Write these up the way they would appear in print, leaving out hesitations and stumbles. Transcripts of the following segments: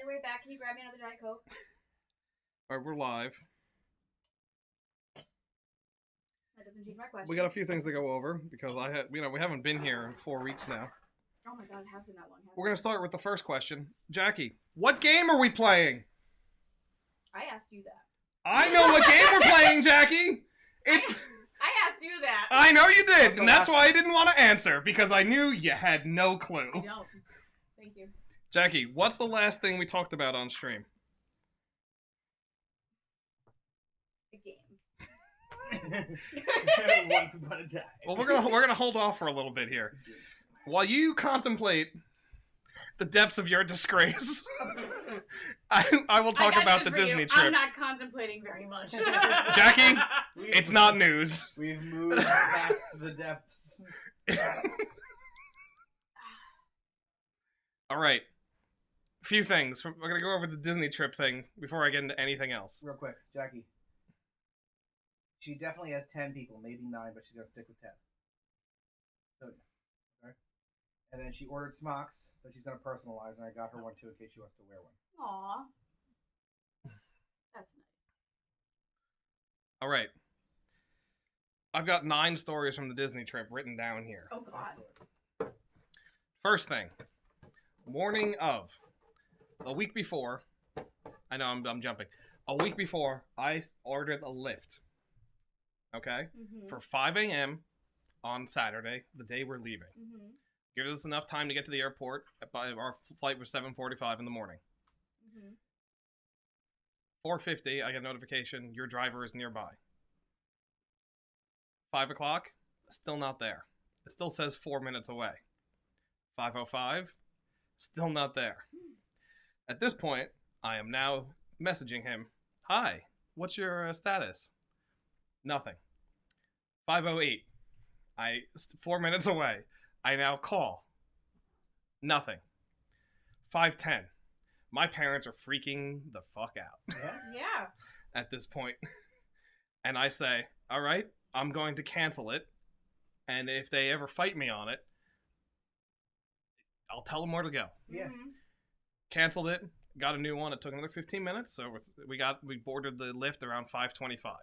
your way back, can you grab me another Diet Coke? All right, we're live. That doesn't change my question. We got a few things to go over because we haven't been here in 4 weeks now. Oh my god, it has been that long. We're gonna start with the first question. Jackie, what game are we playing? I asked you that. I know what game we're playing, Jackie. It's. I asked you that. I know you did, and that's why I didn't want to answer because I knew you had no clue. I don't. Thank you. Jackie, what's the last thing we talked about on stream? A game. Once upon a time. Well, we're gonna hold off for a little bit here, while you contemplate the depths of your disgrace. I will talk about the Disney trip. I'm not contemplating very much. Jackie, it's not news. We've moved past the depths. All right. A few things. We're going to go over the Disney trip thing before I get into anything else. Real quick, Jackie. She definitely has 10 people, maybe 9, but she's going to stick with 10. So, okay. And then she ordered smocks that she's going to personalize, and I got her one too in case she wants to wear one. Aw. That's nice. All right. I've got 9 stories from the Disney trip written down here. Oh god. Excellent. First thing. Morning of. A week before. I know I'm jumping. A week before, I ordered a lift. Okay? Mm-hmm. For 5 a.m. on Saturday, the day we're leaving. Mm-hmm. Gives us enough time to get to the airport. Our flight was 7:45 in the morning. Mm-hmm. 4:50, I get a notification, your driver is nearby. 5 o'clock, still not there. It still says 4 minutes away. 5:05, still not there. At this point, I am now messaging him, hi, what's your status? Nothing. 5:08, 4 minutes away. I now call. Nothing. 5:10. My parents are freaking the fuck out Yeah. at this point. And I say, all right, I'm going to cancel it. And if they ever fight me on it, I'll tell them where to go. Yeah. Mm-hmm. Canceled it. Got a new one. It took another 15 minutes. So we boarded the lift around 5:25.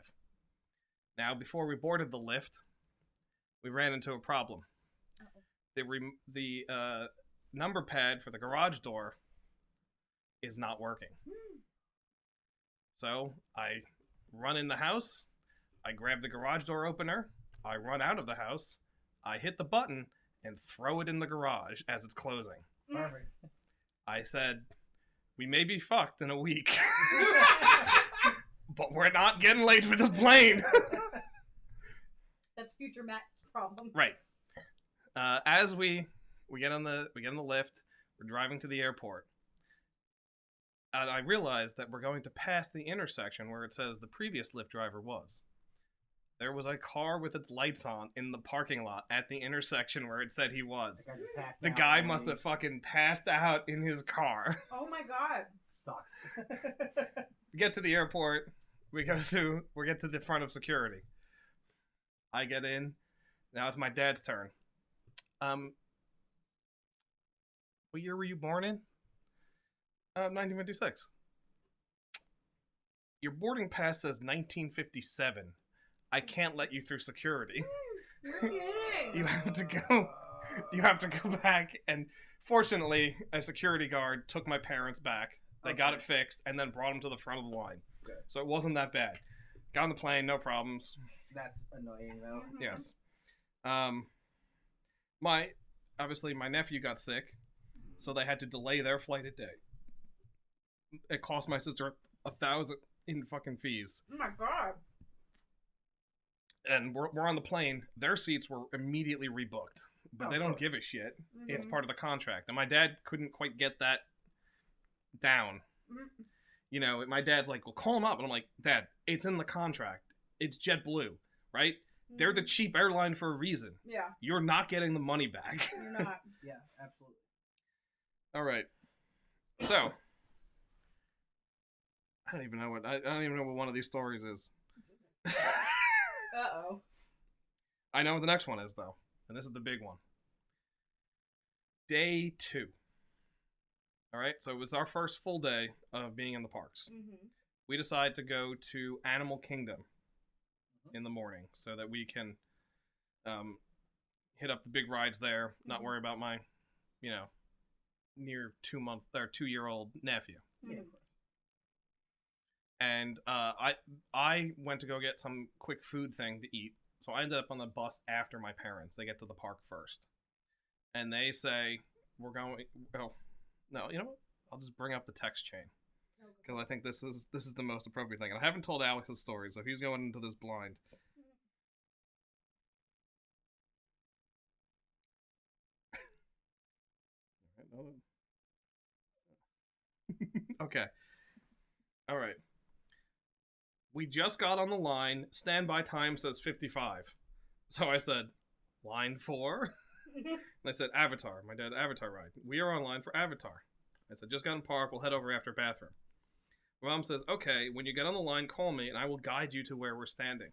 Now, before we boarded the lift, we ran into a problem. The number pad for the garage door is not working. So I run in the house, I grab the garage door opener, I run out of the house, I hit the button, and throw it in the garage as it's closing. Perfect. I said, we may be fucked in a week, but we're not getting late for this plane. That's future Matt's problem. Right. As we get on the lift, we're driving to the airport. And I realized that we're going to pass the intersection where it says the previous Lyft driver was. There was a car with its lights on in the parking lot at the intersection where it said he was. That guy just passed The out guy on must me. have fucking passed out in his car. Oh my god. Sucks. We get to the airport. We get to the front of security. I get in. Now it's my dad's turn. What year were you born in? 1956. Your boarding pass says 1957. I can't let you through security. You're kidding. You have to go. You have to go back. And fortunately, a security guard took my parents back. They got it fixed and then brought them to the front of the line. Good. So it wasn't that bad. Got on the plane, no problems. That's annoying, though. Mhm. Yes. Obviously my nephew got sick, so they had to delay their flight a day. It cost my sister $1,000 in fucking fees. Oh my god. And we're on the plane. Their seats were immediately rebooked, but Oh, they don't sure. give a shit. It's Mhm. part of the contract, and my dad couldn't quite get that down. Mhm. You know, my dad's like, "Well, call him up," and I'm like, "Dad, it's in the contract. It's JetBlue, right? They're the Mhm. cheap airline for a reason. Yeah, You're not getting the money back." you're not. Yeah, absolutely. All right. So, I don't even know what one of these stories is. Uh-oh. I know what the next one is though, and this is the big one. Day 2. All right, so it was our first full day of being in the parks. Mm-hmm. We decided to go to Animal Kingdom in the morning so that we can hit up the big rides there, not Mhm. worry about my, near 2-year-old nephew. Yeah, Mm-hmm. of course. And I went to go get some quick food thing to eat. So I ended up on the bus after my parents. They get to the park first, and they say we're going. Oh, no, you know what? I'll just bring up the text chain because I think this is the most appropriate thing. And I haven't told Alex's story, so he's going into this blind. Okay. All right. We just got on the line. Standby time says 55. So I said, line 4? And I said, Avatar. My dad, Avatar ride. We are online for Avatar. I said, just got in park. We'll head over after bathroom. My mom says, okay, when you get on the line, call me and I will guide you to where we're standing.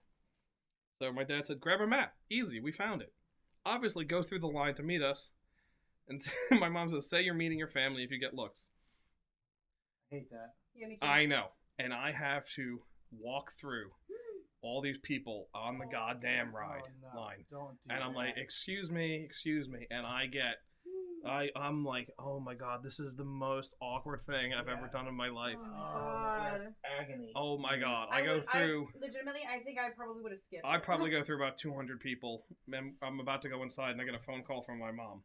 So my dad said, grab a map. Easy. We found it. Obviously, go through the line to meet us. And my mom says, say you're meeting your family if you get looks. I hate that. Yeah, me too. I know. And I have to walk through all these people on the goddamn ride line. Don't do And I'm that. like, excuse me. And I'm like, oh my god, this is the most awkward thing I've ever done in my life. Oh my Oh, god. that's agony. Oh my god. I go would- through, legitimately, I think I probably would have skipped. I it. probably go through about 200 people. And I'm about to go inside and I get a phone call from my mom.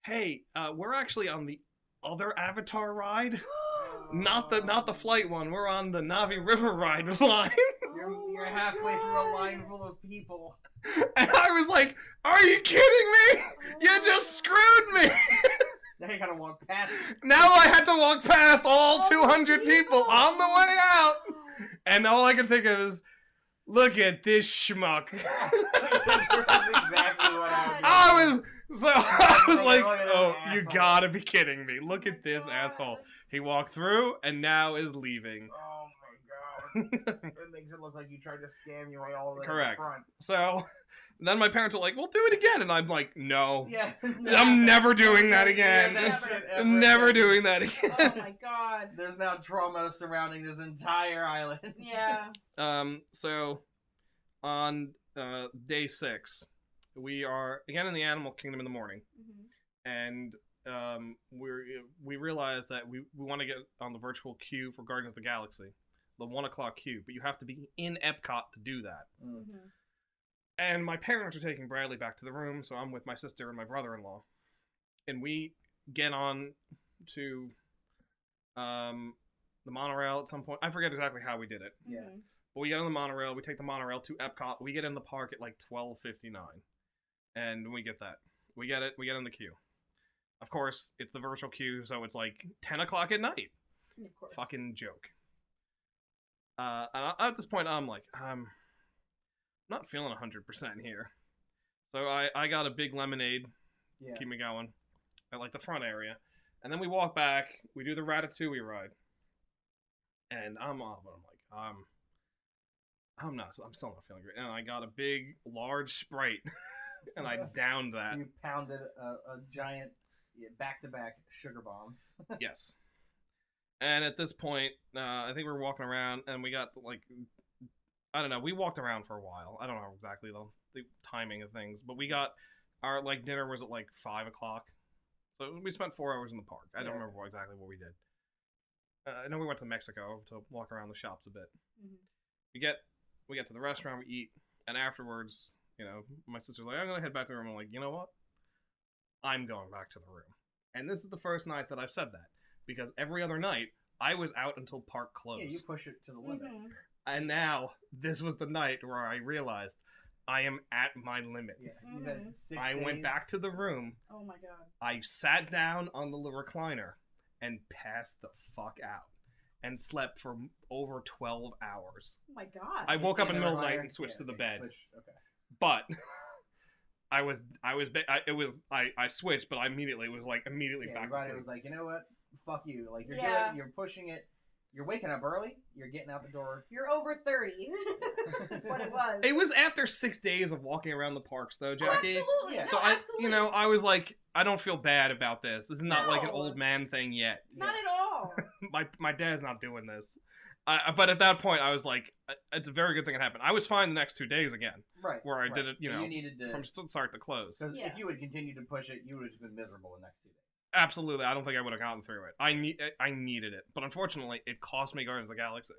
Hey, we're actually on the other Avatar ride. Not the flight one. We're on the Navi River ride line. You're halfway through a line full of people. And I was like, are you kidding me? You just screwed me. Now you gotta walk past. Now I had to walk past all 200 people on the way out. And all I could think of is, look at this schmuck. That's exactly what I was. I was like, Look at oh, that you asshole. gotta be kidding me. Look Oh my at this God. asshole. He walked through and now is leaving. Oh my god. It makes it look like you tried to scam your way all the way Correct. to the front. So then my parents were like, we'll do it again. And I'm like, no. Yeah. I'm never doing that again. Yeah, that shit ever I'm never again. doing that again. Oh my god. There's now trauma surrounding this entire island. Yeah. So on day 6, we are again in the Animal Kingdom in the morning, Mm-hmm. and we realize that we want to get on the virtual queue for Guardians of the Galaxy, the 1 o'clock queue, but you have to be in Epcot to do that. Mm-hmm. And my parents are taking Bradley back to the room, so I'm with my sister and my brother-in-law, and we get on to the monorail at some point. I forget exactly how we did it. Yeah. Mm-hmm. But we get on the monorail, we take the monorail to Epcot, we get in the park at like 12:59. And we get that. We get in the queue. Of course, it's the virtual queue, so it's like 10 o'clock at night. Of course. Fucking joke. And at this point, I'm like, I'm not feeling 100% here. So I got a big lemonade, Yeah. keep me going, at like the front area. And then we walk back, we do the Ratatouille ride. And I'm off, and I'm like, I'm still not feeling great. And I got a big, large Sprite, and I downed that. You pounded a giant back-to-back sugar bombs. Yes. And at this point, I think we were walking around, and we got, like, I don't know, we walked around for a while. I don't know exactly the timing of things, but we got, our, like, dinner was at, like, 5 o'clock. So we spent 4 hours in the park. I don't Yeah. remember exactly what we did. I know we went to Mexico to walk around the shops a bit. Mm-hmm. We get to the restaurant, we eat, and afterwards, you know, my sister's like, I'm gonna head back to the room. I'm like, you know what? I'm going back to the room. And this is the first night that I've said that, because every other night I was out until park closed. Yeah, you push it to the limit. Mm-hmm. And now this was the night where I realized I am at my limit. Yeah, you've had Mhm. 6 I days. went back to the room. Oh my god. I sat down on the recliner and passed the fuck out and slept for over 12 hours. Oh my god. I woke up in the middle of the night recliner? and switched Yeah, to the okay, bed. switch, okay. But I switched, but I immediately was like Yeah, back your to body sleep. was like, you know what? Fuck you. Like you're Yeah. doing, you're pushing it. You're waking up early. You're getting out the door. You're over 30. That's what it was. It was after 6 days of walking around the parks, though, Oh, Jackie. absolutely. Yeah. So absolutely. I was like, I don't feel bad about this. This is not like an No. old man thing yet. Not at all. My dad's not doing this. But at that point, I was like, it's a very good thing it happened. I was fine the next 2 days again, Right. where I right. did it, But you needed to. from start to close. Because Yeah. if you had continued to push it, you would have just been miserable the next 2 days. Absolutely, I don't think I would have gotten through it. I needed it, but unfortunately, it cost me Guardians of the Galaxy.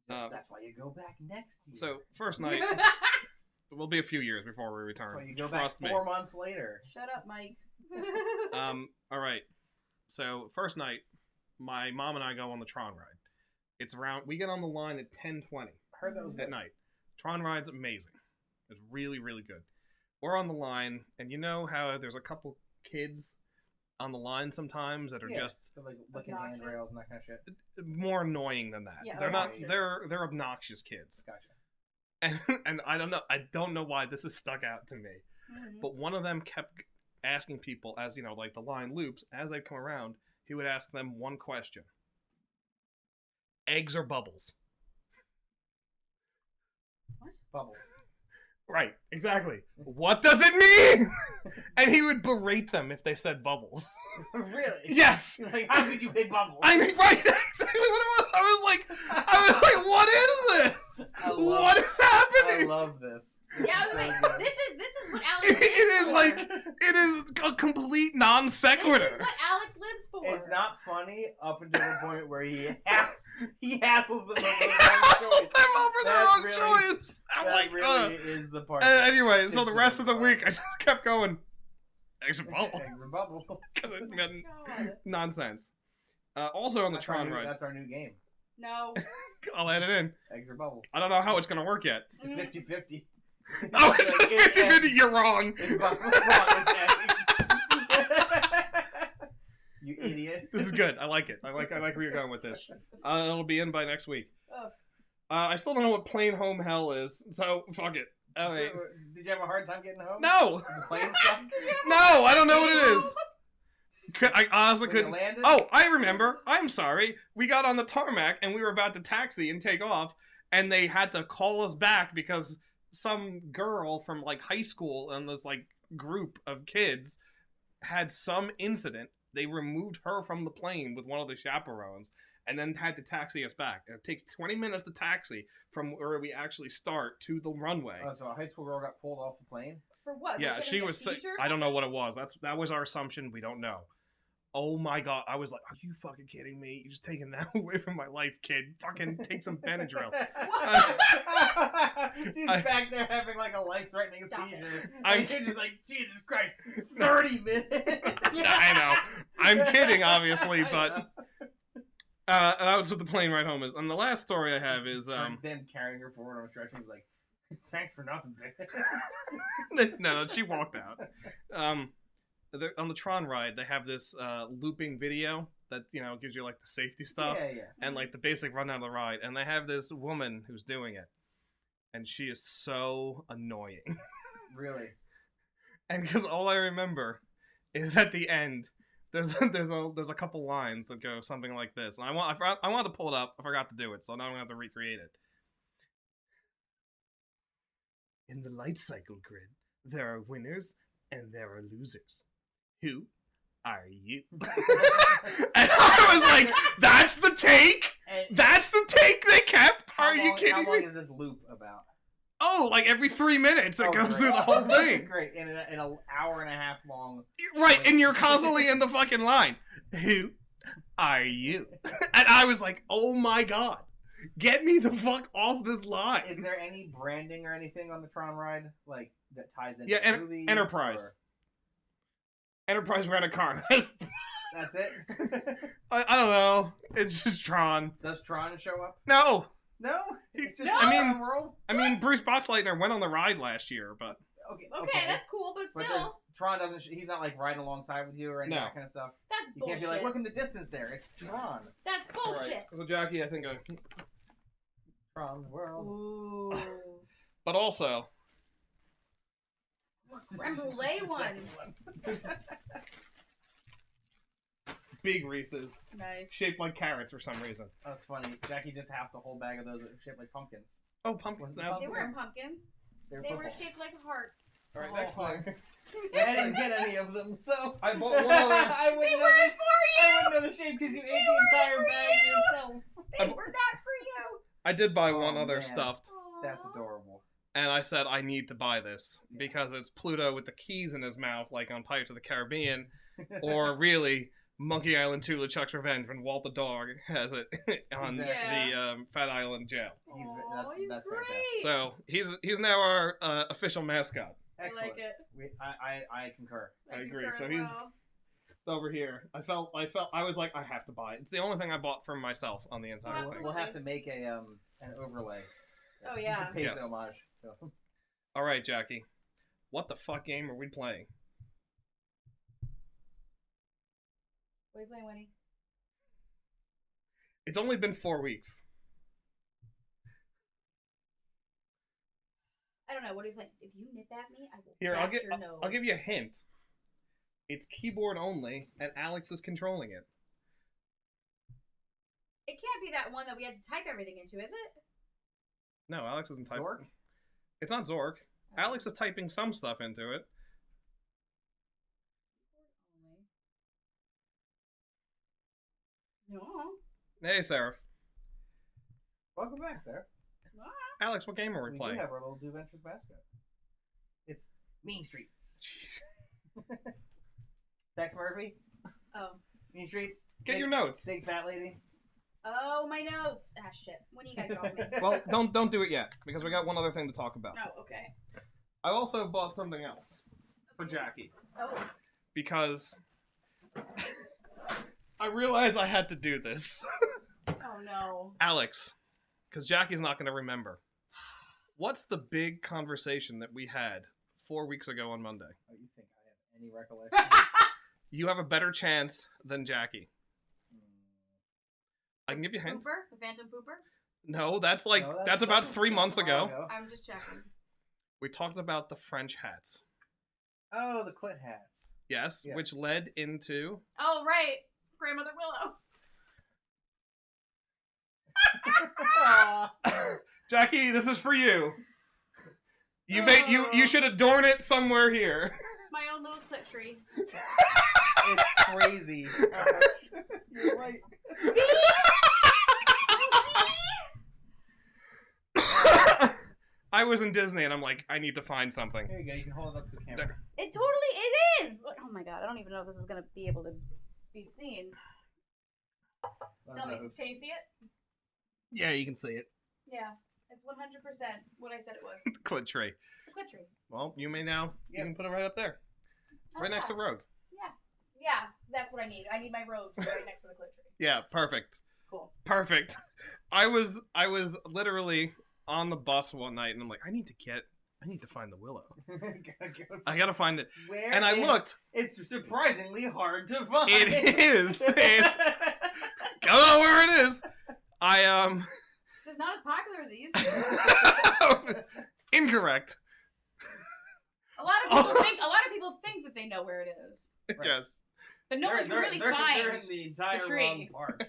That's why you go back next year. So first night, it will be a few years before we return. That's why you go Trust back me. 4 months later. Shut up, Mike. All right. So first night, my mom and I go on the Tron ride. It's around. We get on the line at 10:20 Heard that was at good. night. Tron ride's amazing. It's really, really good. We're on the line, and you know how there's a couple kids on the line sometimes that are Yeah. just So, like licking Obnoxious. handrails and that kind of shit. more annoying than that. Yeah, they're not. obnoxious. They're obnoxious kids, Gotcha. and I don't know why this has stuck out to me. Mhm. But one of them kept asking people, as like the line loops, as they come around, he would ask them one question: eggs or bubbles? Bubbles. Right, exactly. What does it mean? And he would berate them if they said bubbles. Really? Yes. Like, how could you pay bubbles? I mean, right, that's exactly what it was. I was like, what is this? What is happening? I love this. Yeah, I was So like, good. this is what Alex It lives is for. like, it is a complete non This sequitur. is what Alex lives for. It's not funny up until the point where he hassles them over the wrong choice. them over the That wrong really- choice. I'm That like, really is the part. Anyway, so tips the it rest of the over. week, I just kept going. Eggs and bubbles. Eggs and bubbles. 'Cause it meant God. nonsense. Also on the That's our Tron new- ride. That's our new game. No. I'll add it in. Eggs or bubbles. I don't know how it's going to work yet. It's a 50-50. Oh, it's Like, a 50-50. You're wrong. It's bubbles. Wrong, it's eggs. You idiot. This is good. I like it. I like where you're going with this. It'll be in by next week. Ugh. I still don't know what plain home hell is, so fuck it. Did you have a hard time getting home? No! The plane sucked? No, I don't know what it is. I honestly When you couldn't. landed? Oh, I remember. I'm sorry. We got on the tarmac and we were about to taxi and take off, and they had to call us back because some girl from like high school and this like group of kids had some incident. They removed her from the plane with one of the chaperones and then had to taxi us back. And it takes 20 minutes to taxi from where we actually start to the runway. Oh, so a high school girl got pulled off the plane? For what? Yeah, she was sick. I don't know what it was. That was our assumption. We don't know. Oh my god! I was like, "Are you fucking kidding me? You're just taking that away from my life, kid. Fucking take some Benadryl." She's I- back there having like a life-threatening Stop it. seizure. I'm And you're just like, Jesus Christ, 30 minutes. I know. I'm kidding, obviously, I but know. that was what the plane ride home is. And the last story I have is Then carrying her forward on a stretcher was like, thanks for nothing, bitch. no, she walked out. On the Tron ride, they have this looping video that gives you like the safety stuff. Yeah, yeah. And like the basic rundown of the ride, and they have this woman who's doing it, and she is so annoying. Really? And because all I remember is at the end, there's a couple lines that go something like this, and I wanted to pull it up, I forgot to do it, so now I'm gonna have to recreate it. In the light cycle grid, there are winners and there are losers. Who are you? And I was like, that's the take? And That's the take they kept? Are you How kidding long me? is this loop about? Oh, like every 3 minutes it Oh, goes great. through the whole thing. Great. In an hour and a half long. Right, and you're constantly in the fucking line. Who are you? And I was like, oh my god. Get me the fuck off this line. Is there any branding or anything on the Tron ride like that ties into Yeah, movies? Enterprise. or- Enterprise rent a car. That's it. I don't know. It's just Tron. Does Tron show up? No. No. It's just No! a I mean- Tron World. I mean, Bruce Boxleitner went on the ride last year, but Okay. Okay, that's cool, but But still, Tron doesn't. He's not like riding alongside with you or any of No. that kind of stuff. that's You bullshit. can't be like, look in the distance there. It's Tron. That's bullshit. So Jackie, I think Tron World. Ooh. but also, Creme brulee The one. second big Reese's Nice. shaped like carrots for some reason. That's funny. Jackie just housed a whole bag of those shaped like pumpkins. Oh, pumpkins Was it now. They weren't pumpkins. They were footballs. shaped like hearts. All right, Oh, next thing. I didn't get any of them, so I bought one other. I They wouldn't know weren't the, for I you. wouldn't know the shape because you ate They the entire weren't for bag you. yourself. They were not for you. I did buy Oh, one other man. stuffed, That's Aw. adorable. and I said I need to buy this Yeah. because it's Pluto with the keys in his mouth, like on Pirates of the Caribbean, or really Monkey Island 2: LeChuck's Revenge when Walt the dog has it on Exactly. the Fat Island jail. He's, Aw, that's he's that's great. fantastic. So he's now our official mascot. Excellent. I like it. I concur. I agree. concur So as he's well. over here. I was like, I have to buy it. It's the only thing I bought for myself on the entire Absolutely. thing. We'll have to make a an overlay. Oh, yeah. Pays Yes. homage. So. All right, Jackie. What the fuck game are we playing? What are you playing, Winnie? It's only been 4 weeks. I don't know. What are you playing? If you nip at me, I will Here, bat your nose. I'll give you a hint. It's keyboard only, and Alex is controlling it. It can't be that one that we had to type everything into, is it? No, Alex isn't typing. Zork? It's not Zork. Alex is typing some stuff into it. No. Hey, Sarah. Welcome back, Sarah. Alex, what game are we We playing? do have our little Do Ventures mascot. It's Mean Streets. Tex Murphy, Oh. Mean Streets. Get big, your notes. Big fat lady. Oh, my notes. Ah, shit. When are you guys drawing me? Well, don't do it yet because we got one other thing to talk about. Oh, okay. I also bought something else for Jackie Oh. because I realized I had to do this. Oh, no. Alex, because Jackie's not going to remember. What's the big conversation that we had 4 weeks ago on Monday? Oh, you think I have any recollection? You have a better chance than Jackie. I can give you a hint. Pooper? The Phantom Pooper? No, that's like No, that's about 3 months that's a while ago. I'm just checking. We talked about the French hats. Oh, the clit hats. Yes, Yeah. which led into Oh, right. Grandmother Willow. Aw. Jackie, this is for you. You should adorn it somewhere here. It's my own little clit tree. It's crazy. You're right. See? I was in Disney and I'm like, I need to find something. Here you go. You can hold it up to the camera. There. It totally is. Oh my god, I don't even know if this is gonna be able to be seen. Tell me, can you see it? Yeah, you can see it. Yeah, it's 100% what I said it was. Clit tree. It's a clit tree. Well, you may now. Yep. You can put it right up there, right next to Rogue. Yeah, that's what I need. I need my robe to be right next to the clit tree. Yeah, perfect. Cool. Perfect. I was literally on the bus one night and I'm like, I need to find the willow. I gotta find it. Where And I is- looked. It's surprisingly hard to find. It is. And I don't know where it is. It's just not as popular as it used to be. Incorrect. A lot of people think that they know where it is, Right. Yes. but no one can really they're find. in the entire the tree. wrong part.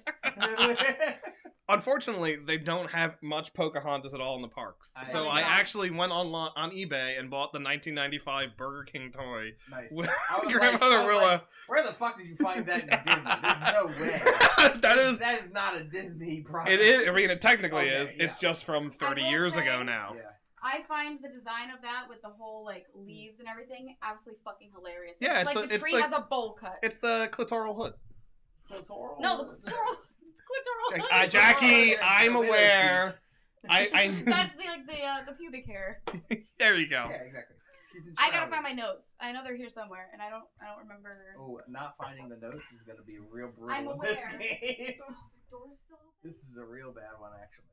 Unfortunately, they don't have much Pocahontas at all in the parks. So I don't. actually went on eBay and bought the 1995 Burger King toy. Nice. With I was Grandmother like, Willow. where the fuck did you find that in Disney? There's no way. That is. That is not a Disney product. It is. I mean, it technically Okay, is. yeah. It's just from 30 will years say- ago now. Yeah. I find the design of that with the whole like leaves and everything absolutely fucking hilarious. Yeah, it's it's like the- the tree it's has a bowl cut. It's the clitoral hood. No, the clitoral. It's clitoral. Jackie, Yeah, I'm widow's aware. I That's the pubic hair. there you go. Yeah, exactly. She's I gotta enshrouded. find my notes. I know they're here somewhere, and I don't remember. Oh, not finding the notes is gonna be real brutal I'm in this aware. game. Oh, the door's still open. This is a real bad one, actually.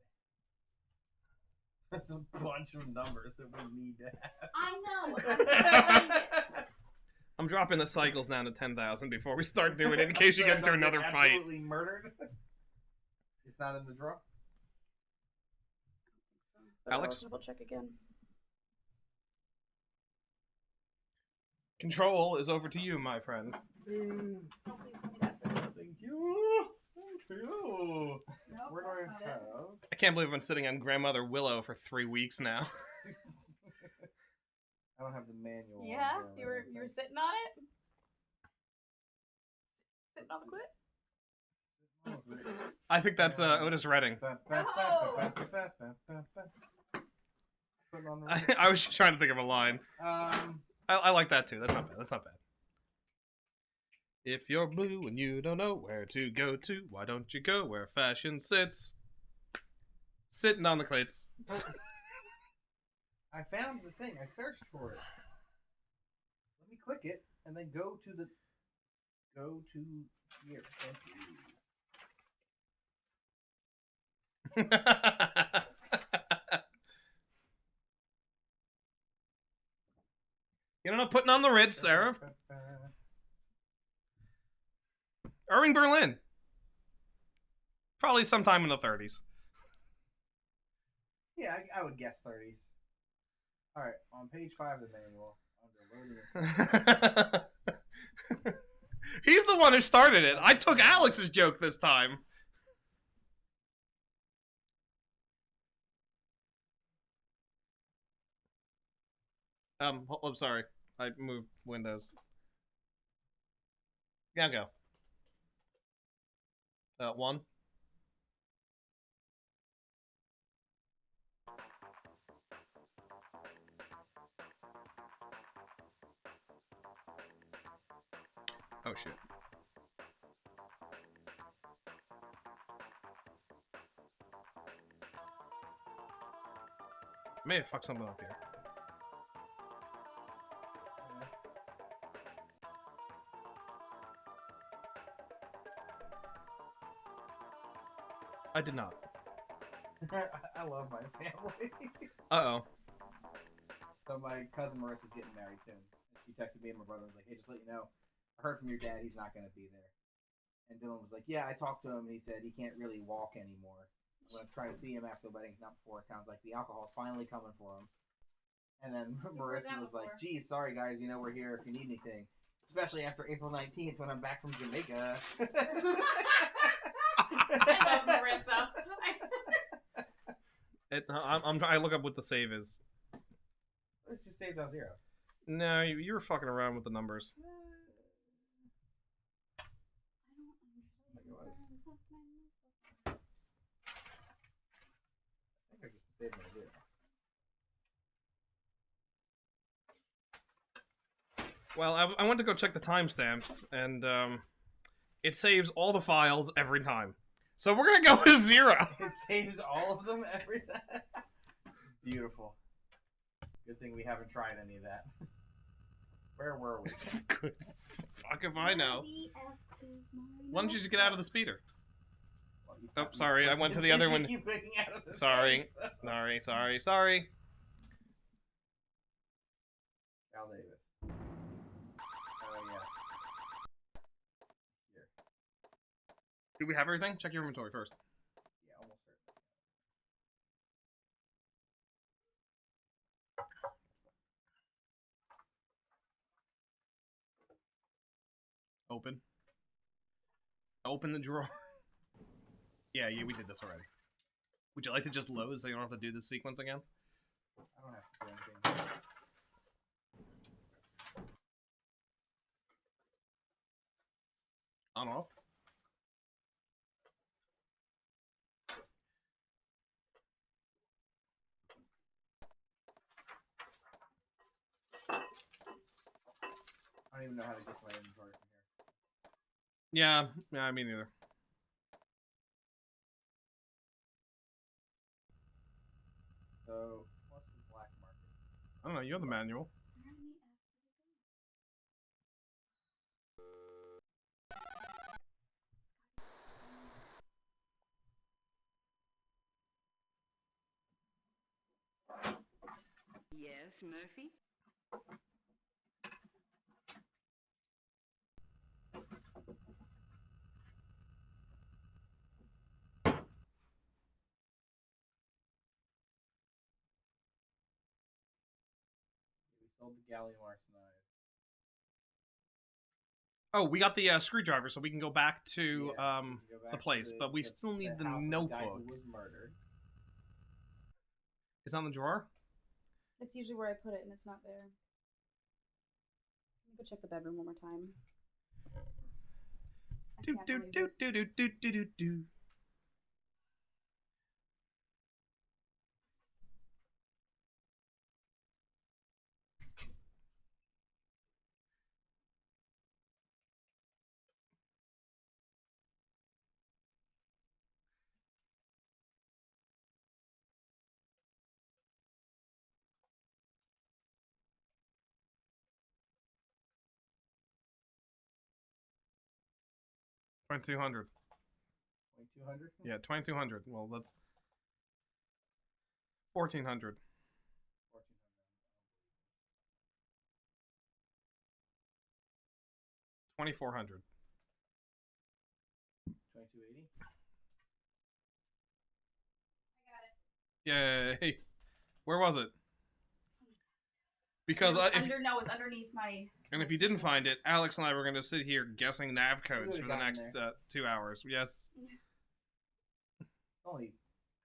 There's a bunch of numbers that we need to have. I know. I'm gonna find it. I'm dropping the cycles down to 10,000 before we start doing it in case you So get into I don't another fight. Absolutely murdered. It's not in the drawer. Alex? Double check again. Control is over to you, my friend. Oh, please tell me that's it. Thank you. Thank you. Nope, Where do that's I not have? it. I can't believe I've been sitting on Grandmother Willow for 3 weeks now. I don't have the manual. on Yeah, here, you were sitting on it. Sitting on the clit. I think that's Otis Redding. I was just trying to think of a line. I like that too. That's not bad. That's not bad. If you're blue and you don't know where to go to, why don't you go where fashion sits? Sitting on the cleats. I found the thing. I searched for it. Let me click it and then go to here. Thank you. You're not putting on the Ritz, Sarah. Irving Berlin. Probably sometime in the 30s. Yeah, I would guess 30s. All right, on page 5 of the manual, under loading. He's the one who started it. I took Alex's joke this time. I'm sorry. I moved windows. Yeah, go. 1. Oh shit. May have fucked something up here. I did not. I love my family. Uh-oh. So my cousin Marissa's getting married soon. She texted me and my brother and was like, hey, just let you know, I heard from your dad he's not going to be there. And Dylan was like, yeah, I talked to him and he said he can't really walk anymore. I'm going to try to see him after the wedding, not before. It sounds like the alcohol's finally coming for him. And then Marissa was like, geez, sorry guys, you know we're here if you need anything. Especially after April 19th when I'm back from Jamaica. I love Marissa. I look up what the save is. Let's just save down 0. No, you were fucking around with the numbers. I think I just saved my 0. Well, I went to go check the timestamps, and it saves all the files every time. So we're gonna go with 0. It saves all of them every time. Beautiful. Good thing we haven't tried any of that. Where were we? Good. Fuck if I know. Why don't you just get out of the speeder? Well, Oh, sorry, I went to the other one. Sorry. Sorry. Val Davis. Oh, yeah. Here. Do we have everything? Check your inventory first. Yeah, almost certainly. Open. Open the drawer. Yeah, we did this already. Would you like to just load so you don't have to do this sequence again? I don't have to do anything. On off. I don't even know how to get to my inventory from here. Yeah, me neither. So, what's the black market? I don't know, you have the manual. Yes, Murphy? We sold the gallium arsenide. Oh, we got the screwdriver, so we can go back to Yes, you can go back the to place, but we still need the house of guy notebook. who was murdered. It's on the drawer? It's usually where I put it, and it's not there. Let me go check the bedroom one more time. Do do do do do do do do do. $2,200. 2200. Yeah, 2,200. Well, that's 1,400. 2,400. 2280. Yay! Where was it? Because it's underneath my. and if you didn't find it, Alex and I were going to sit here guessing nav codes for the gotten next 2 hours. Yes. Only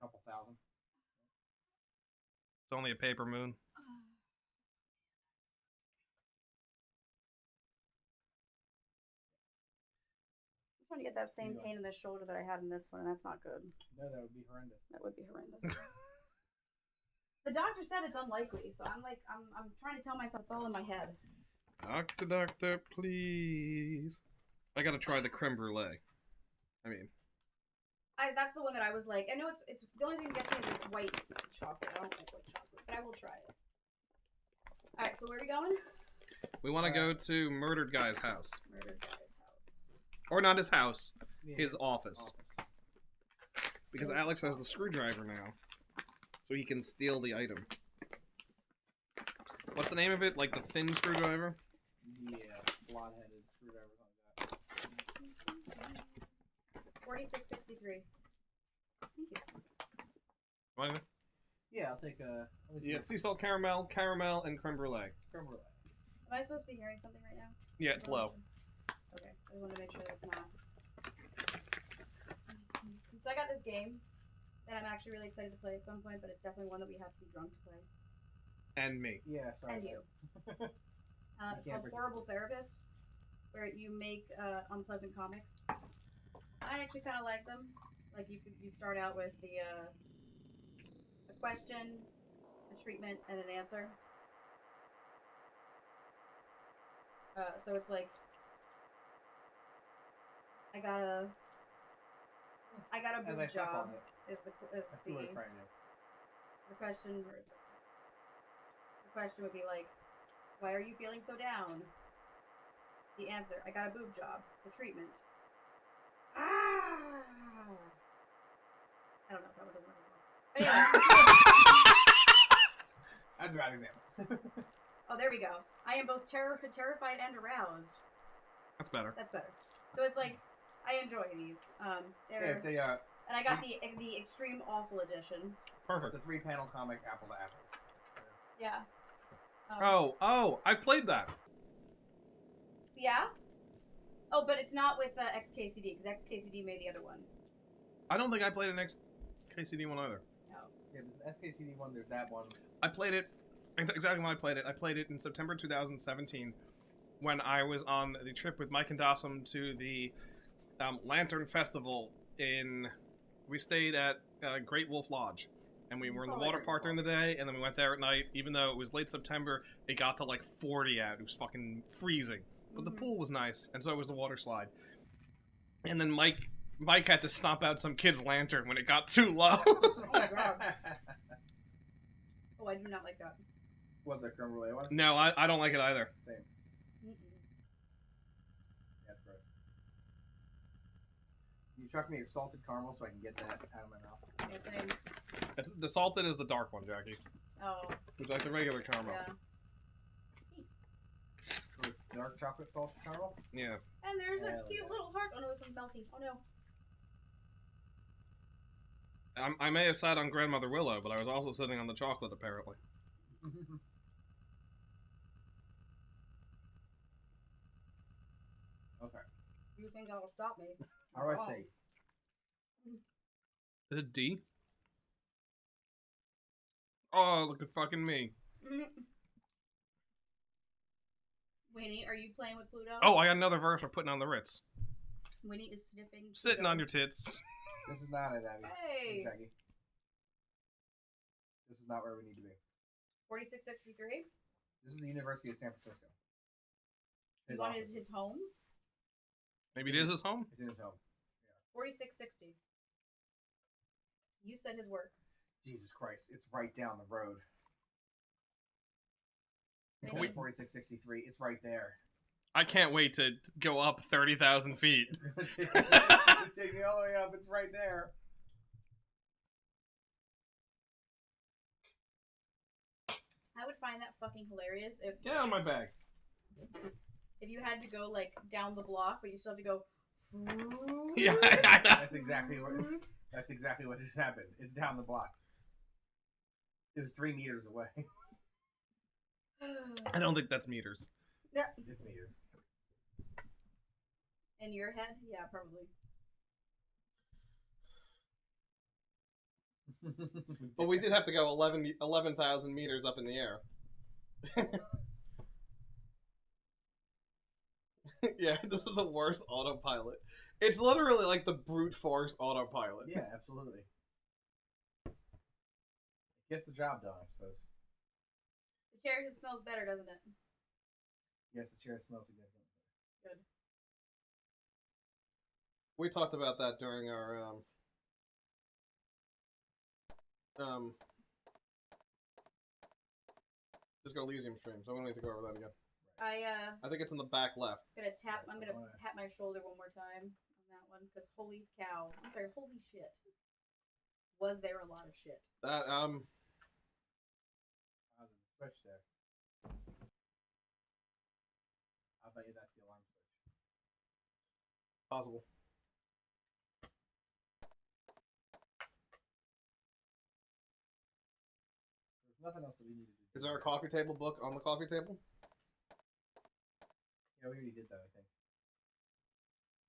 a couple thousand. It's only a paper moon. I'm trying to get that same pain in the shoulder that I had in this one, and that's not good. No, that would be horrendous. That would be horrendous. The doctor said it's unlikely, so I'm like, I'm trying to tell myself it's all in my head. Doctor, please. I gotta try the creme brulee. I mean, that's the one that I was like, I know it's the only thing that gets me is it's white chocolate. I don't like white chocolate, but I will try it. All right, so where are we going? we want to go to Murdered Guy's house. Murdered guy's house. Or not his house, Yeah, his office. Because Alex has the screwdriver now. So he can steal the item. What's the name of it? Like the thin screwdriver? Yeah, slot-headed screwdrivers like that. 4663. Thank you. What? Yeah, I'll take a. Let me see. Yeah, sea salt caramel, and creme brulee. Creme brulee. Am I supposed to be hearing something right now? Yeah, it's low. Okay, I just want to make sure that it's not. So I got this game that I'm actually really excited to play at some point, but it's definitely one that we have to be drunk to play. And me. Yeah, sorry. And you. It's called Horrible Therapist, where you make unpleasant comics. I actually kind of like them. Like you start out with a question, a treatment, and an answer. So it's like I got a boob job. Is the question? Where is it? The question would be like, why are you feeling so down? The answer: I got a boob job. The treatment: I don't know. That one doesn't work anymore. Anyway. That's a bad example. Oh, there we go. I am both terrified and aroused. That's better. That's better. So it's like I enjoy these. Yeah, it's a. And I got the Extreme Awful Edition. Perfect. It's a 3-panel comic, apple to apples. Yeah. Oh, I played that. Yeah? Oh, but it's not with XKCD, because XKCD made the other one. I don't think I played an XKCD one either. No. Yeah, there's an SKCD one, there's that one. I played it, exactly when I played it. I played it in September 2017 when I was on the trip with Mike and Dawson to the Lantern Festival we stayed at Great Wolf Lodge. And we were in the water park during the day, and then we went there at night. Even though it was late September, it got to like 40 out. It was fucking freezing. But the pool was nice, and so was the water slide. And then Mike had to stomp out some kid's lantern when it got too low. Oh my god. Oh, I do not like that. What, the creme brulee one? No, I don't like it either. Same. Mm-mm. Yeah, it's gross. You chuck me a salted caramel so I can get that out of my mouth. Yeah, same. The salted is the dark one, Jackie. Oh. Would you like the regular caramel? Yeah. So it's dark chocolate salted caramel? Yeah. And there's this cute little heart. Oh no, this one's melty. Oh no. I may have sat on Grandmother Willow, but I was also sitting on the chocolate, apparently. You think that'll stop me? How do I Oh. say? Is it D? Oh, look at fucking me. Winnie, are you playing with Pluto? Oh, I got another verse for putting on the Ritz. Winnie is sniffing. Sitting Pluto. on your tits. This is not it, Abby. Hey. Jackie. This is not where we need to be. 4663. This is the University of San Francisco. You His wanted office. his home? Maybe it is his home? It's in his home. 4660. You said his work. Jesus Christ, it's right down the road. It's Maybe. like 4663. It's right there. I can't wait to go up 30,000 feet. It's gonna take me all the way up. It's right there. I would find that fucking hilarious if Get out of my bag. you had to go like down the block, but you still have to go. Yeah, That's exactly what just happened. It's down the block. It was 3 meters away. I don't think that's meters. It's meters. In your head? Yeah, probably. But we did have to go 11,000 meters up in the air. Yeah, this is the worst autopilot. It's literally like the brute force autopilot. Yeah, absolutely. Gets the job done, I suppose. The chair just smells better, doesn't it? Yes, the chair smells significantly. Good. We talked about that during our Disco Elysium stream, so we don't need to go over that again. I think it's in the back left. I'm gonna pat my shoulder one more time on that one, because holy cow. I'm sorry, holy shit. Was there a lot of shit? That Oh, there's a switch there. I'll bet you that's the alarm switch. possible. There's nothing else that we need to do. Is there a coffee table book on the coffee table? Yeah, we already did that, I think.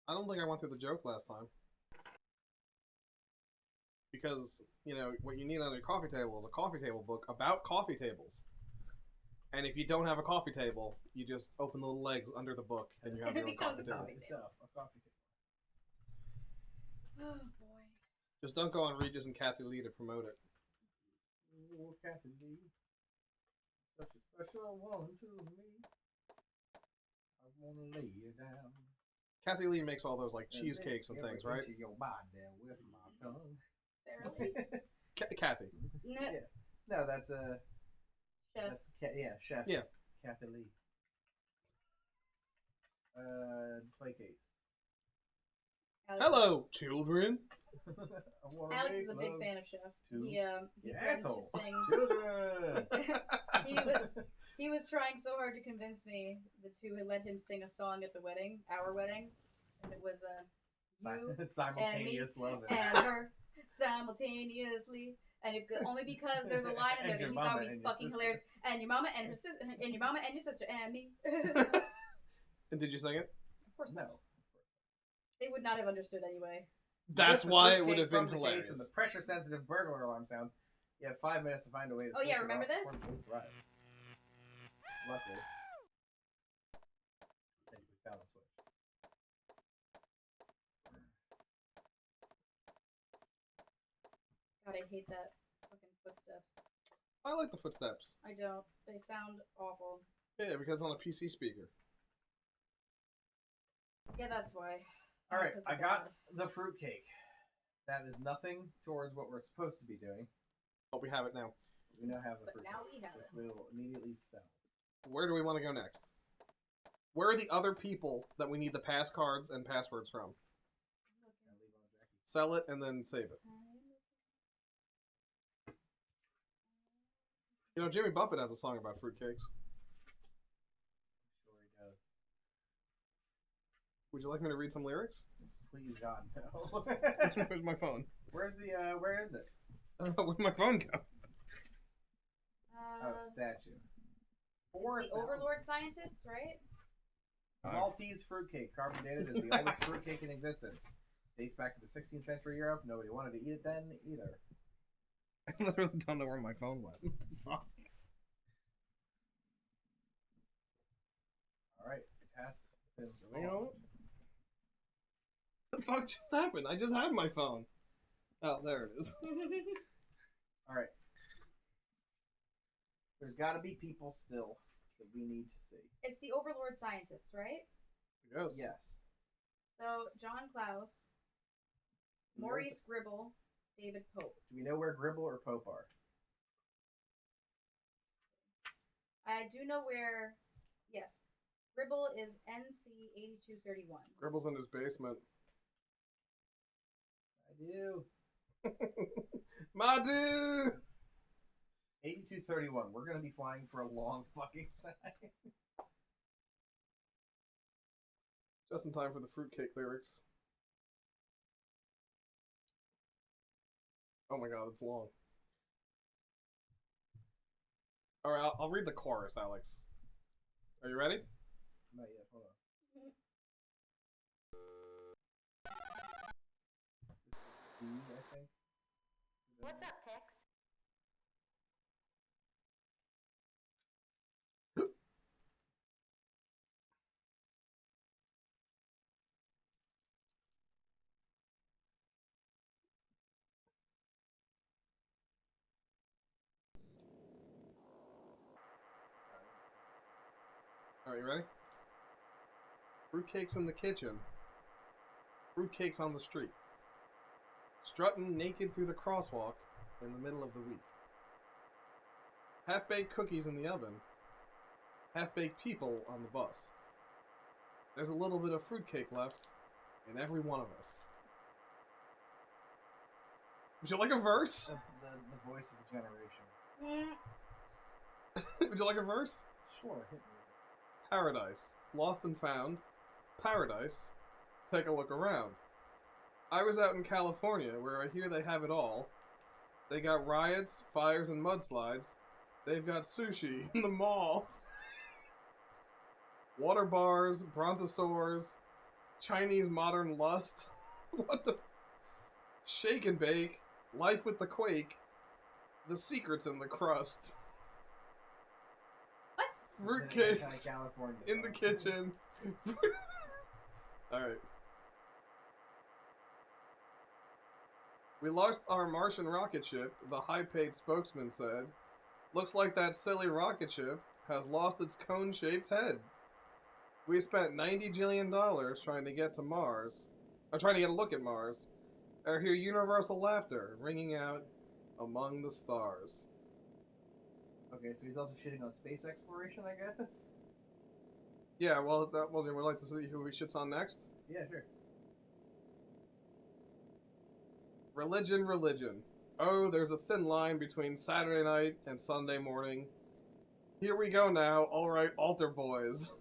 I don't think I went through the joke last time. Because, you know, what you need on your coffee table is a coffee table book about coffee tables. And if you don't have a coffee table, you just open the little legs under the book and you have your own Becomes coffee a table. coffee Itself, a coffee table. Oh boy. Just don't go on Regis and Kathy Lee to promote it. Oh, Kathy Lee. Such a special one to me. I wanna lay you down. Kathy Lee makes all those, like, cheesecakes and things, right? Into your body with my tongue. Sarah Lee? Kathy. No. Yeah. No, that's Chef. Chef. Yeah. Kathy Lee. Display case. Alex, Hello, children. I wanna Alex make is a big love fan of Chef. to He you threatened to asshole. sing. Children. He was trying so hard to convince me to let him sing a song at the wedding, our wedding, and it was you Simultaneous love it. and her simultaneously, and it could, only because there's a line in there And that your he thought mama would be and your fucking sister. hilarious. And your mama and her sister, and your mama and your sister and me. And did you sing it? Of course No. not. They would not have understood anyway. That's With the why it fruitcake would have from been the case hilarious. And the pressure-sensitive burglar alarm sounds. You have 5 minutes to find a way to. Oh, yeah, switch it remember off this? before the police arrive. Luckily, I think we found the switch. God, I hate that fucking footsteps. I like the footsteps. I don't. They sound awful. Yeah, because it's on a PC speaker. Yeah, that's why. All right, Because I they're got bad. the fruitcake. That is nothing towards what we're supposed to be doing. But we have it now. We now have the But fruitcake, now we have which it. we will immediately sell. Where do we want to go next? Where are the other people that we need the pass cards and passwords from? And leave on Jackie. Sell it and then save it. You know, Jimmy Buffett has a song about fruitcakes. Sure he does. Would you like me to read some lyrics? Please God no. Where's my phone? Where's the where is it? I don't know, where'd my phone go? Oh, statue. It's the Overlord scientists, right? Maltese fruitcake, carbonated as the oldest fruitcake in existence. Dates back to the 16th century Europe. Nobody wanted to eat it then either. I literally don't know where my phone went. Fuck. Alright, it has been What the fuck just happened? I just had my phone. Oh, there it is. Alright. There's gotta be people still that we need to see. It's the Overlord scientists, right? Yes. Yes. So, John Klaus, Maurice Gribble, David Pope. Do we know where Gribble or Pope are? I do know where, yes, Gribble is NC 8231. Gribble's in his basement. I do. My dude! 8231. We're gonna be flying for a long fucking time. Just in time for the fruitcake lyrics. Oh my god, it's long. Alright, I'll read the chorus, Alex. Are you ready? Not yet. Hold on. B, I think. What's up, Tex? Alright, you ready? Fruitcakes in the kitchen. Fruitcakes on the street. Strutting naked through the crosswalk in the middle of the week. Half-baked cookies in the oven. Half-baked people on the bus. There's a little bit of fruitcake left in every one of us. Would you like a verse? The voice of a generation. Would you like a verse? Sure, hit me. Paradise. Lost and found. Paradise. Take a look around. I was out in California where I hear they have it all. They got riots, fires, and mudslides. They've got sushi in the mall. Water bars, brontosaurs, Chinese modern lust. What the? Shake and bake. Life with the quake. The secrets in the crust. What? Fruitcakes California in the kitchen. Alright. We lost our Martian rocket ship, the high-paid spokesman said. Looks like that silly rocket ship has lost its cone-shaped head. We spent $90 jillion trying to get to Mars. Trying to get a look at Mars. I hear universal laughter ringing out among the stars. Okay, so he's also shitting on space exploration, I guess? Yeah, well, we'd like to see who he shits on next. Yeah, sure. Religion, religion. Oh, there's a thin line between Saturday night and Sunday morning. Here we go now. Alright, altar boys.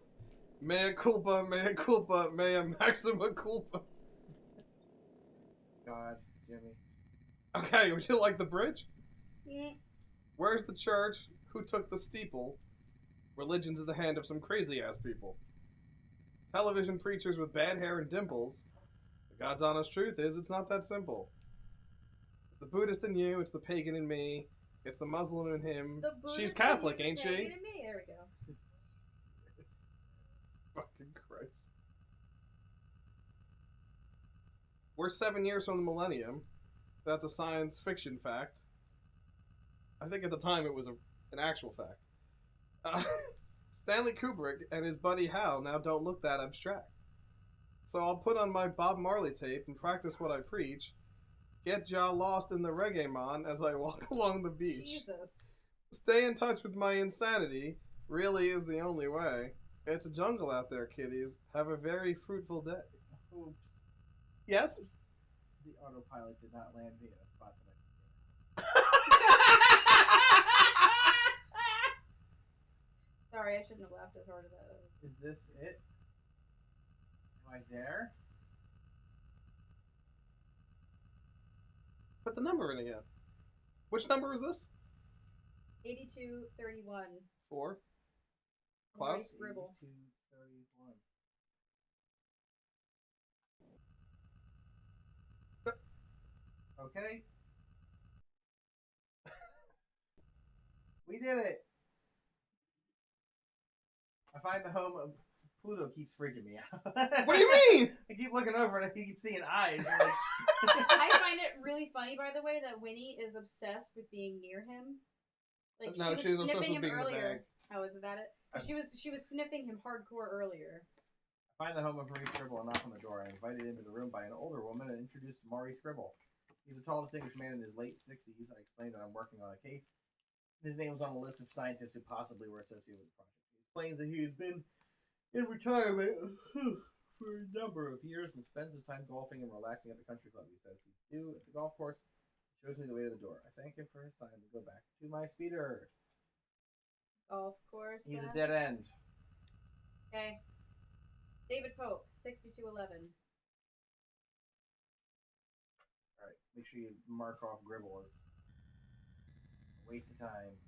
Mea culpa, mea maxima culpa. God, Jimmy. Okay, would you like the bridge? Mm. Where's the church? Who took the steeple? Religion's in the hand of some crazy-ass people. Television preachers with bad hair and dimples. The God's honest truth is, it's not that simple. It's the Buddhist in you, it's the pagan in me, it's the Muslim in him. The Buddhist She's Catholic, and ain't the she? pagan and me. There we go. Fucking Christ. We're 7 years from the millennium. That's a science fiction fact. I think at the time it was an actual fact. Stanley Kubrick and his buddy Hal now don't look that abstract. So I'll put on my Bob Marley tape and practice what I preach. Get ya lost in the reggae mon as I walk along the beach. Jesus. Stay in touch with my insanity. Really is the only way. It's a jungle out there, kiddies. Have a very fruitful day. Oops. Yes? The autopilot did not land me in a spot that I Sorry, I shouldn't have laughed as hard as that. Is this it? Am I there? Put the number in again. Which number is this? 8231. 4. Maurice Klaus? Gribble. 231. Okay? We did it! I find the home of Pluto keeps freaking me out. What do you mean? I keep looking over and I keep seeing eyes. And like... I find it really funny, by the way, that Winnie is obsessed with being near him. Like No, she she's was obsessed sniffing with him being in the earlier. bag. Oh, isn't that it? 'Cause she was sniffing him hardcore earlier. I find the home of Marie Scribble and knock on the door. I'm invited into the room by an older woman and introduced to Maurice Scribble. He's a tall, distinguished man in his late 60s. I explained that I'm working on a case. His name was on a list of scientists who possibly were associated with the project. He explains that he has been in retirement for a number of years and spends his time golfing and relaxing at the country club. He says he's due at the golf course. Shows me the way to the door. I thank him for his time and go back to my speeder. Golf course. He's a then? dead end. Okay. David Pope, 6211. Alright, make sure you mark off Gribble as a waste of time.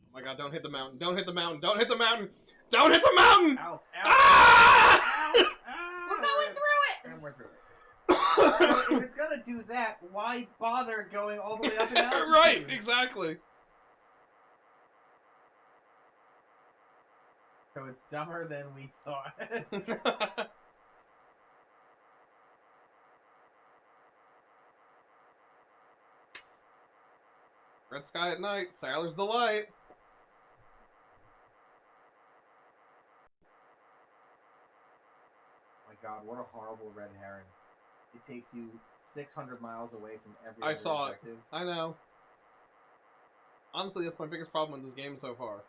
Oh my god, don't hit the mountain. Don't hit the mountain. Don't hit the mountain. Don't hit the mountain! Out! Ah! We're going through it! And we're through it. So if it's gonna do that, why bother going all the way up in altitude? Right, exactly. So it's dumber than we thought. Red sky at night, sailor's delight. My god, what a horrible red herring. It takes you 600 miles away from every I other saw objective. it. I know. Honestly, that's my biggest problem in this game so far.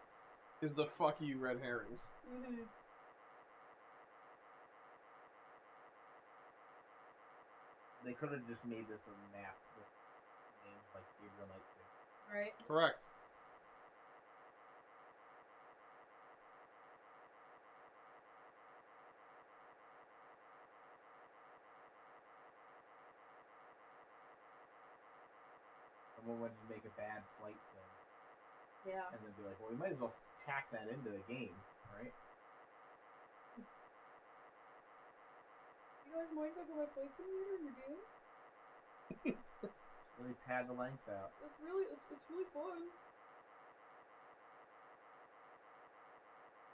Is the fuck you red herrings. Mm-hmm. They could have just made this a map with names like Gabriel Knight 2. Right. Correct. Someone wanted to make a bad flight sim. Yeah. And then be like, well, we might as well tack that into the game, right? You guys mind if I go my flight simulator in your game? Really pad the length out. It's really fun.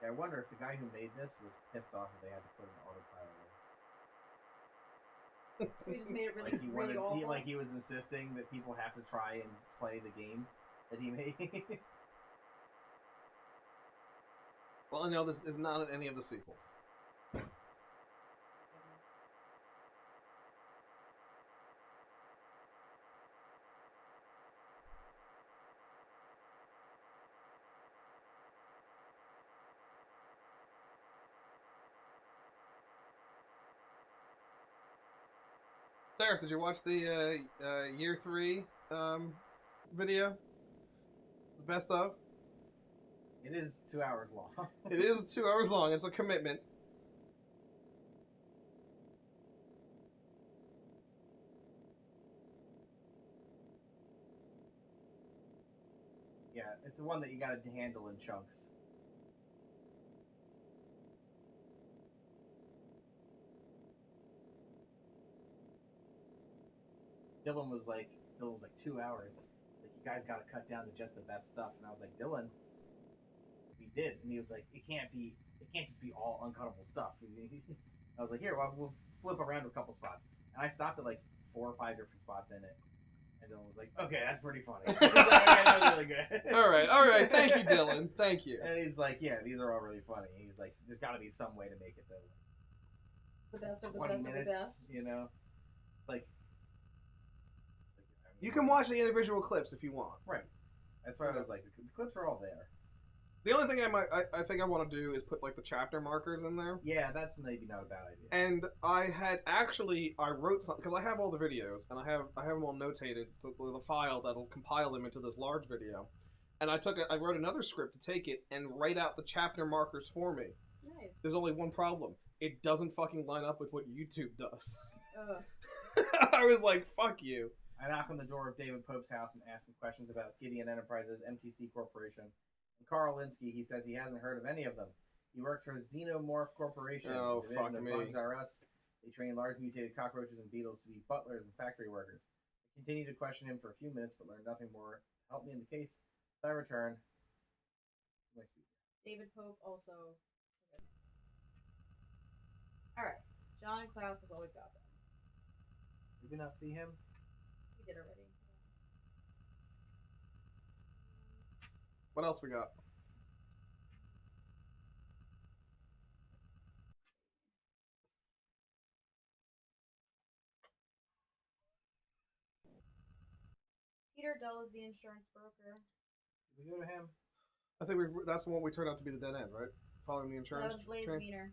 Yeah, I wonder if the guy who made this was pissed off that they had to put an autopilot in. So he just made it really, Like he really wanted, awful. he was insisting that people have to try and play the game that he made. Well, I know this is not in any of the sequels. Sarah, did you watch the year 3 video? The best of? It is 2 hours long. It is 2 hours long. It's a commitment. Yeah, it's the one that you gotta handle in chunks. Dylan was like 2 hours. He's like, you guys gotta cut down to just the best stuff. And I was like, Dylan, we did. And he was like, it can't just be all uncuttable stuff. I was like, here, well, we'll flip around to a couple spots. And I stopped at like 4 or 5 different spots in it. And Dylan was like, okay, that's pretty funny. Like, okay, that was really good. All right. Thank you, Dylan. Thank you. And he's like, yeah, these are all really funny. He's like, there's got to be some way to make it The best of the 20 best of the minutes, best. you know? Like, You can watch the individual clips if you want. Right. That's why I was like, the clips are all there. The only thing I think I want to do is put like the chapter markers in there. Yeah, that's maybe not a bad idea. And I wrote something because I have all the videos and I have them all notated with a file that'll compile them into this large video. And I wrote another script to take it and write out the chapter markers for me. Nice. There's only one problem. It doesn't fucking line up with what YouTube does. I was like, fuck you. I knock on the door of David Pope's house and ask him questions about Gideon Enterprises, MTC Corporation. And Carl Linsky, he says he hasn't heard of any of them. He works for Xenomorph Corporation, Oh, division fuck of me. Bugs R Us, They train large mutated cockroaches and beetles to be butlers and factory workers. I continue to question him for a few minutes, but learn nothing more. Help me in the case. So I return. David Pope also. Okay. Alright. John and Klaus is all we've got. Did we not see him? We did already. What else we got? Peter Dull is the insurance broker. Did we go to him? I think that's the one we turned out to be the dead end, right? Following the insurance That was Blaze train. Wiener.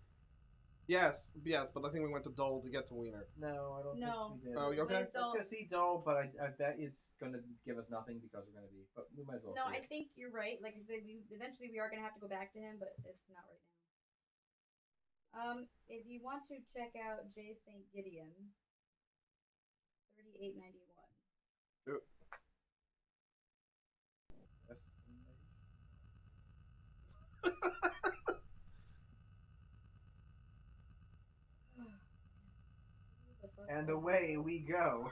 Yes, but I think we went to Dole to get to Wiener. No, I don't No. think we did. Oh, you okay? Blaze Let's go see Dole, but I bet it's going to give us nothing because we're going to be. But we might as well. No, see I think you're right. Like, eventually we are going to have to go back to him, but it's not right now. If you want to check out J. St. Gideon, 3891. Yep. And away we go.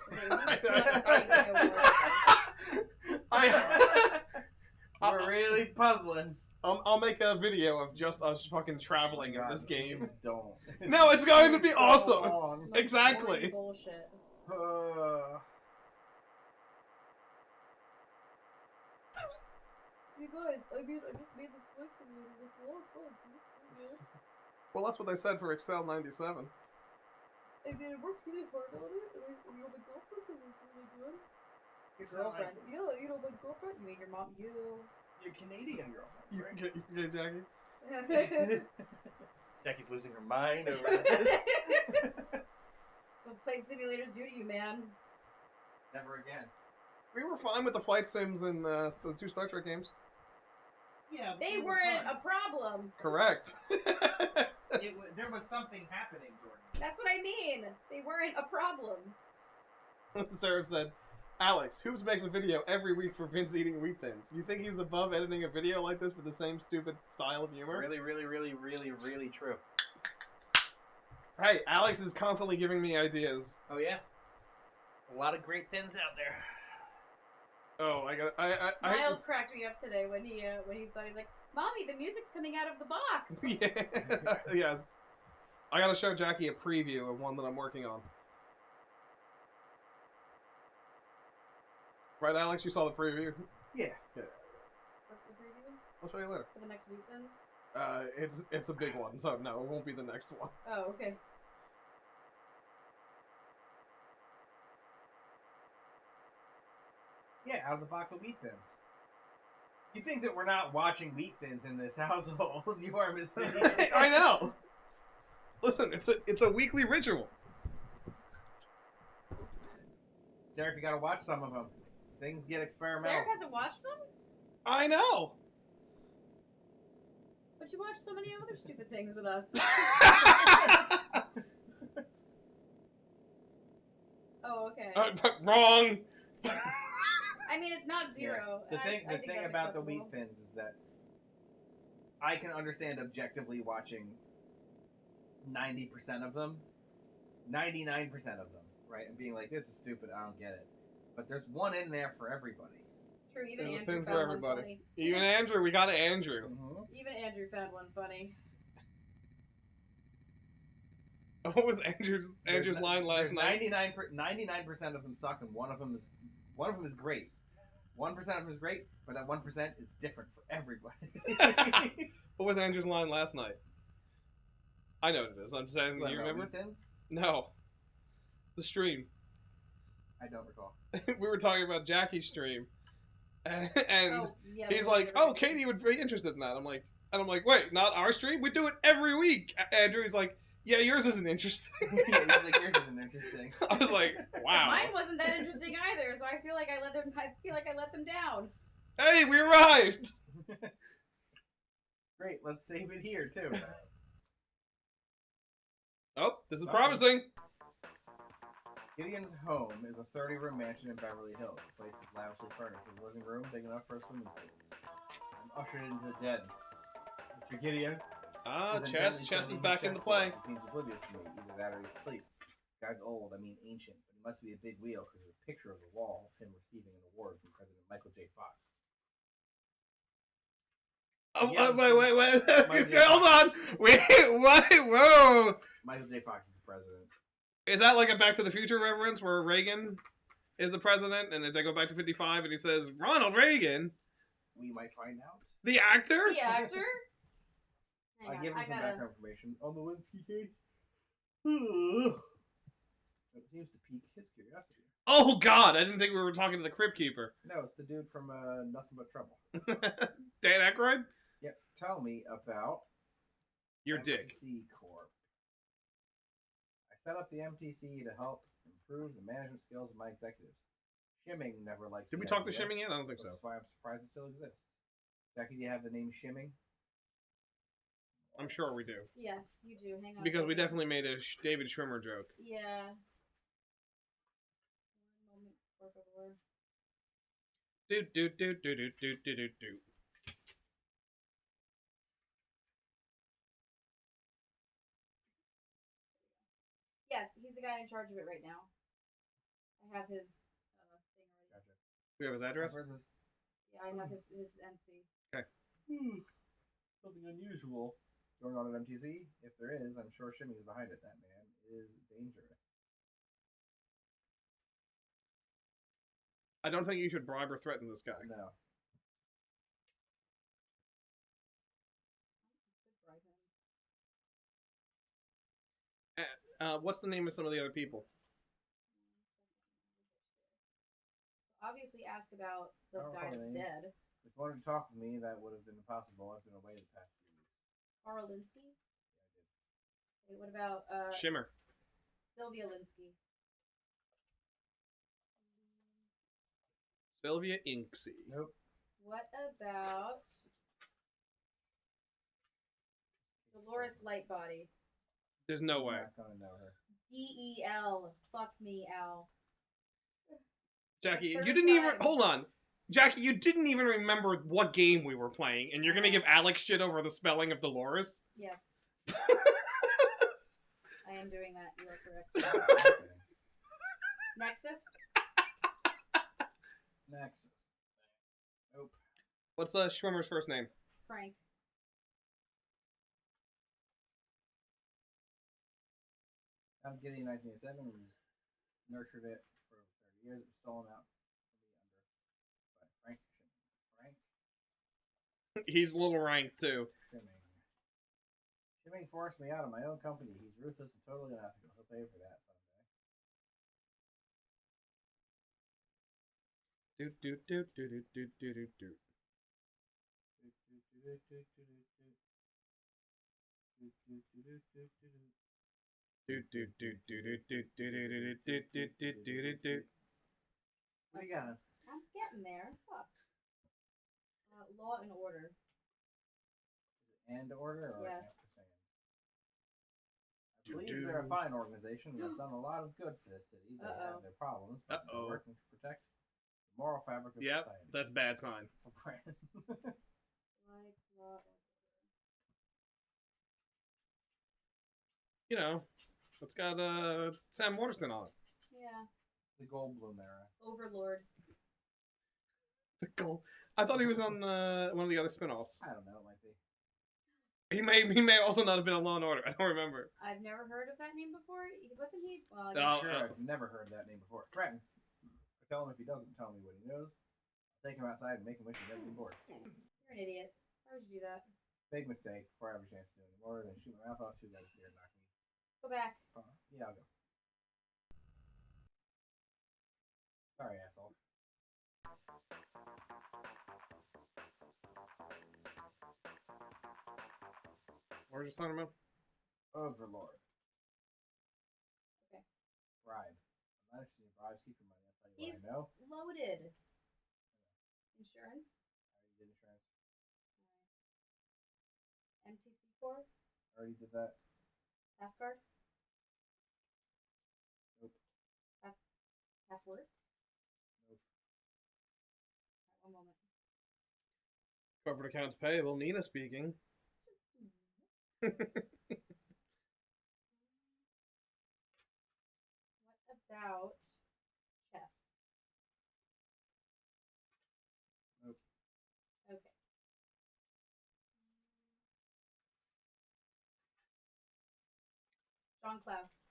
We're really puzzling. I'll make a video of just us fucking traveling in this game. Don't. No, it's going to be so awesome. long. Exactly. Bullshit. You guys, I just made this voice simulator. It's a lot of fun. Well, that's what they said for Excel 97. I mean, I worked really hard on it, and my girlfriend says it's really good. Your Girlfriend? Yeah, my girlfriend. You mean your mom? You. Your Canadian girlfriend. You Right? can get Jackie? Jackie's losing her mind over this. What flight simulators do to you, man? Never again. We were fine with the flight sims in the 2 Star Trek games. Yeah, They weren't a problem. Correct. There was something happening, Jordan. That's what I mean. They weren't a problem. Sarah said, Alex, Hoops makes a video every week for Vince eating wheat thins. You think he's above editing a video like this with the same stupid style of humor? Really, really, really, really, really true. Hey, Alex is constantly giving me ideas. Oh yeah, a lot of great thins out there. Oh, Miles cracked me up today when he saw it. He's like, "Mommy, the music's coming out of the box." Yeah. Yes. I gotta show Jackie a preview of one that I'm working on. Right, Alex? You saw the preview? Yeah. What's the preview? I'll show you later. For the next weekends? It's a big one, so no, it won't be the next one. Oh, okay. Yeah, out of the box of wheat thins. You think that we're not watching wheat thins in this household? You are mistaken. I know. Listen, it's a weekly ritual. Sarah, you gotta watch some of them. Things get experimental. Sarah hasn't watched them? I know. But you watch so many other stupid things with us. Oh, okay. Wrong. I mean, it's not zero. Yeah. The thing that's about the wheat acceptable. thins is that I can understand objectively watching 90% of them, 99% of them, right, and being like, "This is stupid. I don't get it." But there's one in there for everybody. It's true. Even There's a Andrew thing found for one everybody. funny. Even Andrew, we got Andrew. Even Andrew found one funny. What was Andrew's line last night? 99% of them suck, and one of them is great. 1% of them is great, but that 1% is different for everybody. What was Andrew's line last night? I know what it is. I'm just saying. Do you remember? Wheat thins? No. The stream. I don't recall. We were talking about Jackie's stream, and Oh, yeah, he's the like, one "Oh, Katie would be interested in that." I'm like, "Wait, not our stream? We do it every week." Andrew's like, "Yeah, yours isn't interesting." Yeah, he's like, "Yours isn't interesting." I was like, "Wow." Mine wasn't that interesting either, so I feel like I let them down. Hey, we arrived. Great, let's save it here too. Oh, this is Okay. promising. Gideon's home is a 30-room mansion in Beverly Hills. The place is lavishly furnished with a living room big enough for a swimming pool. I'm ushered into the den. Mr. Gideon, Ah, 'Cause in chess. Jersey Chess Shore, is he's back into chessboard. play. He seems oblivious to me. Either that or he's asleep. Guy's old. I mean ancient, but he must be a big wheel because there's a picture of the wall of him receiving an award from President Michael J. Fox. Oh, Yeah, wait. Michael J. Hold Fox. on. Wait, what? Whoa. Michael J. Fox is the president. Is that like a Back to the Future reference where Reagan is the president and they go back to 55 and he says, Ronald Reagan? We might find out. The actor? The actor? Hang I on, give him I some gotta. background information on the Lewinsky case. It seems to pique his curiosity. Oh, God. I didn't think we were talking to the Crypt Keeper. No, it's the dude from Nothing But Trouble. Dan Aykroyd? Yep. Tell me about Your MTC dick. Corp. I set up the MTC to help improve the management skills of my executives. Shimming never liked Did the we talk to idea, Shimming yet? I don't think so. That's why I'm surprised it still exists. Jackie, do you have the name Shimming? I'm sure we do. Yes, you do. Hang on. a Because we second. definitely made a David Schwimmer joke. Yeah. One moment, por favor. Do. Yes, he's the guy in charge of it right now. I have his thing already. Gotcha. Do we have his address? I've heard this. Yeah, I have his NC. Something unusual going on at MTC. If there is, I'm sure Shimming is behind it. That man is dangerous. I don't think you should bribe or threaten this guy. No. What's the name of some of the other people? Obviously, ask about the Oh, guy that's honey. dead. If you wanted to talk to me, that would have been impossible. I've been away the past few weeks. Carl Linsky. Okay, what about Shimmer. Sylvia Linsky? Sylvia Inksy. Nope. What about Dolores Lightbody? There's no He's way. not gonna know her. DEL. Fuck me, Al. Jackie, third you didn't even... time. Hold on. Jackie, you didn't even remember what game we were playing, and you're gonna give Alex shit over the spelling of Dolores? Yes, I am doing that. You are correct. Okay. Nexus. Nexus. Nope. What's Schwimmer's first name? Frank. I'm getting 1987. We nurtured it for 30 years. It was stolen out from me by Frank Shimming. Frank He's a little ranked, too. Shimming. Shimming forced me out of my own company. He's ruthless and totally unethical. He'll pay for that someday. Do. What do you got? I'm getting there. Fuck. Law and Order. And order? Or Yes. I believe they're a fine organization and have done a lot of good for this city. They have their problems, but they're working to protect the moral fabric of Yep, society. that's a bad sign. For Brandon. Likes Law and You know, it's got Sam Waterston on it. Yeah. The Goldblum era. Overlord. The goal. I thought he was on one of the other spin-offs. I don't know, it might be. He may also not have been on Law and Order. I don't remember. I've never heard of that name before. Wasn't he? Well, I Oh, guess- Sure, I've never heard that name before. Threaten. I tell him if he doesn't tell me what he knows, I'll take him outside and make him wish he never been bored. You're an idiot. Why would you do that? Big mistake. Before I have a chance to do any more than shoot my mouth off, 2 guys here and knock me. Go back. Yeah, I'll go. Sorry, asshole. What were we just talking about? Overlord. Okay. Bribe. I'm not interested in bribes. Keep your money. I'll tell you He's what I know. loaded. Insurance. I already did insurance. MTC Corp. Already did that. Pass card. Nope. Password. Nope. One moment. Corporate accounts payable. Nina speaking. What about chess? Nope. Okay. John Klaus.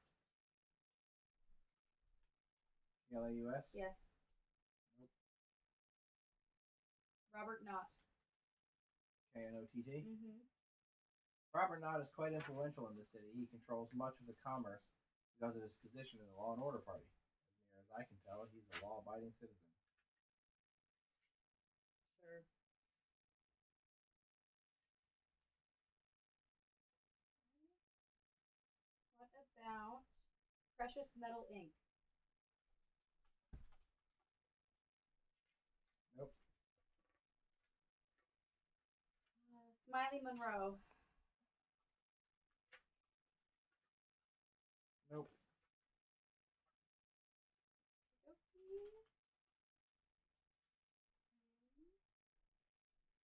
L-A-U-S? Yes. Nope. Robert Knott. K-N-O-T-T? Mm-hmm. Robert Knott is quite influential in the city. He controls much of the commerce because of his position in the Law and Order Party. As near as I can tell, he's a law-abiding citizen. Sure. What about precious metal ink? Nope. Smiley Monroe. Nope.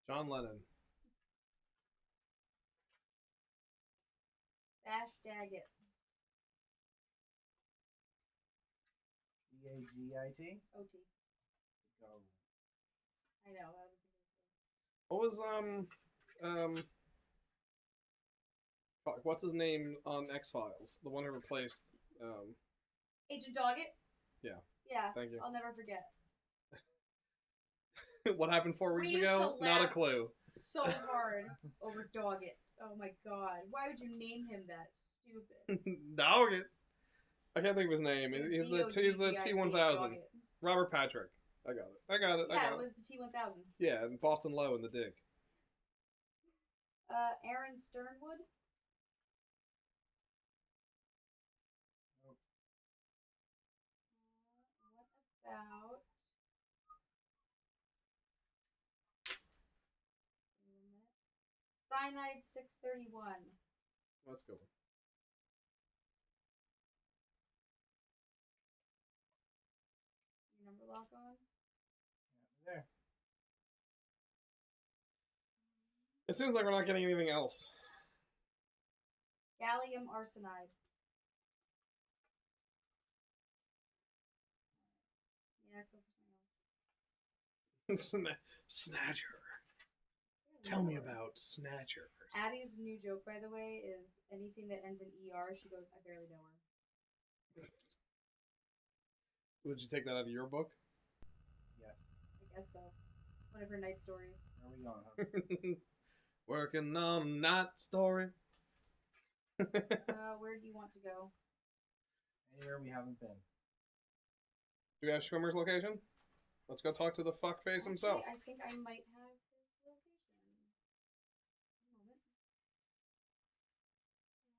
John Lennon. Bash Daggett. D-A-G-I-T? O-T. Go. I know. That was What was fuck, what's his name on X-Files? The one who replaced Agent Doggett? Yeah. Yeah. Thank you. I'll never forget. What happened 4 We weeks used ago? to Not a laugh. clue. So hard over Doggett. Oh my god. Why would you name him that? Stupid. Dog it. I can't think of his name. It was He's the D-O-G-G-I-T, T-1000. Doggett. Robert Patrick. I got it. I got Yeah, it. it was the T-1000. Yeah, and Boston Low in the dig. Aaron Sternwood? Nope. What about... Cyanide 631. Let's go. Your number lock on? There. It seems like we're not getting anything else. Gallium arsenide. Yeah, go for something else. Snatcher. Tell me about Snatchers. Addie's new joke, by the way, is anything that ends in ER, she goes, I barely know her. Would you take that out of your book? Yes. I guess so. One of her night stories. Where are we going, huh? Working on a night story. Where do you want to go? Anywhere we haven't been. Do we have Schwimmer's location? Let's go talk to the fuckface himself. I think I might have his location. One moment.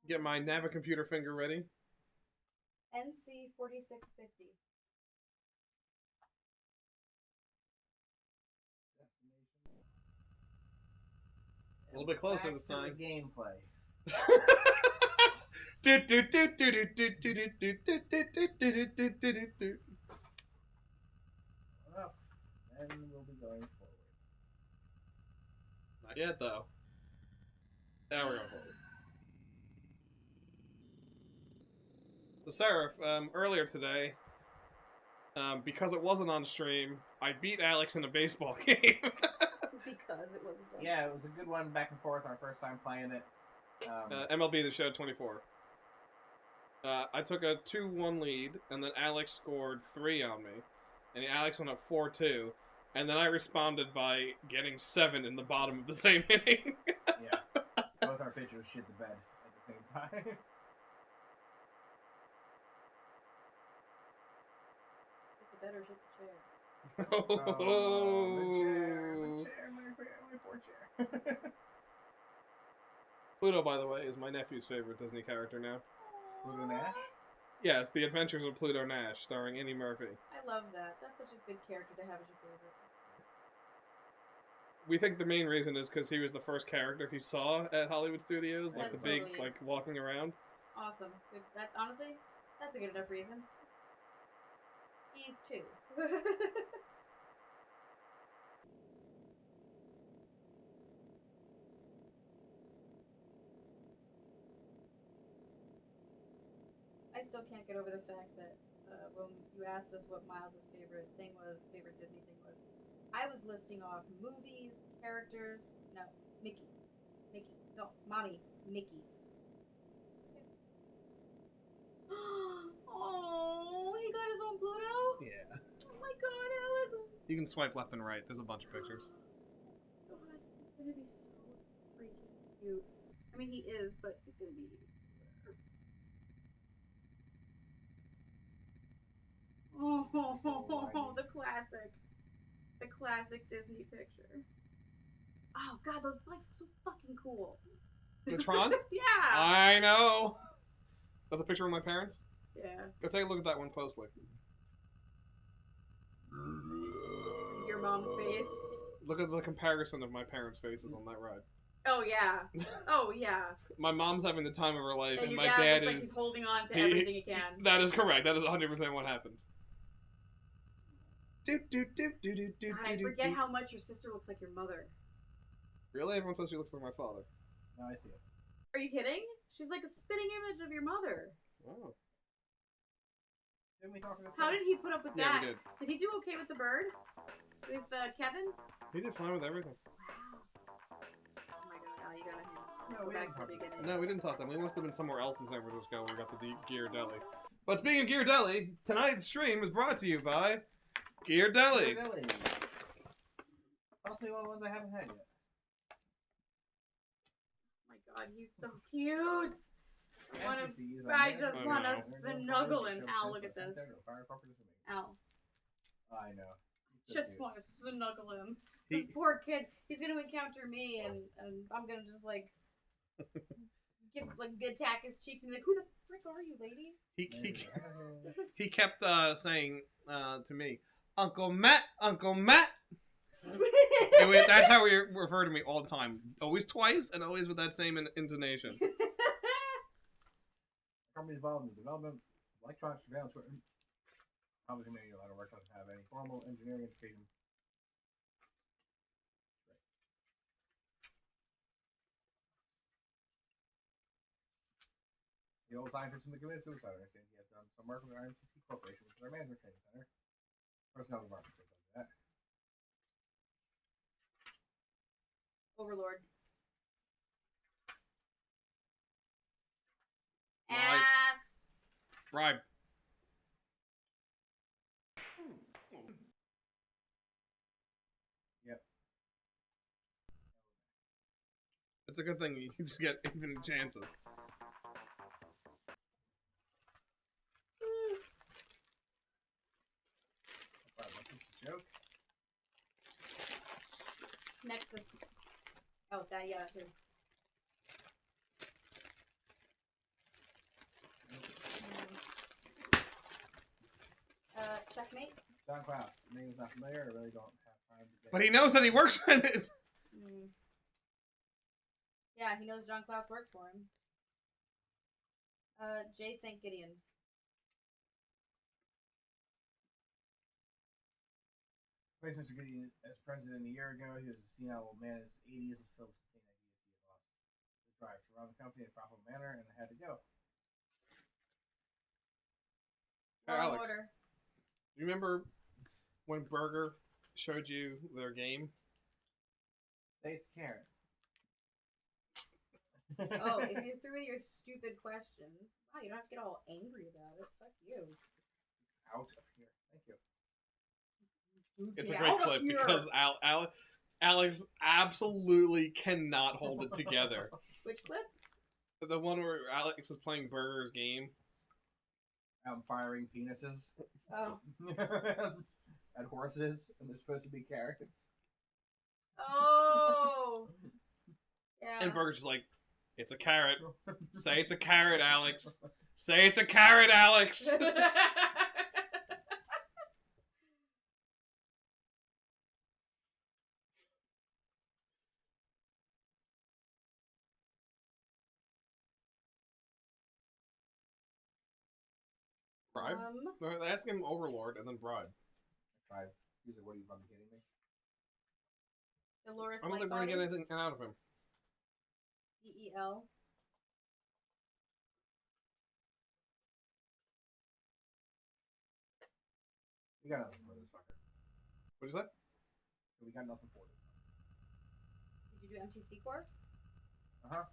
Get my Navicomputer finger ready. NC 4650. A little bit closer this time. The gameplay. Well, then we'll be going forward. Not yet, though. Now we're going forward. So, Seraph, earlier today, because it wasn't on stream, I beat Alex in a baseball game. Because it wasn't done. Yeah, it was a good one back and forth our first time playing it. MLB The Show 24. I took a 2-1 lead, and then Alex scored 3 on me. And Alex went up 4-2. And then I responded by getting 7 in the bottom of the same inning. Yeah. Both our pitchers shit the bed at the same time. Shit the bed or shit the chair. Oh, the chair, my poor chair. Pluto, by the way, is my nephew's favorite Disney character now. Pluto Nash? Yes, The Adventures of Pluto Nash, starring Eddie Murphy. I love that. That's such a good character to have as your favorite. We think the main reason is because he was the first character he saw at Hollywood Studios, like That's the big, totally- like walking around. Awesome. Good. That honestly, that's a good enough reason. He's 2. still can't get over the fact that when you asked us what Miles' favorite Disney thing was, I was listing off movies, characters. No, Mickey. No, mommy, Mickey. Oh, he got his own Pluto? Yeah. Oh my god, Alex! You can swipe left and right. There's a bunch of pictures. God, he's gonna be so freaking cute. I mean, he is, but he's gonna be. Oh, the classic Disney picture. Oh god, those bikes are so fucking cool. The Tron? Yeah. I know. That's a picture of my parents. Yeah. Go take a look at that one closely. Your mom's face. Look at the comparison of my parents' faces on that ride. Oh yeah. Oh yeah. My mom's having the time of her life, and your my dad dad looks like is. he's holding on to everything he can. That is correct. That is 100% what happened. God, I forget how much your sister looks like your mother. Really? Everyone says she looks like my father. No, I see it. Are you kidding? She's like a spitting image of your mother. Oh. Didn't we talk about How did he put up with Yeah, that? we did. Did he do okay with the bird? With Kevin? He did fine with everything. Wow. Oh my god, Al, you gotta No, go we back didn't to talk the about beginning. No, we didn't talk them. We must have been somewhere else in San Francisco when we got to the Gear Deli. But speaking of Gear Deli, tonight's stream is brought to you by Gear Deli. Deli. Possibly one of the ones I haven't had yet. Oh my god, he's so cute. I just Oh, want to no. snuggle him. Al, look at this. Al, I know. He's so just cute. want to snuggle him. He- This poor kid, he's gonna encounter me, and I'm gonna just like attack his cheeks and be like, who the frick are you, lady? He kept saying to me, Uncle Matt, Uncle Matt. And that's how we refer to me all the time. Always twice, and always with that same intonation. Company involved in the development of electronic surveillance equipment. Obviously, many of our work doesn't have any formal engineering education. The old scientist from the committed suicide understands he has done some work with our MTC Corporation, which is our management training center. Personnel department does that. Overlord. Nice. Ass. Bribe. Yep. It's a good thing you just get infinite chances. Joke. Nexus. Oh, that, yeah, too. Checkmate. John Klaus. The name is not familiar. I really don't have time to get. But he knows that he works with it. Yeah, he knows John Klaus works for him. J. St. Gideon. Replaced Mr. Gideon as president a year ago. He was a senile old man in his 80s with filled with the same ideas he had lost the drive to run the company in a profitable manner and had to go. Hey, Law and Alex. Order. You remember when Burger showed you their game? Say it's Karen. Oh, if you threw your stupid questions, wow, you don't have to get all angry about it. Fuck you. Out of here. Thank you. It's Get a great out of clip here. because Alex absolutely cannot hold it together. Which clip? The one where Alex is playing Burger's game. I'm firing penises Oh. at horses, and they're supposed to be carrots. Oh. Yeah. And Burger's just like, it's a carrot. Say it's a carrot, Alex. Say it's a carrot, Alex. Bribe? No, ask him Overlord and then bribe. Tried. He's like, what are you fucking kidding me? Dolores I don't think we're gonna get anything out of him. DEL. We got nothing for this fucker. What'd you say? We got nothing for this. Did you do MTC core? Uh huh.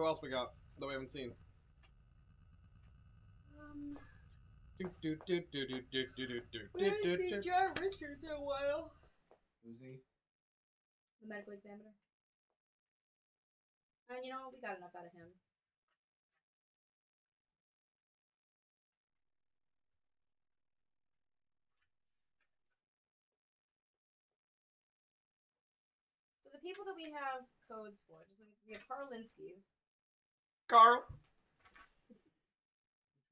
Who else we got that we haven't seen? We haven't seen John Richards in a while. Who's he? The medical examiner. And you know, we got enough out of him. So the people that we have codes for, we have Karlinski's, Carl.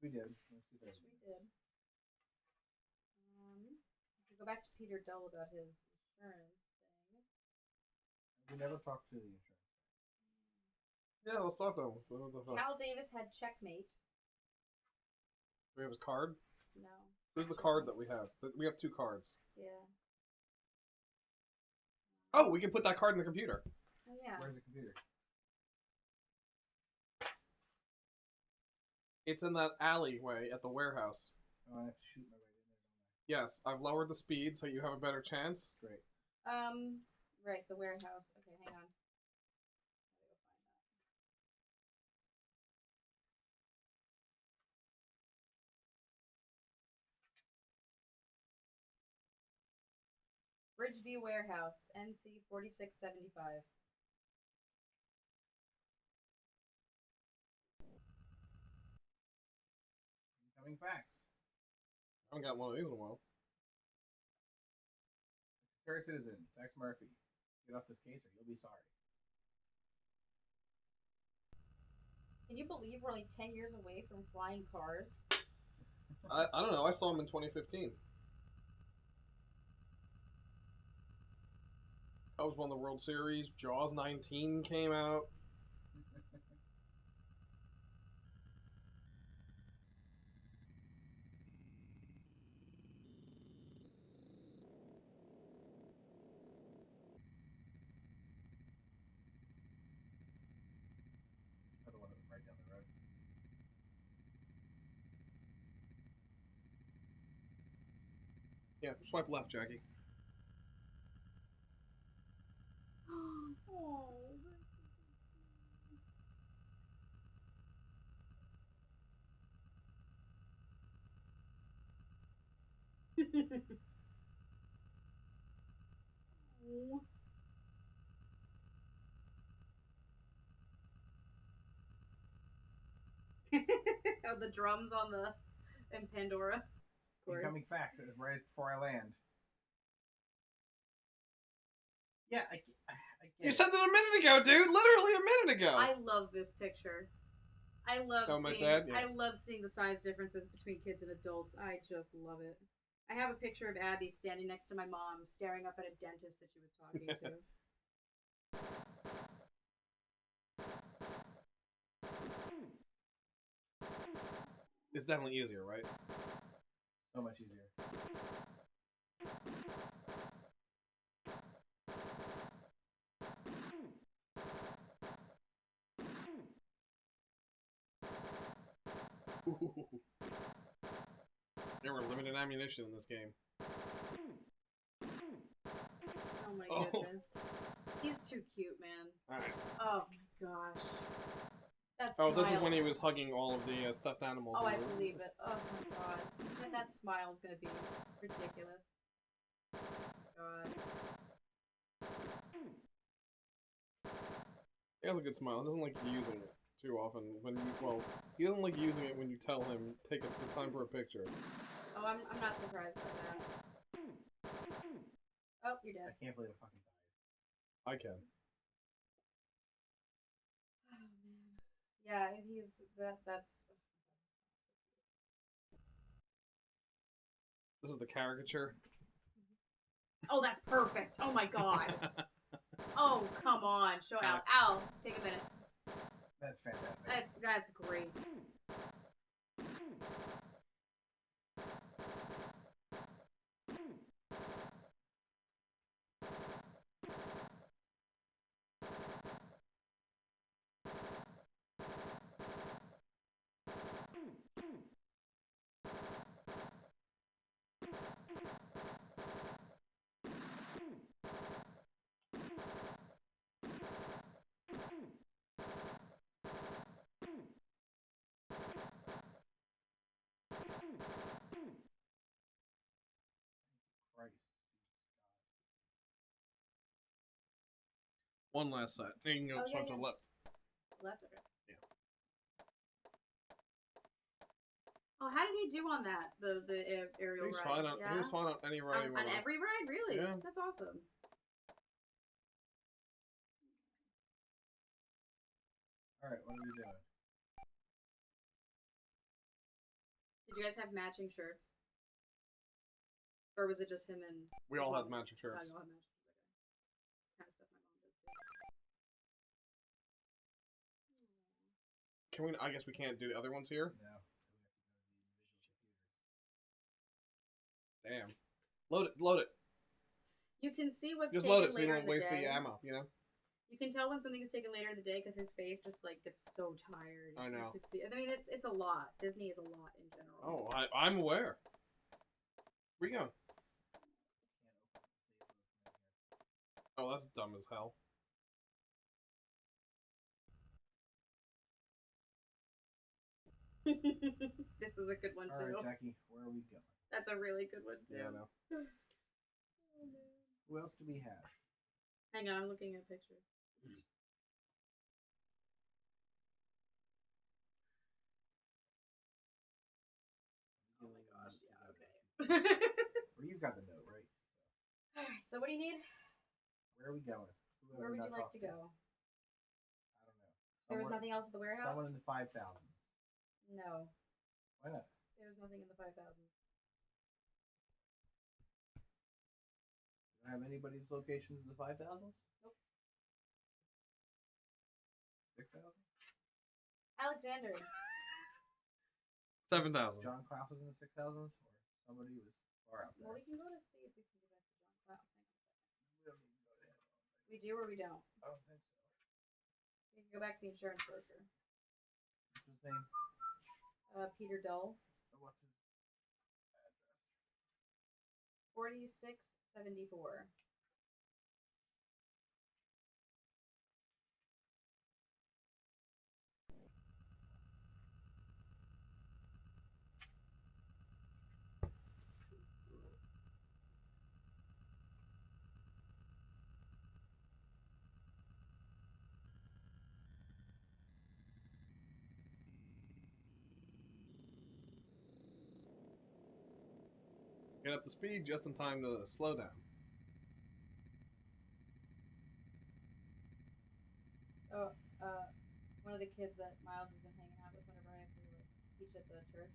We did. Let's see which we did. We go back to Peter Dull about his insurance thing. We never talked to the insurance. Yeah, let's talk to him. What the fuck? Cal Davis had checkmate. Do we have his card? No. Where's the card that we have? We have 2 cards. Yeah. Oh, we can put that card in the computer. Oh yeah. Where's the computer? It's in that alleyway at the warehouse. Oh, I have to shoot my way in there, don't Yes, I've lowered the speed so you have a better chance. I? Great. Right, the warehouse. Okay, hang on. Bridgeview Warehouse, NC 4675. Incoming facts. I haven't got one of these in a while. Fair citizen, Tex Murphy. Get off this case or you'll be sorry. Can you believe we're only 10 years away from flying cars? I don't know. I saw him in 2015. Cubs won the World Series. Jaws 19 came out. Another one of them right down the road. Yeah, swipe left, Jackie. Oh, oh. Oh, the drums on the in Pandora. Of course. Incoming facts. It was right before I land. Yeah, I get You it. sent it a minute ago, dude. Literally a minute ago. I love this picture. I love Oh, my seeing. dad? Yeah. I love seeing the size differences between kids and adults. I just love it. I have a picture of Abby standing next to my mom, staring up at a dentist that she was talking to. It's definitely easier, right? So much easier. There were limited ammunition in this game. Oh my Oh. goodness. He's too cute, man. Alright. Oh my gosh. That Oh, smile. this is when he was hugging all of the stuffed animals. Oh, in I the- believe it. Oh my god. And that smile's gonna be ridiculous. God. He has a good smile. He doesn't like using it too often. He doesn't like using it when you tell him take the time for a picture. Oh, I'm not surprised by that. Oh, you're I dead. can't believe I fucking died. I can. Oh man. Yeah, he's that's This is the caricature. Oh, that's perfect. Oh my god. Oh, come on. Show Al. Alex. Al, take a minute. That's fantastic. That's great. One last set. Then you can go Oh, yeah, swipe to yeah. the left. Left, okay. Yeah. Oh, how did he do on that? The aerial He was ride? fine on. Yeah? He was fine on any ride he On went on. every ride, really? Yeah. That's awesome. All right, what are we doing? Did you guys have matching shirts? Or was it just him and... We all had matching Oh, shirts. you all had matching shirts. Okay. Kind of stuff my mom does too. Can we? I guess we can't do the other ones here. No. Damn. Load it. Load it. You can see what's Just taken load it so you later don't in the waste day. the ammo. You know. You can tell when something is taken later in the day because his face just like gets so tired. I know. You could see, I mean, it's a lot. Disney is a lot in general. Oh, I'm aware. Where you going? Oh, that's dumb as hell. This is a good one All too. right, Jackie, where are we going? That's a really good one too. Yeah, I know. Oh, no. Who else do we have? Hang on, I'm looking at pictures. Oh my gosh, yeah, okay. Well, you've got the note, right? Alright, so what do you need? Where are we going? Who Where have we would you not like talked to go? I don't know. There was Somewhere- nothing else at the warehouse? Someone in the 5,000s. No, Why not? there was nothing in the 5,000. Do I have anybody's locations in the 5,000s? Nope. 6,000? Alexander. 7,000. John Klaus was in the 6,000s? Or somebody was far out there? Well, we can go to see if we can get back to John Klaus. Hang on a second. We don't need to go to him. We do or we don't? I don't think so. We can go back to the insurance broker. What's his name? Peter Dull. What's his address? 4674. Get up to speed just in time to slow down. So, one of the kids that Miles has been hanging out with whenever I have to like, teach at the church,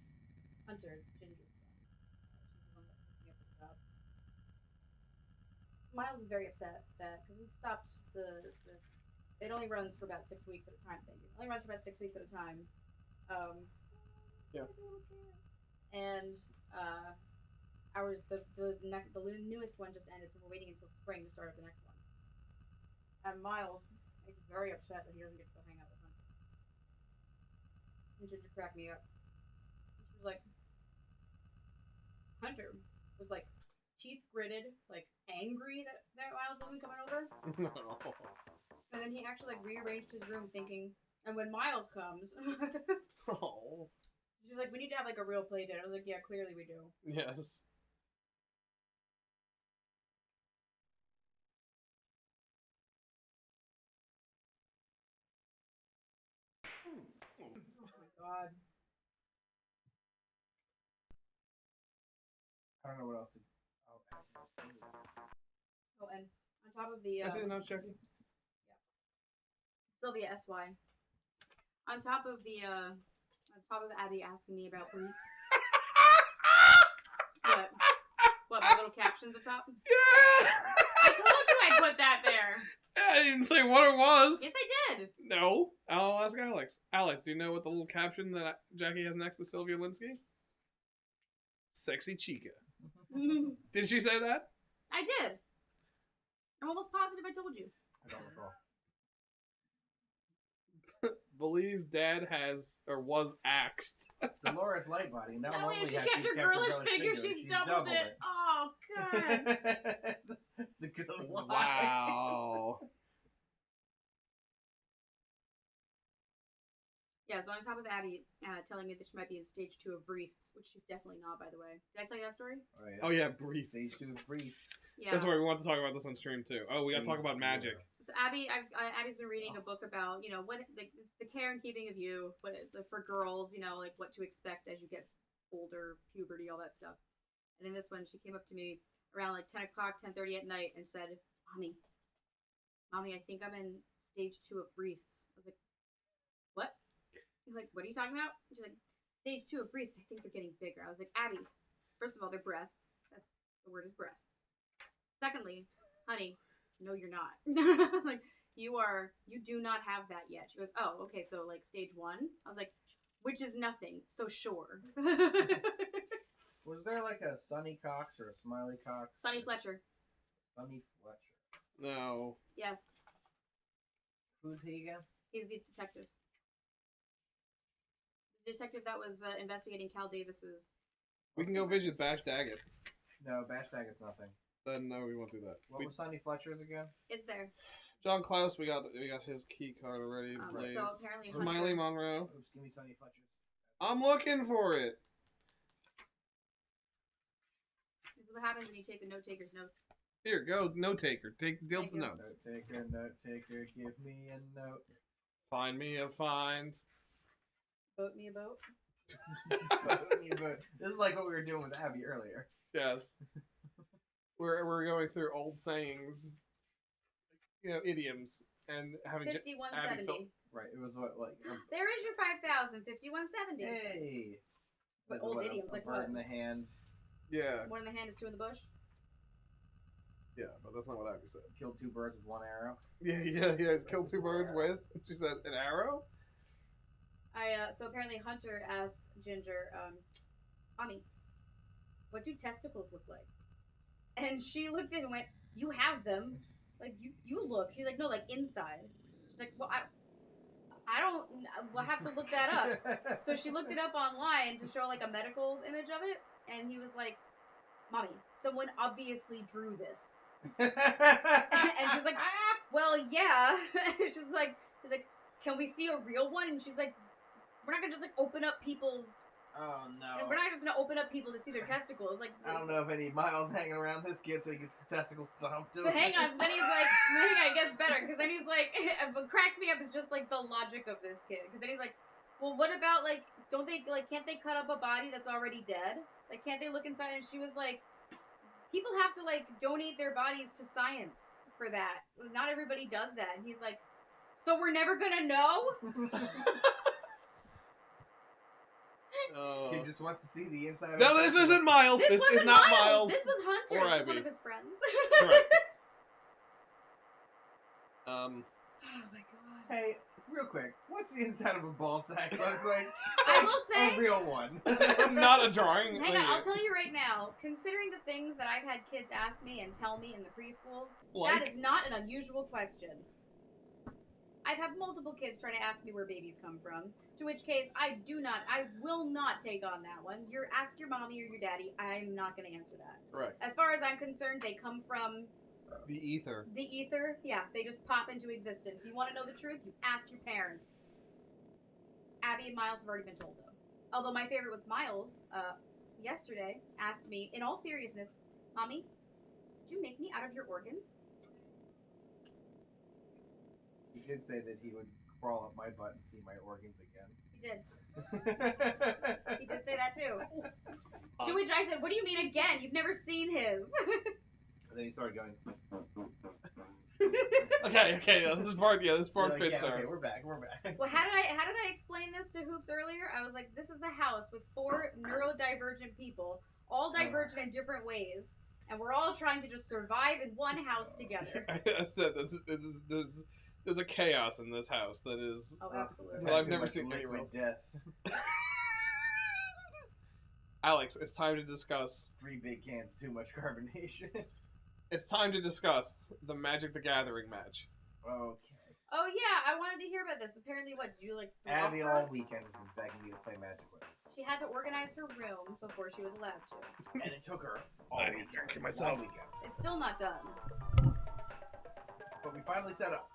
Hunter, it's Ginger's son. She's the one that picked me up at the job. Miles is very upset that because we've stopped it only runs for about 6 weeks at a time. Thank you. It only runs for about 6 weeks at a time. Yeah. And the newest one just ended, so we're waiting until spring to start up the next one. And Miles is very upset that he doesn't get to go hang out with Hunter. And Ginger cracked me up. She was like, Hunter was like teeth gritted, like angry that Miles wasn't coming over. And then he actually like rearranged his room thinking, and when Miles comes, Oh. she's like, we need to have like a real play date. I was like, yeah, clearly we do. Yes. Oh my god. I don't know what else to. Oh, and on top of the Can I see the notes, Jackie? Sylvia S.Y. On top of Abby asking me about priests. What, my little captions up top? Yeah! I told you I put that there. I didn't say what it was. Yes, I did. No. I'll ask Alex. Alex, do you know what the little caption that Jackie has next to Sylvia Linsky? Sexy chica. Did she say that? I did. I'm almost positive I told you. I don't recall. Believe Dad has or was axed. Dolores Lightbody. Not Not only only has she has kept she your kept her girlish girlish figure, figure, she's doubled it. Oh, God. It's a good lie. Wow. Yeah, so on top of Abby telling me that she might be in stage 2 of Breasts, which she's definitely not, by the way. Did I tell you that story? Oh yeah, Breasts. Stage 2 Breasts. Yeah. That's why we want to talk about this on stream too. Oh, we got to talk about magic. So Abby's been reading a book about, what it's the care and keeping of you, for girls, like what to expect as you get older, puberty, all that stuff. And in this one, she came up to me around like 10 o'clock, 10:30 at night, and said, Mommy, I think I'm in stage 2 of Breasts. I was like, what? Like, what are you talking about? She's like, stage 2 of Breasts, I think they're getting bigger. I was like, Abby, first of all, they're breasts. That's the word is breasts. Secondly, honey, no, you're not. I was like, you do not have that yet. She goes, oh, okay, so like stage 1? I was like, which is nothing, so sure. Was there like a Sunny Cox or a Smiley Cox? Sonny Fletcher. Sunny Fletcher. No. Yes. Who's he again? He's the detective. The detective that was investigating Cal Davis's. We can go visit Bash Daggett. No, Bash Daggett's nothing. Then no, we won't do that. What was Sunny Fletcher's again? It's there. John Klaus, we got his key card already. So apparently Smiley Monroe. Oops, give me Sunny Fletcher's. I'm looking for it. This is what happens when you take the note taker's notes. Here, go, note taker. Deal with the you. notes. Note taker, give me a note. Find me a find. Boat me a boat. This is like what we were doing with Abby earlier. Yes. We're going through old sayings, idioms, and having 5170. Right, it was what, like... There is your 5,000. 5170. Hey! But old idioms, like bird what? in the hand. Yeah. One in the hand is 2 in the bush. Yeah, but that's not what Abby said. Kill 2 birds with 1 arrow. Yeah. Kill 2 birds with. She said an arrow. So apparently Hunter asked Ginger, Mommy, what do testicles look like? And she looked in and went, you have them. Like, you look. She's like, no, like inside. She's like, well, I don't, we'll have to look that up. So she looked it up online to show like a medical image of it. And he was like, Mommy, someone obviously drew this. And she was like, well, yeah. He's like, can we see a real one? And she's like, we're not gonna just like open up people's. Oh no. And we're not just gonna open up people to see their testicles. Like, I don't know if any Miles hanging around this kid so he gets his testicles stomped. So hang on. So then he's like, hang on, it gets better because then he's like, what cracks me up is just like the logic of this kid. Because then he's like, well, what about like, can't they cut up a body that's already dead? Like, can't they look inside? And she was like, people have to like donate their bodies to science for that. Not everybody does that. And he's like, so we're never gonna know. Kid just wants to see the inside of No, this isn't Miles. This is not Miles. This was Hunter. Or This is Abby. one of his friends. Correct. Oh my god. Hey, real quick, what's the inside of a ball sack look like? I will say, a real one. Not a drawing. hang on, I'll tell you right now, considering the things that I've had kids ask me and tell me in the preschool, that is not an unusual question. I've had multiple kids try to ask me where babies come from, to which case I will not take on that one. Ask your mommy or your daddy, I'm not going to answer that. Right. As far as I'm concerned, they come from The ether. the ether. Yeah, they just pop into existence. You want to know the truth? You ask your parents. Abby and Miles have already been told, though. Although my favorite was Miles, yesterday, asked me, in all seriousness, Mommy, did you make me out of your organs? He did say that he would crawl up my butt and see my organs again. He did. He did say that, too. To which I said, what do you mean again? You've never seen his. And then he started going. Okay, yeah, this part Like, fits yeah, her. okay, we're back. Well, how did I explain this to Hoops earlier? I was like, this is a house with 4 neurodivergent people, all divergent in different ways, and we're all trying to just survive in one house together. I said there's a chaos in this house that is. Oh, absolutely. Well, I've never seen anywhere else. Death. Alex, it's time to discuss. 3 big cans, too much carbonation. It's time to discuss the Magic the Gathering match. Okay. Oh yeah, I wanted to hear about this. Apparently, what did you like? Abby block her? all weekend has been begging me to play Magic with her. She had to organize her room before she was allowed to. And it took her all I weekend. didn't drink myself. All weekend. It's still not done. But we finally set up.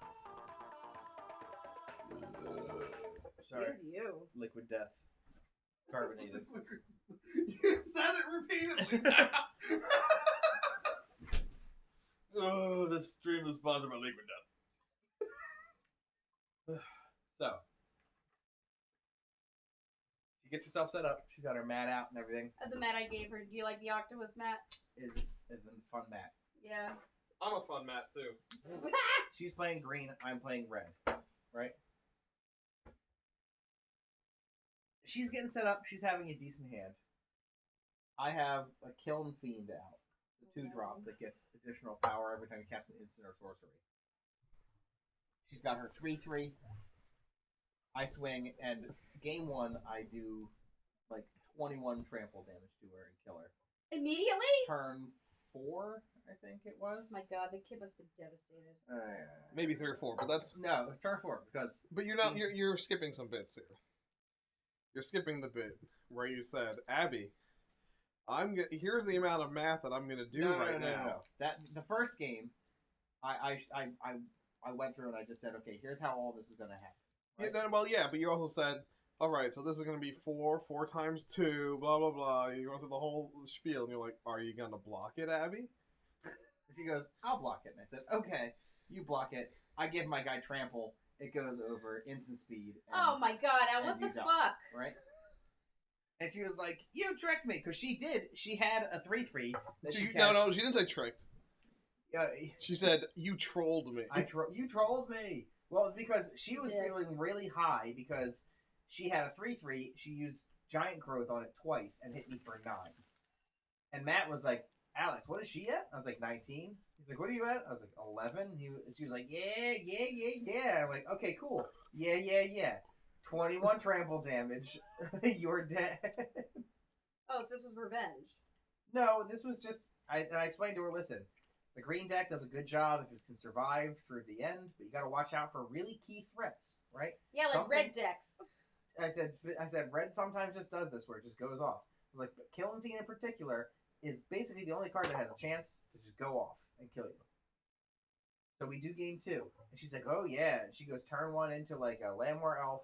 So Sorry. It is you. Liquid death. Carbonated. You said it repeatedly. Oh, this stream is sponsored by Liquid Death. So, she gets herself set up. She's got her mat out and everything. The mat I gave her. Do you like the octopus mat? Is a fun mat. Yeah. I'm a fun Matt too. She's playing green. I'm playing red. Right? She's getting set up. She's having a decent hand. I have a Kiln Fiend out. The 2-drop that gets additional power every time you cast an instant or sorcery. She's got her 3/3. I swing, and game 1, I do like 21 trample damage to her and kill her. Immediately? Turn 4, I think it was. My God, the kid must have been devastated. Maybe 3 or 4, but that's. No, it's turn 4 because. But you're not. You're skipping some bits here. You're skipping the bit where you said, Abby, here's the amount of math that I'm gonna do No. now. That the first game, I went through and I just said, okay, here's how all this is gonna happen. Right? Yeah, well, yeah, but you also said, all right, so this is gonna be 4 times 2, blah blah blah. You go through the whole spiel, and you're like, are you gonna block it, Abby? She goes, I'll block it, and I said, okay, you block it. I give my guy trample. It goes over instant speed. And, Oh my God, Al, what and you the die, fuck? Right? And she was like, you tricked me, because she did. She had a 3/3 that she cast. No, she didn't say tricked. Yeah, She said, you trolled me. you trolled me. Well, it's because she was Yeah. feeling really high because she had a 3/3. She used giant growth on it twice and hit me for 9. And Matt was like, Alex, what is she at? I was like, 19. He's like, what are you at? I was like, 11. She was like, yeah. I'm like, okay, cool. Yeah. 21 trample damage. You're dead. Oh, so this was revenge. No, this was just. I explained to her, listen, the green deck does a good job if it can survive through the end, but you got to watch out for really key threats, right? Yeah, like Some red things- decks. I said, red sometimes just does this where it just goes off. I was like, but Killing Fiend in particular is basically the only card that has a chance to just go off and kill you. So we do game 2, and she's like, oh yeah, and she goes turn 1 into like a Landwar Elf,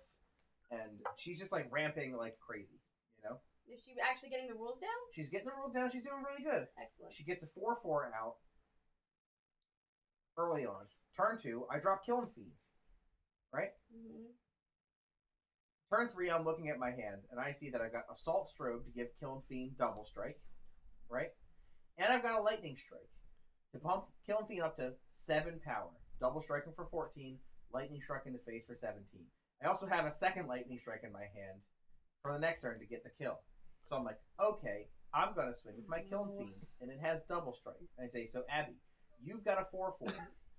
and she's just like ramping like crazy, you know? Is she actually getting the rules down? She's getting the rules down, she's doing really good. Excellent. She gets a 4/4 out early on. Turn 2, I drop Killing Fiend, right? Mm-hmm. Turn 3, I'm looking at my hand, and I see that I've got Assault Strobe to give Killing Fiend double strike, right? And I've got a Lightning Strike to pump Killing Fiend up to 7 power. Double strike him for 14, Lightning Strike in the face for 17. I also have a second Lightning Strike in my hand for the next turn to get the kill. So I'm like, okay, I'm going to swing with my Killing Fiend, and it has double strike. And I say, so Abby, you've got a 4/4.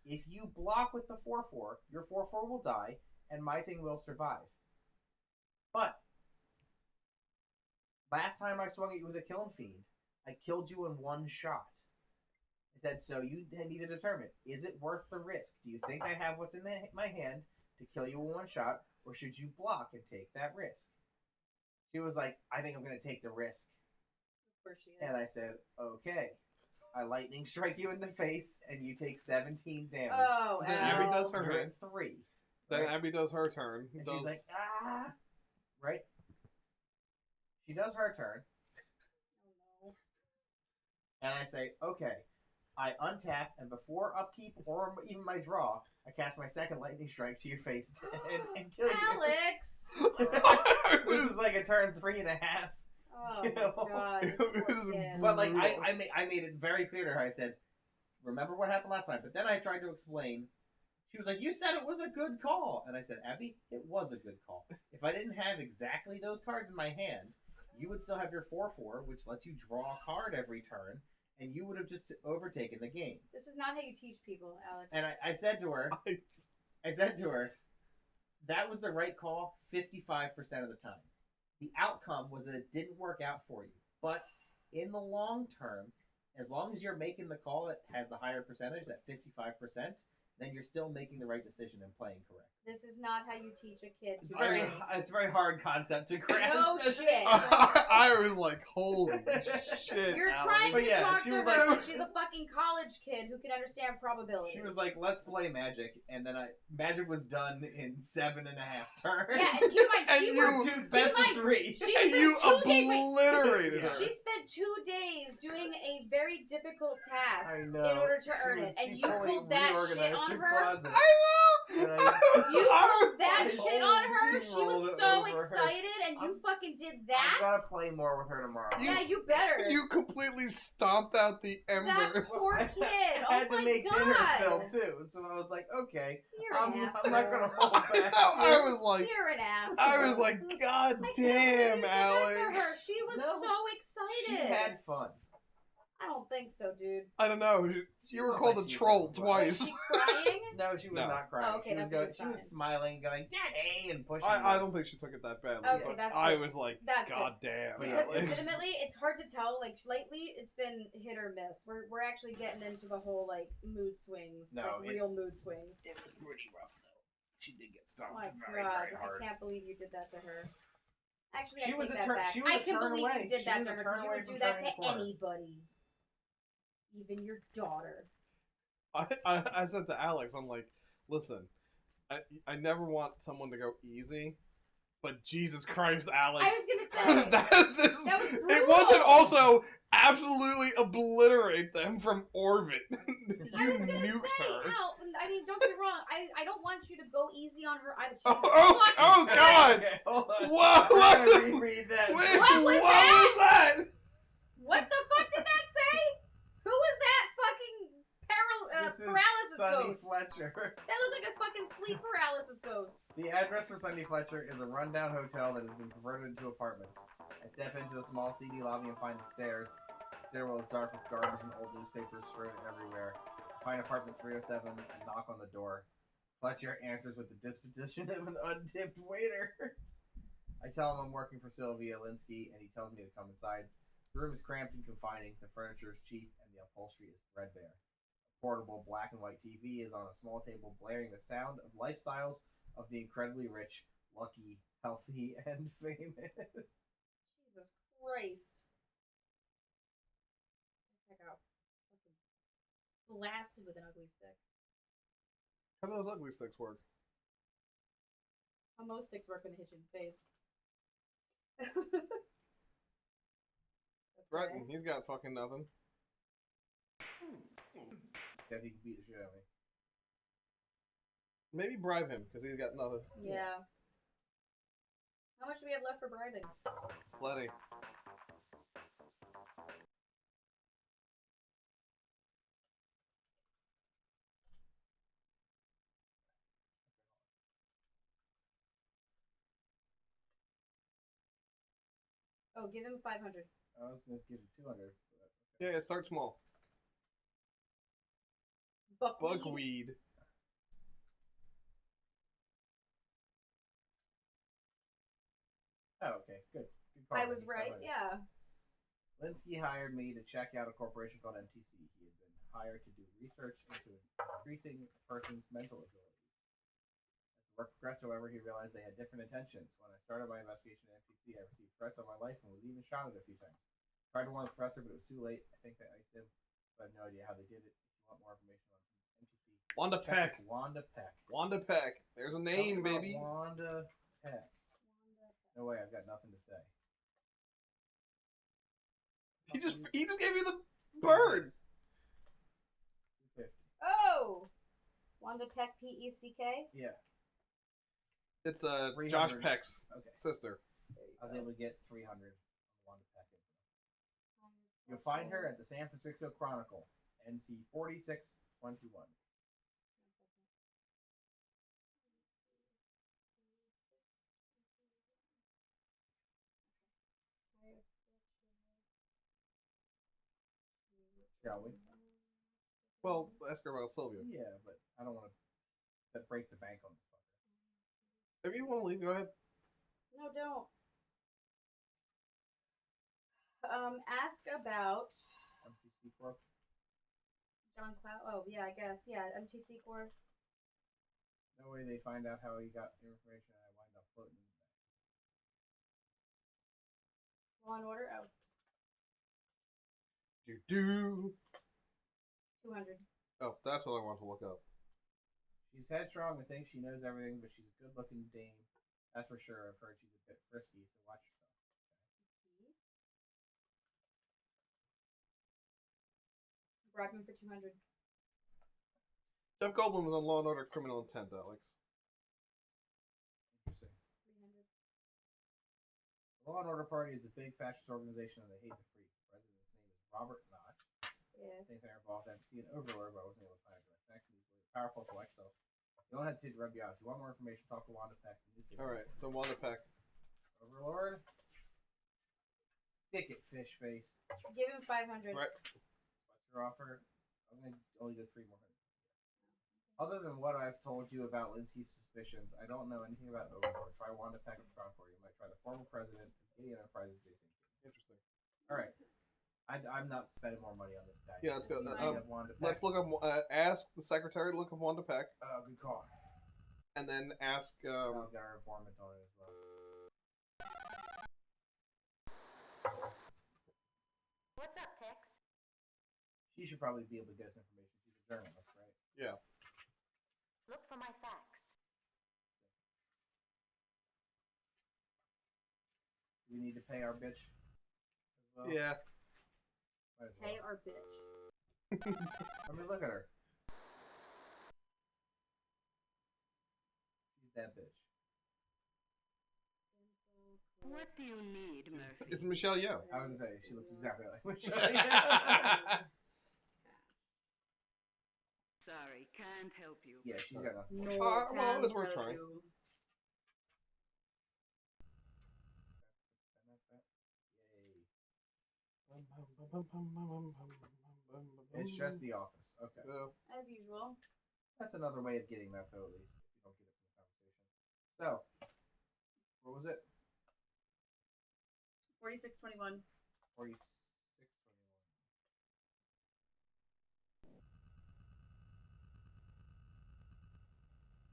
If you block with the 4/4, your 4/4 will die, and my thing will survive. But last time I swung at you with a Killing Fiend, I killed you in 1 shot. I said, so you need to determine, is it worth the risk? Do you think I have what's in my hand to kill you in 1 shot, or should you block and take that risk? She was like, I think I'm going to take the risk. Of course she is. And I said, okay. I lightning strike you in the face, and you take 17 damage. Oh, Then Al. Abby does her You're hit. at 3. Then right? Abby does her turn. And Does... she's like, ah. Right? She does her turn. Oh, no. And I say, okay. I untap, and before upkeep or even my draw, I cast my second lightning strike to your face and kill you. Alex! So this is like a turn 3.5. Oh, You know? my God. This It poor was kid. But like I made it very clear to her. I said, remember what happened last time. But then I tried to explain. She was like, you said it was a good call. And I said, Abby, it was a good call. If I didn't have exactly those cards in my hand, you would still have your 4/4, which lets you draw a card every turn. And you would have just overtaken the game. This is not how you teach people, Alex. And I said to her, that was the right call 55% of the time. The outcome was that it didn't work out for you. But in the long term, as long as you're making the call that has the higher percentage, that 55%, then you're still making the right decision and playing correct. This is not how you teach a kid. It's to very, play. it's a very hard concept to grasp. No shit. I was like, holy shit. You're Alex. trying But to yeah, talk she to was her like- she's a fucking college kid who can understand probability. She was like, "Let's play Magic," and then Magic was done in 7.5 turns. Yeah, and keep in mind, And she you- worked. Two best Keep of in mind, three. She And spent you 2 days. obliterated Yeah. her. She spent 2 days doing a very difficult task I know. in order to She earn was- it, and she you fully pulled that shit reorganized on her her. closet. I know. And You I pulled was that like, shit on her. She rolled was it so over her. excited, and you I'm- fucking did I'm that. gonna play more with her tomorrow. Yeah, you better. You completely stomped out the That embers. poor kid. I Oh had my to make god. dinner still too, so I was like, okay, You're an I'm asshole. not gonna hold back. I was like, You're an asshole. I was like, God I can't believe damn, you did that to her. Alex. She was No, so She excited. had fun. I don't think so, dude. I don't know. You were looked called like a she was troll having fun. Was twice. she crying? No, she was No. not crying. Oh, okay, she was that's a going, good she was sign. smiling, going "Daddy" and pushing. I me. don't think she took it that badly. Okay, but that's I good. was like, That's God damn. But Because yeah, legitimately, it's hard to tell. Like lately, it's been hit or miss. We're actually getting into the whole like mood swings, No, like real mood swings. It was pretty rough though. She did get Oh stomped my very, god, very hard. I can't believe you did that to her. Actually, She I was take a that turn- back. she was I a can turn believe away. you did She that was to a her turn because you away would from do that to turning a corner. anybody, even your daughter. I said to Alex, I'm like, listen, I never want someone to go easy, but Jesus Christ, Alex. I was gonna say that that was it wasn't brutal. also absolutely obliterate them from orbit. I You was gonna nuked say, her. Al, I mean, don't get me wrong. I don't want you to go easy on her either. Oh, God! Okay, hold on. Whoa! We're What? gonna reread that. Wait, What was that? What the fuck did that say? Who was that fucking This is paralysis Sunny ghost? Fletcher. That looked like a fucking sleep paralysis ghost. The address for Sunny Fletcher is a rundown hotel that has been converted into apartments. I step into the small seedy lobby and find the stairs. The stairwell is dark with garbage and old newspapers strewn everywhere. I find apartment 307 and knock on the door. Fletcher answers with the disposition of an untipped waiter. I tell him I'm working for Sylvia Linsky, and he tells me to come inside. The room is cramped and confining, the furniture is cheap, and the upholstery is threadbare. A portable black and white TV is on a small table, blaring the sound of lifestyles of the incredibly rich, lucky, healthy, and famous. Jesus Christ. Check out. Fucking blasted with an ugly stick. How do those ugly sticks work? How most sticks work when they hit you in the face. Breton, he's got fucking nothing. That he can beat the shit out of me. Maybe bribe him, because he's got nothing. Yeah. How much do we have left for bribing? Plenty. Oh, give him 500. I was going to give you 200. Yeah, start small. Buckweed. Bugweed. Oh, okay. Good. Good call. I was right, Alright. yeah. Linsky hired me to check out a corporation called MTC. He had been hired to do research into increasing a person's mental ability. As the work progressed, however, he realized they had different intentions. When I started my investigation at MTC, I received threats on my life and was even shot at a few times. Tried to warn the professor, but it was too late. I think they iced him, but I have no idea how they did it. If you want more information on MTC, Wanda check Peck. Wanda Peck. Wanda Peck. There's a name, Talk about baby. Wanda Peck. No way, I've got nothing to say. He just gave you the bird. 250. Oh! Wanda Peck, P-E-C-K? Yeah. It's 300. Josh Peck's Okay. sister. There you I was go. able to get 300 on Wanda Peck. You'll find her at the San Francisco Chronicle, NC 4621. Shall we? Well, ask her about Sylvia. Yeah, but I don't want to break the bank on this fucker. If you want to leave, go ahead. No, don't. Ask about MTC Corp. John Cloud. Oh, yeah, I guess. Yeah, MTC Corp. No way they find out how he got information and I wind up floating in the back. Law and Order. Oh, Do. 200. Oh, that's what I want to look up. She's headstrong and thinks she knows everything, but she's a good-looking dame. That's for sure. I've heard she's a bit frisky, so watch yourself. Bribe him for 200. Jeff Goldblum was on Law and Order: Criminal Intent, Alex. Interesting. 300. The Law and Order Party is a big fascist organization and they hate the freak. The president's name is Robert Knott. Yeah. I think they're involved in MC and Overlord, but I wasn't able to find a direct connection. He's really powerful, so watch yourself. You don't hesitate to rub you out. If you want more information, talk to Wanda Peck. Alright, so Wanda Peck. Overlord. Stick it, fish face. Give him 500. Right. What's your offer? I'm going to only go 3 more. Other than what I've told you about Linsky's suspicions, I don't know anything about Overlord. Try Wanda Peck and Concord. You might try the former president of Gideon Enterprises, Jason Kidd. Interesting. Alright. I'm not spending more money on this guy. Yeah, let's go. Wanda Peck. Let's look up. Ask the secretary to look up Wanda Peck, Good call. and then ask. I'll get our informant on it as well. What's up, Tex? She should probably be able to get us information. She's a journalist, right? Yeah. Look for my facts. Do we need to pay our bitch as well? Yeah. Might as well. Pay our bitch. I mean, look at her. She's that bitch. What do you need, Murphy? It's Michelle Yeoh. I was gonna say she looks exactly like Michelle. Sorry, can't help you. Yeah, she's got nothing. No, Well, it was can worth help trying. you. It's just the office. Okay. As usual. That's another way of getting that, though, at least, if you don't get it from the conversation. So, what was it? 4621. 4621.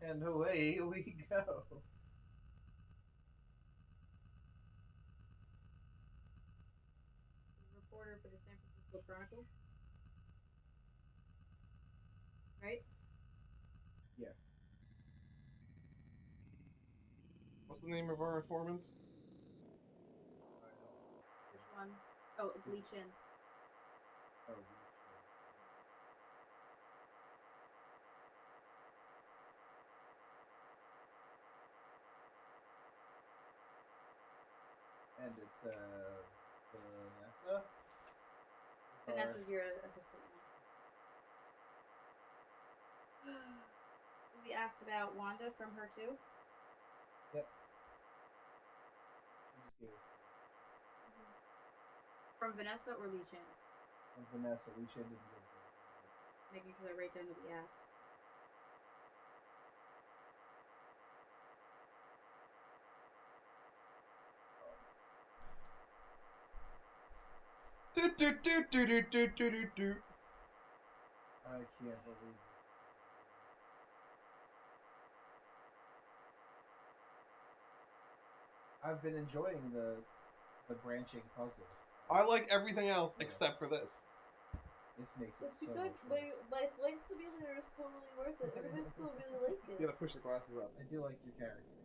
And away we go. Reporter for the San Francisco Chronicle. Right? Yeah. What's the name of our informant? Which one? Oh, it's Lee Chin. Oh, and it's Vanessa. Vanessa's your assistant. So we asked about Wanda from her too. Yep. She just gave us From Vanessa or Lee Chin? from Vanessa. We should didn't give us Making sure I write down that we asked. Do do do do do do do do do. I can't believe this. I've been enjoying the branching puzzle. I like everything else except for this. This makes it It's so because much worse. my flight simulator is totally worth it. Everybody still really like You it. gotta push the glasses up. I do like your character.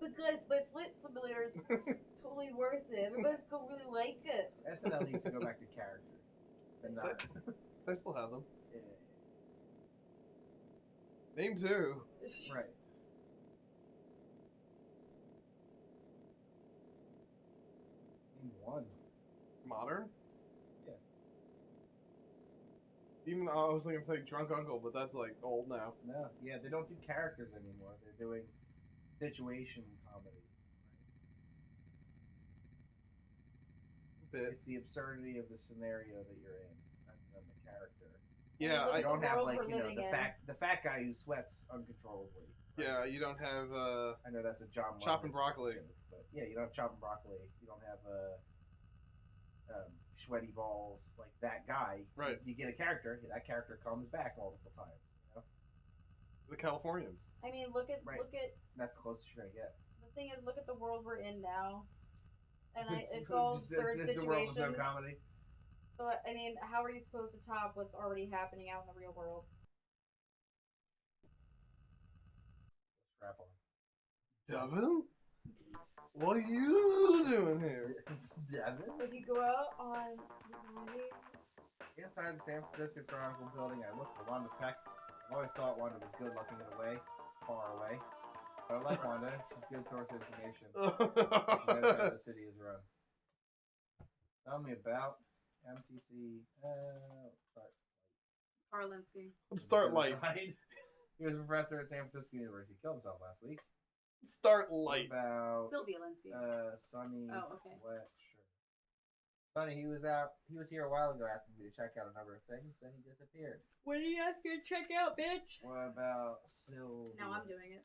But guys, my flight simulator is totally worth it. Everybody's gonna really like it. SNL needs to go back to characters. And not, I still have them. yeah. Name 2. Right. Name 1. Modern? Yeah. Even I was thinking say Drunk Uncle, but that's like old now. No. Yeah, they don't do characters anymore. They're doing situation comedy. Bit. It's the absurdity of the scenario that you're in, not the character. Yeah, Look I You don't the have world like we're living in. the fat guy who sweats uncontrollably. right? yeah, you don't have I know that's a John Chopping Lovitz broccoli. joke, but yeah, you don't have chopping broccoli. You don't have sweaty balls, like that guy. Right. You get a character, that character comes back multiple times. You know? The Californians. I mean, look at Right. That's the closest you're gonna get. the thing is, look at the world we're in now, and it's all absurd it's a world situations. with no comedy. So I mean, how are you supposed to top what's already happening out in the real world? Strap on. Devin? What are you doing here? Devin? If you go out on Inside the San Francisco Chronicle building, I looked for Wanda Peck. I've always thought Wanda was good looking in a way, far away. But I like Wanda. She's a good source of information. She knows how the city is run. Tell me about MTC. Let's start. Karlinsky. Let's start light. Suicide. He was a professor at San Francisco University. Killed himself last week. Start light. About Sylvia Linsky. Sonny Oh, okay. Fletcher. Sonny, he was here a while ago asking me to check out a number of things, then he disappeared. What did you ask her to check out, bitch? What about Sylvia? Now I'm doing it.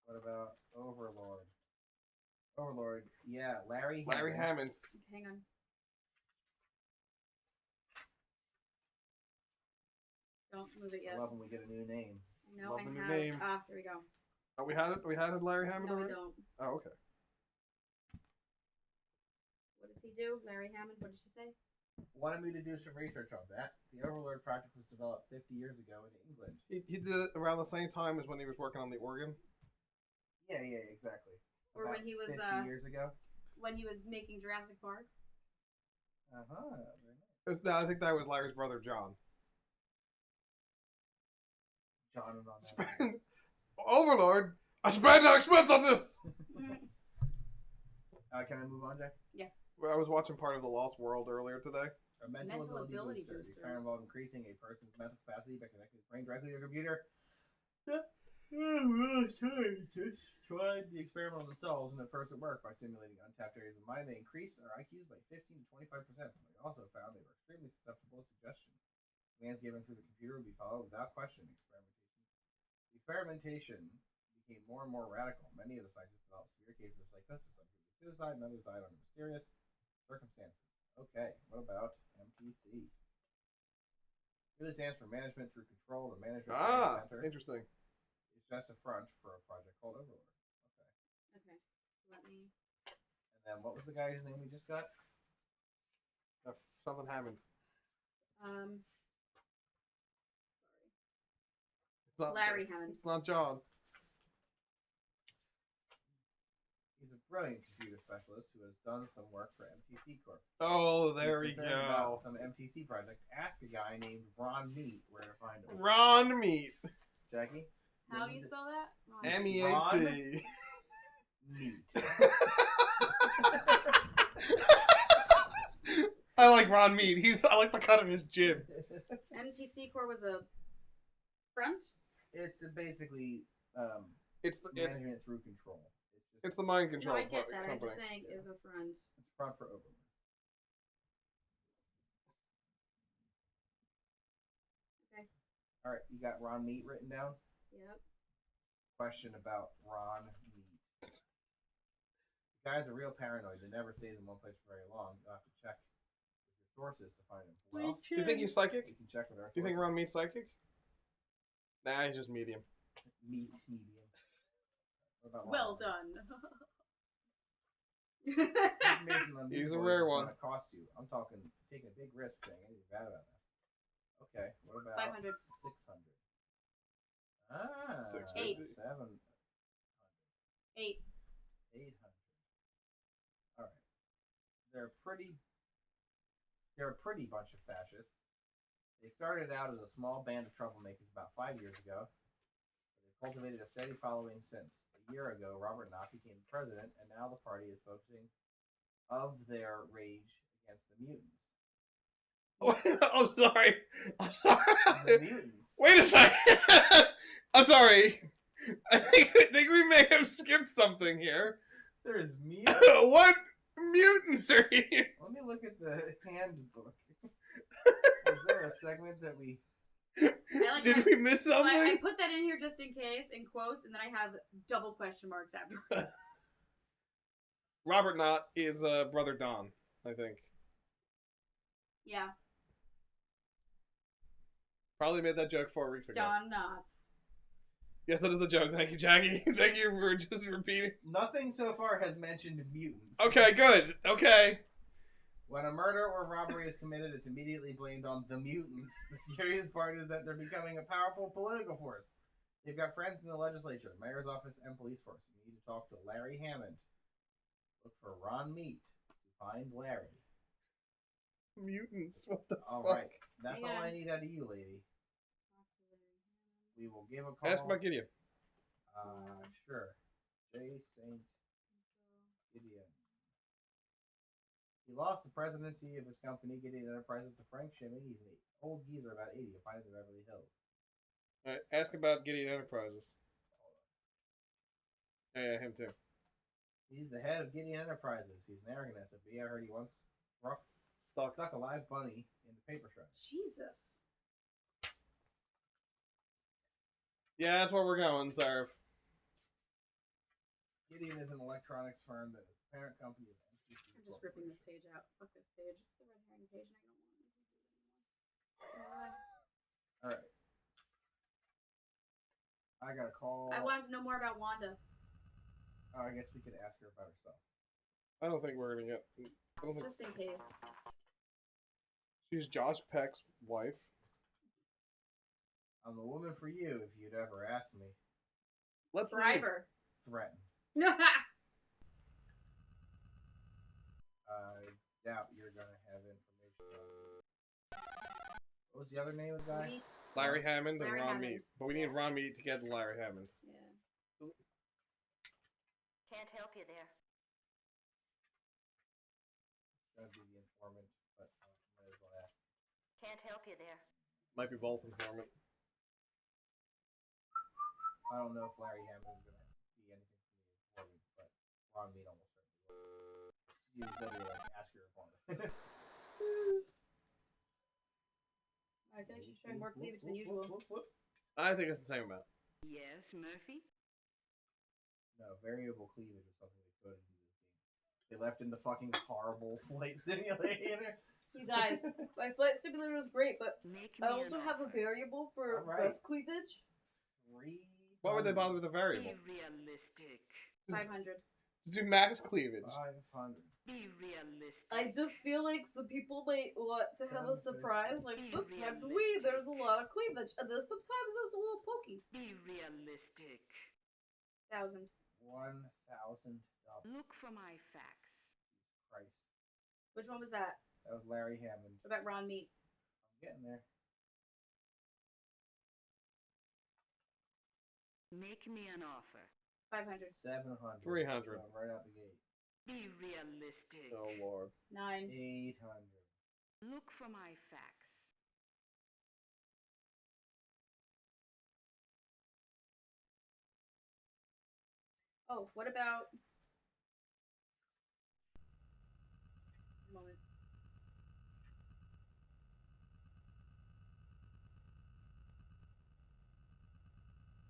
What about Overlord? Overlord, yeah, Larry Hammond. Hang on. Don't move it I yet. love when we get a new name. I know Love I the new have. name. There we go. Oh, we had it. We had Larry Hammond No, we already. don't. Oh, okay. What does he do? Larry Hammond. What did she say? Wanted me to do some research on that. The Overlord project was developed 50 years ago in England. He did it around the same time as when he was working on the organ. Yeah, exactly. Or About when he was 50 years ago. when he was making Jurassic Park. Very nice. I think that was Larry's brother John. John and on that. Spend Overlord. I spent no expense on this. Can I move on, Jack? Well, I was watching part of The Lost World earlier today. A mental ability booster. The experiment involved increasing a person's mental capacity by connecting his brain directly to a computer. Scientists tried the experiment on themselves, and at first it worked by simulating untapped areas of mind. They increased their IQs by 15 to 25%. They also found they were extremely susceptible to suggestion. Commands given through the computer would be followed without question. Experimentation became more and more radical. Many of the scientists developed severe cases of psychosis. Some committed suicide, and others died under mysterious circumstances. Okay, what about MTC? Really stands for Management Through Control. The Management Training Center. Interesting. It's just a front for a project called Overlord. Okay. Okay. Let me. And then what was the guy's name we just got? Something Hammond. Sorry. It's not Larry Hammond. It's not John. He's a brilliant computer specialist who has done some work for MTC Corp. Oh, there we He's concerned about go. some MTC project. Ask a guy named Ron Meat where to find him. Ron Meat. Jackie? How do you spell that? MEAT. Meat. I like Ron Meat. I like the cut of his jib. MTC Core was a front. It's basically It's management through control. it's the mind No, control I get that. I'm company. just saying is a front. It's front for Overlord. Okay. All right, you got Ron Meat written down? Yep. Question about Ron Meat. The guy's a real paranoid that never stays in one place for very long. You'll have to check with your sources to find him. Well, Do you think he's psychic? you can check with our Do you think sources. Ron Meat's psychic? Nah, he's just medium. Meat medium. What about Well Ron? done. Information on these He's a boys rare is one. gonna cost you. I'm talking taking a big risk saying anything bad about that. Okay, what about 500. 600? Ah, 650. 700. 8. 800. All right. They're a pretty bunch of fascists. They started out as a small band of troublemakers about 5 years ago. They've cultivated a steady following since. A year ago, Robert Knopf became president, and now the party is focusing of their rage against the mutants. I'm sorry. I'm sorry. The mutants. Wait a second. I'm sorry. I think we may have skipped something here. There's mutants. What mutants are here? Let me look at the handbook. Is there a segment that we? I like Did that. we miss So I something? put that in here just in case, in quotes, and then I have double question marks afterwards. Robert Knott is brother Don, I think. Yeah, Probably made that joke 4 weeks ago. Don Knotts. Yes, that is the joke. Thank you, Jackie. Thank you for just repeating. Nothing so far has mentioned mutants. Okay, good. Okay. When a murder or robbery is committed, it's immediately blamed on the mutants. The scariest part is that they're becoming a powerful political force. They've got friends in the legislature, mayor's office, and police force. You need to talk to Larry Hammond. Look for Ron Meat to find Larry. Mutants. What the All fuck? right. That's all I need out of you, lady. We will give a call. Ask about Gideon. Sure. J. St. Gideon. He lost the presidency of his company, Gideon Enterprises, to Frank Shimmy. He's an old geezer about 80. You'll find him in Beverly Hills. Alright, ask about Gideon Enterprises. Yeah, him too. He's the head of Gideon Enterprises. He's an arrogant SOB. I heard he once Stuck. stuck a live bunny in the paper shred. Jesus. Yeah, that's where we're going, Sarv. Gideon is an electronics firm that is the parent company of MTC. I'm just ripping this page out. Fuck this page. It's the red herring page, and I don't want to do it anymore. Alright. I got a call. I wanted to know more about Wanda. Oh, I guess we could ask her about herself. I don't think we're gonna get. I don't think Just in case. she's Josh Peck's wife. I'm the woman for you if you'd ever ask me. Let's leave. Thriver. Threaten. I doubt you're gonna have information on me. What was the other name of the guy? Larry Hammond and Larry Ron Hammond. Meat. But we need Ron Meat to get to Larry Hammond. Yeah. Can't help you there. It's gonna be the informant, but might as well ask. Can't help you there. Might be both informant. I don't know if Larry Hammond is gonna be anything to me informant, but Ron Meat almost certainly will. You better like ask your informant. I feel like she's showing more cleavage than usual. I think it's the same amount. Yes, Murphy? No, variable cleavage is something they could do this game. They left in the fucking horrible flight simulator. You guys, my flight simulator was great, but Make I me also an have a offer. variable for Alright. breast cleavage. Why would they bother with a variable? Be realistic. 500. Just do max cleavage. 500. Be realistic. I just feel like some people might want to have a surprise. Like sometimes there's a lot of cleavage, and then sometimes there's a little pokey. Be realistic. 1,000. $1,000. Look for my facts. Christ. Which one was that? That was Larry Hammond. What about Ron Meat? I'm getting there. Make me an offer. 500. 700. 300. Going right out the gate. Be realistic. Oh lord. 9. 800. Look for my facts. Oh, what about... A moment.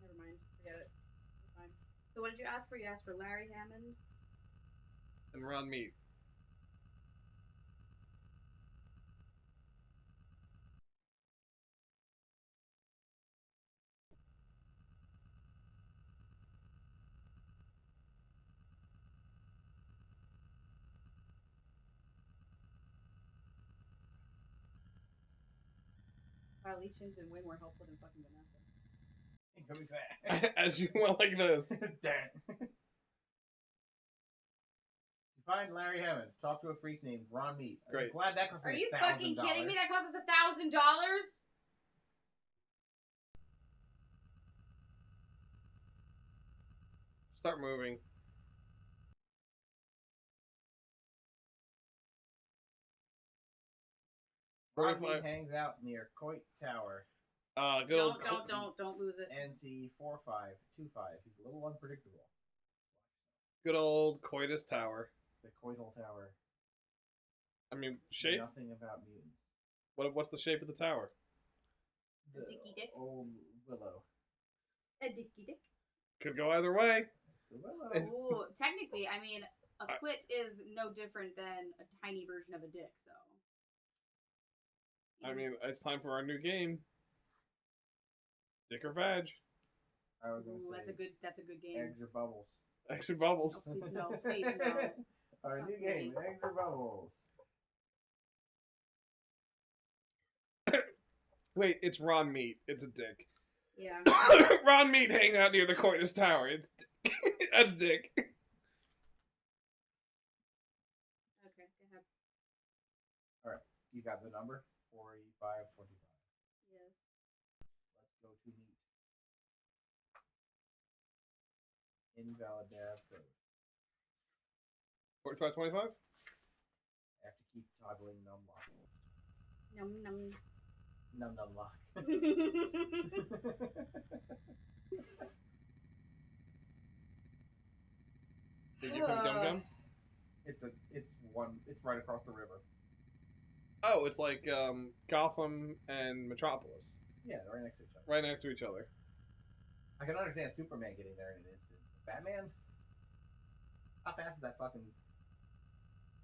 Never mind. Forget it. It's fine. So what did you ask for? You asked for Larry Hammond? And Ron Meat. Wow, Lee Chin's been way more helpful than fucking Vanessa. It could be fast. As you went like this. Damn. You find Larry Hammond. Talk to a freak named Ron Meat. I'm Great. glad that cost Are me you $1,000. fucking kidding me? That cost us $1,000? Start moving. Ron Meat 45. hangs out near Coit Tower. Good old. Don't lose it. NC 4525. He's a little unpredictable. Good old Coitus Tower. The Coital Tower. I mean, shape. Nothing about mutants. What's the shape of the tower? The dicky dick. Old willow. A dicky dick. Could go either way. It's the willow. Ooh, technically, I mean, a clit is no different than a tiny version of a dick. So. I mean, it's time for our new game. Dick or vag? I was gonna Ooh, say that's a good game. eggs or bubbles. Extra bubbles. Oh, please no, please no. Our new Fuck game, me. eggs or bubbles. Wait, it's Ron Meat. It's a dick. Yeah. Ron Meat hanging out near the Coitus Tower. It's dick. That's dick. Okay. Go ahead. You got the number? 4525. Yes. Let's go to meet. Invalid nav code. 4525? I have to keep toggling num lock. Num num. Num num lock. Did you come Gum Gum? It's right across the river. Oh, it's like Gotham and Metropolis. Yeah, they're right next to each other. Right next to each other. I can understand Superman getting there in an instant. Batman? How fast is that fucking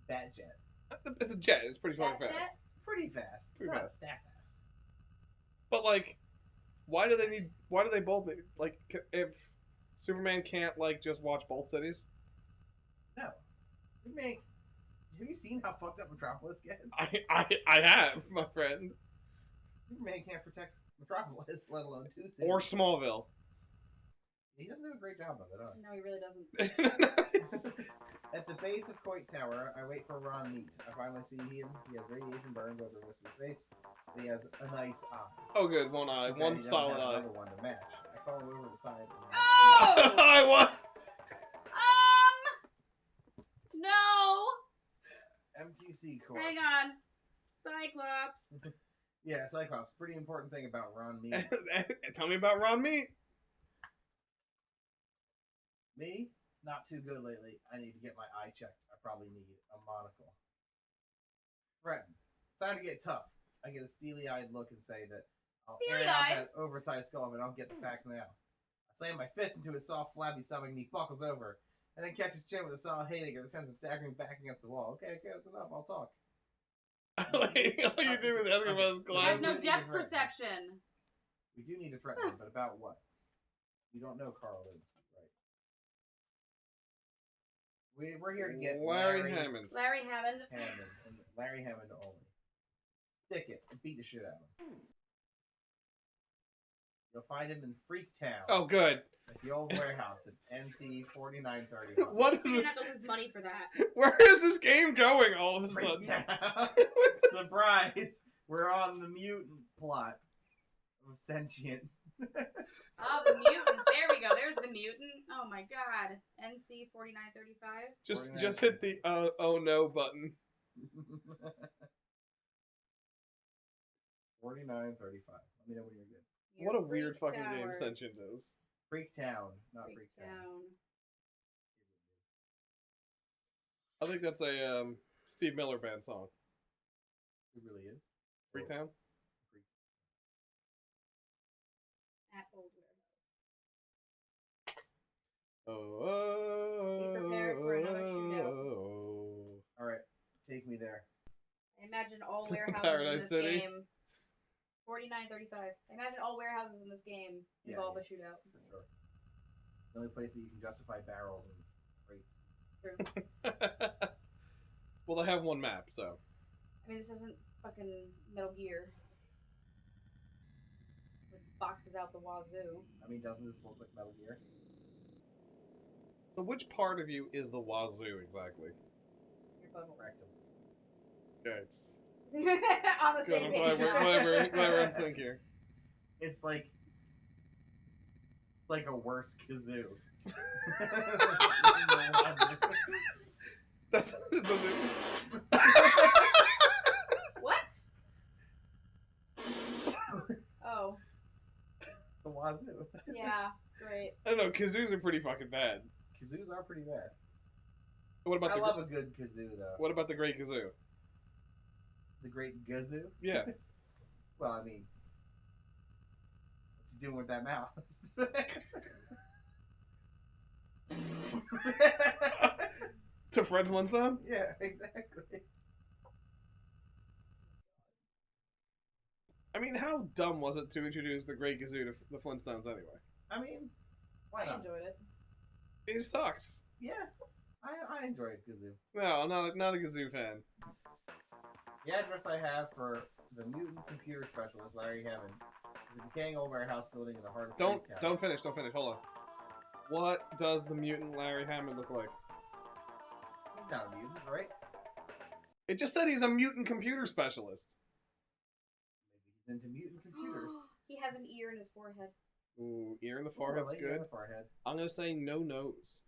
bat jet? It's a jet. It's pretty fucking Bat fast. jet? It's pretty fast. Pretty Not fast. that fast. But like, why do they both like? If Superman can't like just watch both cities? No. Superman. Have you seen how fucked up Metropolis gets? I have, my friend. Superman can't protect Metropolis, let alone two cities. Or Smallville. He doesn't do a great job of it, huh? No, he really doesn't. At the base of Coit Tower, I wait for Ron Meat. I finally see him. He has radiation burns over most of his face, but he has a nice eye. Oh, good. One eye. Okay, One he doesn't solid have eye. another one to match. I call him over to the side. Oh! I want. No. MTC Corp. Hang on. Cyclops. Yeah, Cyclops. Pretty important thing about Ron Meat. Tell me about Ron Meat. Me? Not too good lately. I need to get my eye checked. I probably need a monocle. Threaten. It's time to get tough. I get a steely-eyed look and say that I'll air out Steely-eyed? that oversized skull and I'll get the facts now. I slam my fist into his soft, flabby stomach and he buckles over, and then catches his chin with a solid haymaker that sends him staggering back against the wall. Okay, that's enough. I'll talk. Like, all you do is ask about his So He has glasses. no need to depth threaten. perception. We do need to threaten him, but about what? You don't know Carl Linsky, right? We're here to get Larry Hammond. Larry Hammond. Hammond, and Larry Hammond only. Stick it and beat the shit out of him. You'll find him in Freaktown. Oh, good. At the old warehouse at NC 4931. What is You're it? gonna have to lose money for that. Where is this game going all of a sudden? Freaktown. Surprise! We're on the mutant plot of Sentient. Oh, the mutants. There we go. There's the mutant. Oh my god. NC 4935. Just hit the oh no button. 4935. Let me know when you're good. What a weird Freak fucking game Tower. Sentient is. Freaktown, not Freak Freaktown. Town. I think that's a Steve Miller Band song. It really is. Freetown? At Old Warehouse. Oh. Be prepared for another shootout. All right, take me there. I imagine all So warehouses in Paradise this City? game. 4935. I imagine all warehouses in this game Yeah, involve yeah. a shootout. For sure. The only place that you can justify barrels and crates. True. Well, they have one map, so. I mean, this isn't fucking Metal Gear. With boxes out the wazoo. I mean, doesn't this look like Metal Gear? So which part of you is the wazoo exactly? Your butthole. Rectum. Okay, it's On the good. same I'm page glad now. we're glad we're in sync here. It's like a worse kazoo. That's so What? Oh, the wazoo. yeah. Great. I don't know. Kazoos are pretty fucking bad. Kazoos are pretty bad. What about I the love a good kazoo though. What about the Great Kazoo? The Great Gazoo? Yeah. Well, I mean, what's he doing with that mouth? To Fred Flintstone? Yeah, exactly. I mean, how dumb was it to introduce the Great Gazoo to the Flintstones anyway? I mean, why I not? enjoyed it. It sucks. Yeah, I enjoy Gazoo. No, I'm not a Gazoo fan. The address I have for the mutant computer specialist, Larry Hammond, is a decaying old warehouse building in the heart of Freetown. Don't finish. Hold on. What does the mutant Larry Hammond look like? He's not a mutant, right? It just said he's a mutant computer specialist. Maybe he's into mutant computers. He has an ear in his forehead. Ooh, ear in the Ooh, I forehead's like it on good. the forehead. I'm gonna say no nose.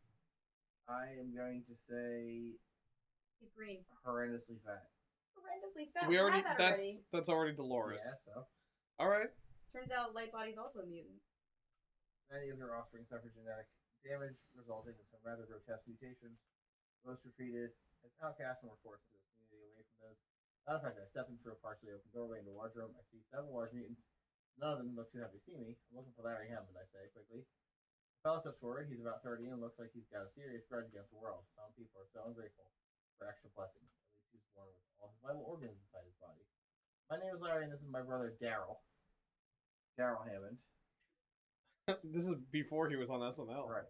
I am going to say He's green. horrendously fat. Horrendously fat. We already had that that's already Dolores. Yeah, so All right. Turns out Lightbody's also a mutant. many of their offspring suffered genetic damage, resulting in some rather grotesque mutations. Most were treated as outcasts and were forced into this community away from those. Matter of fact, I stepped in through a partially open doorway into a large room. I see several large mutants. None of them look too happy to see me. I'm looking for Larry Hammond, I say quickly. The fellow steps forward. He's about 30 and looks like he's got a serious grudge against the world. Some people are so ungrateful for extra blessings. At least he's born with all his vital organs inside his body. My name is Larry, and this is my brother Daryl. Daryl Hammond. This is before he was on SNL. Right.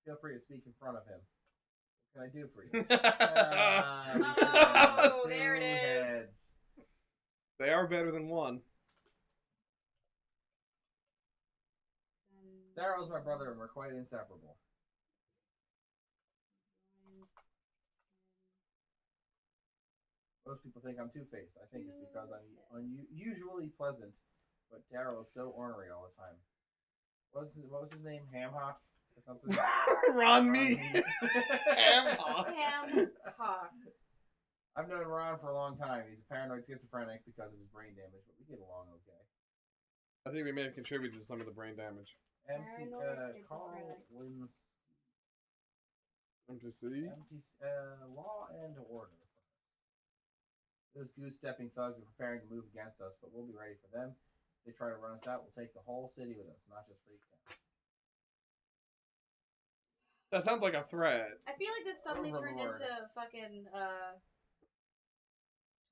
Feel free to speak in front of him. What can I do for you? Oh, there it is. Heads. They are better than one. Daryl's my brother, and we're quite inseparable. Most people think I'm two-faced. I think it's because I'm unusually pleasant, but Daryl is so ornery all the time. What was his name? Hamhock or something? Ron me. Ham Hawk. I've known Ron for a long time. He's a paranoid schizophrenic because of his brain damage, but we get along okay. I think we may have contributed to some of the brain damage. Paranoid Carl schizophrenic. wins MTC. law and order. Those goose-stepping thugs are preparing to move against us, but we'll be ready for them. If they try to run us out, we'll take the whole city with us, not just Freetown. That sounds like a threat. I feel like this suddenly turned Overlord. into fucking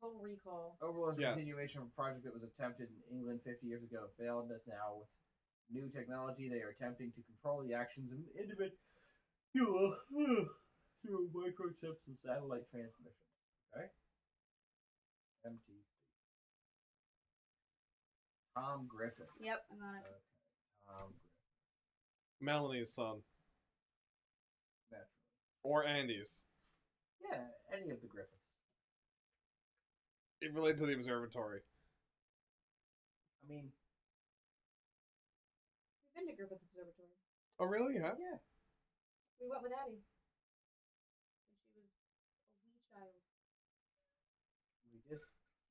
Total Recall. Overlord's Yes. continuation of a project that was attempted in England 50 years ago failed. That now, with new technology, they are attempting to control the actions of individuals through microchips and satellite transmission. Okay? MTC. Tom Griffin. Yep, I'm on it. Okay. Tom Griffin. Melanie's son. Naturally. Or Andy's. Yeah, any of the Griffiths. It related to the observatory. I mean, We've been to Griffith Observatory. Oh, really? You have? yeah. We went with Abby. When she was a wee child. We did.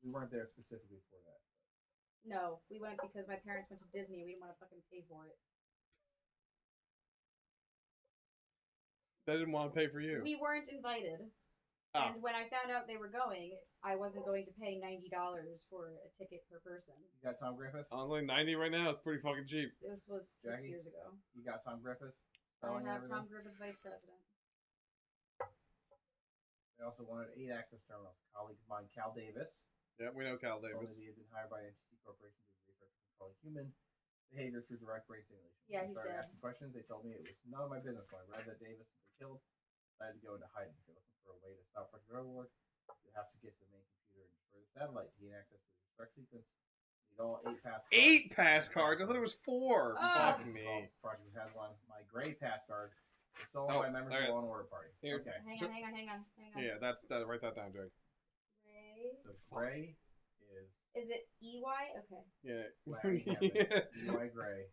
We weren't there specifically for that. No, we went because my parents went to Disney and we didn't want to fucking pay for it. They didn't want to pay for you. We weren't invited. Ah. And when I found out they were going, I wasn't going to pay $90 for a ticket per person. You got Tom Griffith? Only 90 right now. It's pretty fucking cheap. This was 6 Jackie? years ago. You got Tom Griffith? I Spelling have everything? Tom Griffith, Vice President. They also wanted 8 access terminals. A colleague of mine, Cal Davis, Yeah, we know Cal told me Davis. that he had been hired by NTC Corporation to do research on controlling human behavior through direct brain stimulation. Yeah, When I he's started dead. asking questions. They told me it was none of my business. When I read that Davis had been killed, I had to go into hiding. If you're looking for a way to stop Project Overlord, you have to get to the main computer and destroy the satellite to gain access to the direct sequence. You need all 8 pass cards. 8 pass cards? I thought it was 4. Oh. Fuck Project me. Project has one. My gray pass card was stolen Oh, by members there- of the Law and Order Party. Here. Okay. Hang So- on, hang on, hang on, hang on. Yeah, write that down, Jake. Ray. So gray is Is it EY? Okay. Yeah. Larry Hammond. Eli Gray.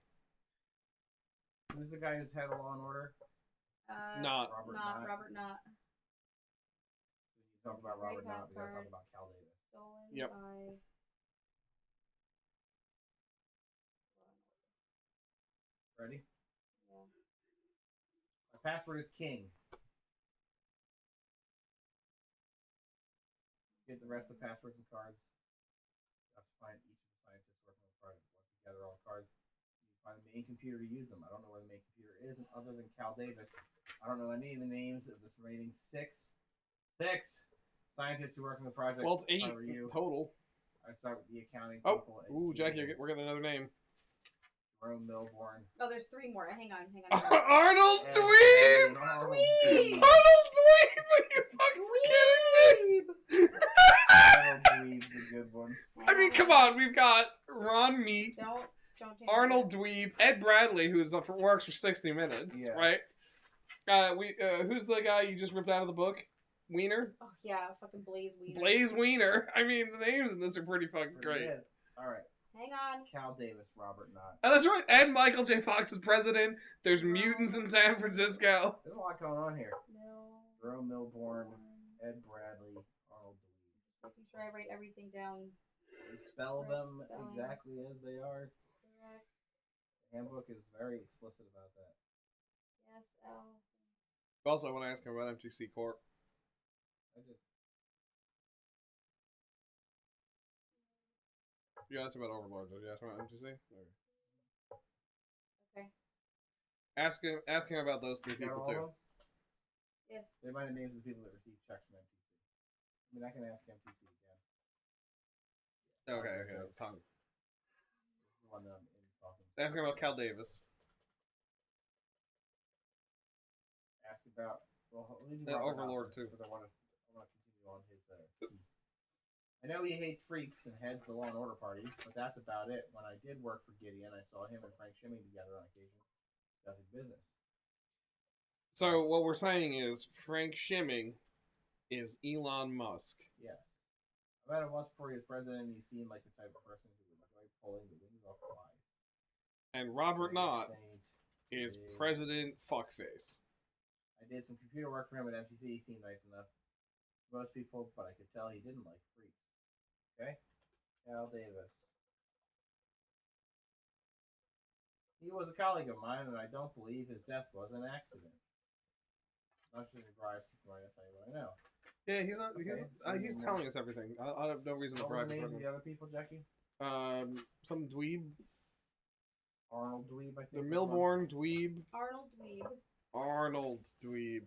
Who's the guy who's head of Law and Order? Not. Robert Not Knott. Robert Knott. When you talk about Gray Robert Knott, pass we gotta talk card. about Cal Davis. Stolen Yep. by. Ready? Yeah. My password is King. Get the rest of the passwords and cards. You have to find each of the scientists working on the project. Once you gather all the cards, you find the main computer to use them. I don't know where the main computer is, and other than Cal Davis, I don't know any of the names of this remaining six scientists who work on the project. Well, it's 8 if I were you. total. I start with the accounting Oh, people. at ooh, Jackie, GE. we're getting another name. Jerome Milborn. Oh, there's 3 more. Hang on. Arnold and Dweeb! Arnold Dweeb! Dweeb. Arnold Dweeb! Are you fucking kidding me? Arnold Dweeb's a good one. I mean, come on. We've got Ron Meat, Don't change Arnold it. Dweeb, Ed Bradley, who's up for works for 60 Minutes, Yeah. right? Who's the guy you just ripped out of the book? Wiener? Oh yeah, fucking Blaze Weeder. Blaze Wiener. I mean, the names in this are pretty fucking great. Good. All right. Hang on. Cal Davis, Robert Knott. Oh, that's right. And Michael J. Fox is president. There's mutants in San Francisco. There's a lot going on here. No. Jerome Milborn, Ed Bradley, Arnold Dweeb. Making sure I write everything down They spell Correct them spelling. exactly as they are. correct. The handbook is very explicit about that. Yes, L. Also, I want to ask him about MTC Corp. I did. You asked about Overlord. Did you ask about MTC? Okay. Ask him about those 3 You got people all too. of them? Yes. They might have names of the people that received checks from MTC. I mean, I can ask MTC again. Okay. That's Tom. This is the one that I'm in talking. Ask him about Cal Davis. Ask about. Well, let me do And Robert Overlord, Knott too. because I want to continue on his. I know he hates freaks and heads the Law and Order party, but that's about it. When I did work for Gideon, I saw him and Frank Shimming together on occasion. That's his business. So what we're saying is Frank Shimming is Elon Musk. Yes. I met him once before he was president, and he seemed like the type of person who would enjoy pulling the wings off flies. And Robert Knott Saint is is- President Fuckface. I did some computer work for him at MTC. He seemed nice enough to most people, but I could tell he didn't like freaks. Okay? Cal Davis. He was a colleague of mine, and I don't believe his death was an accident. Not sure he drives people, right? I'll tell you what I know. Yeah, he's not. Okay. He's telling us everything. I have no reason to What were brag. the names for of the other people, Jackie? Some dweeb. Arnold Dweeb, I think. The was one. Milborn dweeb. Arnold Dweeb. Arnold dweeb.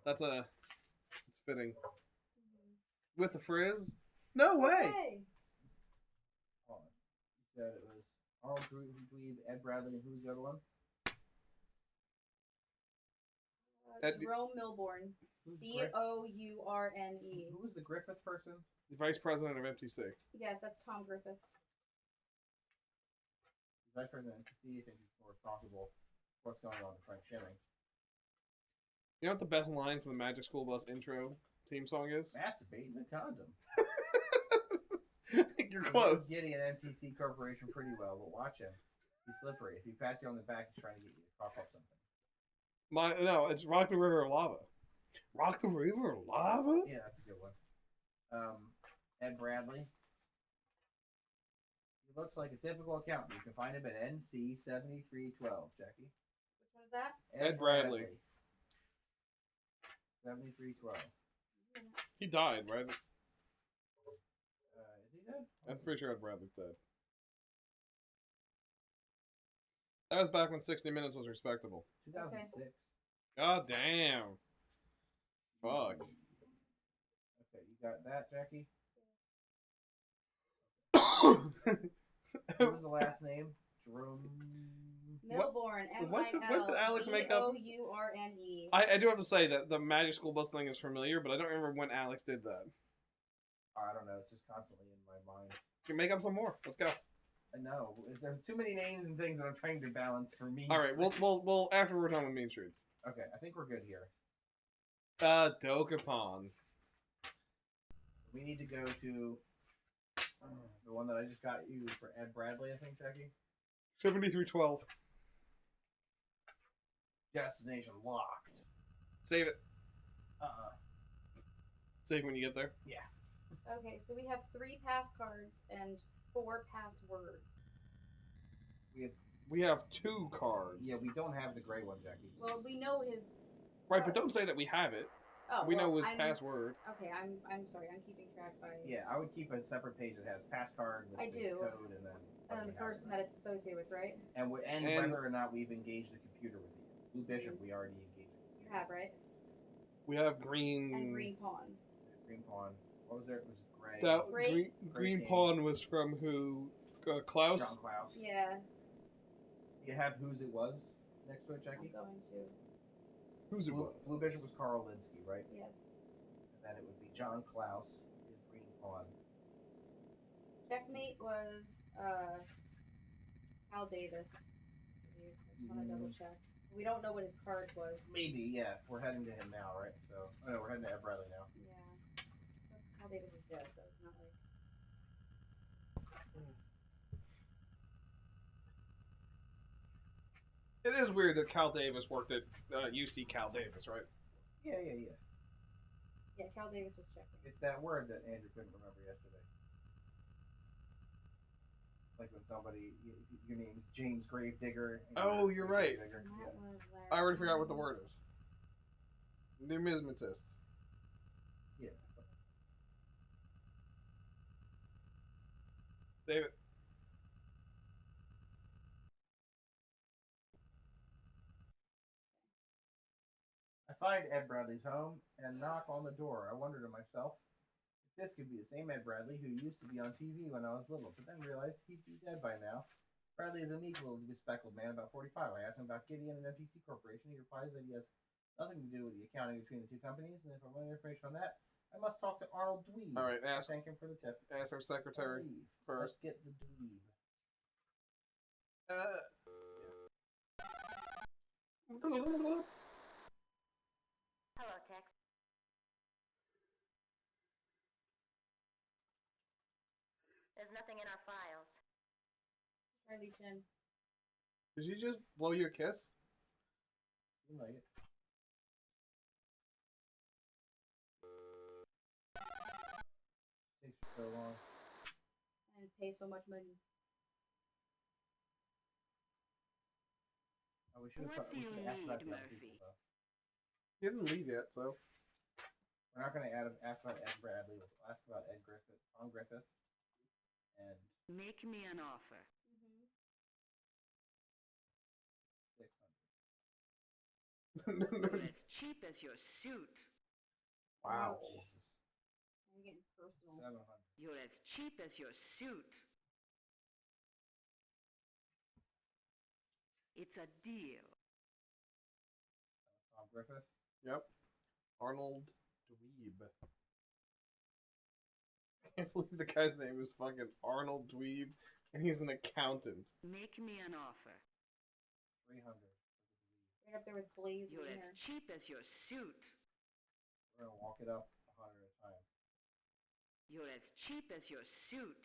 It's fitting. With the frizz? No way. Hey. Hold on. You said it was Arnold Dweeb, Ed Bradley, and who's the other one? Jerome Milborn. Who's Griff- Bourne. Who was the Griffith person? The vice president of MTC. Yes, that's Tom Griffith. The vice president of NCC, I think he's more responsible for what's going on with Frank Shimming. You know what the best line from the Magic School Bus intro theme song is? Masturbating a condom. You're He close. was getting an MTC corporation pretty well, but watch him. He's slippery. If he pats you on the back, he's trying to get you to cough up something. No, it's Rock the River of Lava. Rock the River of Lava? Yeah, that's a good one. Ed Bradley. He looks like a typical accountant. You can find him at NC 7312, Jackie. Which one is that? Ed Bradley. 7312. He died, right? Is he dead? I'm pretty sure Ed Bradley's dead. That was back when 60 Minutes was respectable. 2006. God damn. Fuck. Okay, you got that, Jackie? What was the last name? Jerome. Milborn. what did Alex make up? Bourne. I do have to say that the Magic School Bus thing is familiar, but I don't remember when Alex did that. I don't know. It's just constantly in my mind. You can make up some more. Let's go. No, there's too many names and things that I'm trying to balance for me. All right, we'll after we're done with Mean Streets. Okay, I think we're good here. Dokapon. We need to go to the one that I just got you for Ed Bradley, I think, Jackie. 7312. Destination locked. Save it. Uh-uh. Save when you get there. Okay, so we have 3 pass cards and 4 passwords. We have 2 cards. Yeah, we don't have the gray one, Jackie. Well, we know his. Right, but don't say that we have it. Oh, We know well, his password. Okay, I'm sorry. I'm keeping track by. Yeah, I would keep a separate page that has pass card with I the do. code and then. And we the have person or that not. it's associated with, right? And And- whether or not we've engaged the computer with you. Blue Bishop, we already engaged. You have, right? We have green. And Green Pawn. Green Pawn. What was there? It was gray. That Great- green King. pawn was from who? Klaus. John Klaus. Yeah, You have whose it was next to it, I'm Jackie? going to. Who's it Blue, was? Blue Bishop was Carl Linsky, right? Yes. And then it would be John Klaus, his Green Pawn. Checkmate was Hal Davis. I believe. I just want to double check. We don't know what his card was. Maybe, yeah. We're heading to him now, right? So, oh no, we're heading to Ed Bradley now. Yeah. Hal Davis is dead, so it's not like. It is weird that Cal Davis worked at UC Cal Davis, right? Yeah. Yeah, Cal Davis was checking. It's that word that Andrew couldn't remember yesterday. Like when somebody, your name's James Gravedigger. and Oh, you're right. Gravedigger. And that was Larry. I already forgot what the word is. Numismatist. Yeah. David. I find Ed Bradley's home and knock on the door. I wonder to myself if this could be the same Ed Bradley who used to be on TV when I was little, but then realized he'd be dead by now. Bradley is a meek little bespectacled man about 45. I ask him about Gideon and MTC Corporation. He replies that he has nothing to do with the accounting between the two companies, and if I want information on that, I must talk to Arnold Dweeb. All right, I ask thank him for the tip. our secretary Dweeb. first. Let's get the Dweeb. Hello, Tex. There's nothing in our files. Charlie Chin. Did you just blow your kiss? Seemed like it. Takes so long. And pay so much money. Oh, we should What have do you asked about need, the other people, Murphy? though. He didn't leave yet, so. We're not going to ask about Ed Bradley. We'll ask about Ed Griffith, Tom Griffith, and Make me an offer. Mm-hmm. 600. You're as cheap as your suit. Wow. Jesus. You're getting personal. 700. You're as cheap as your suit. It's a deal. Tom Griffith. Yep. Arnold Dweeb. I can't believe the guy's name is fucking Arnold Dweeb, and he's an accountant. Make me an offer. 300. Right up there with Blaze You're Wiener. as cheap as your suit. We're going to walk it up 100 at a time. You're as cheap as your suit.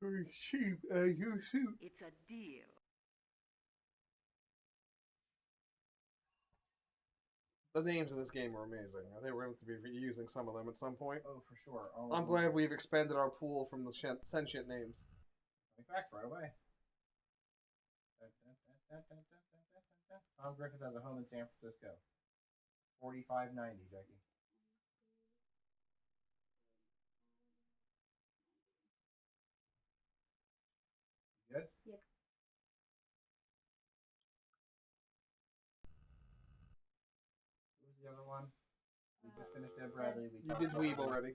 Very cheap as your suit. It's a deal. The names in this game are amazing. I think we're going to be using some of them at some point. Oh, for sure. I'm glad we've expanded our pool from the sentient names. Facts right away. Tom Griffith has a home in San Francisco. 4590, Jackie. Good? Yep. Who's the other one? We just finished Ed Bradley. We You talked did about Dweeb already.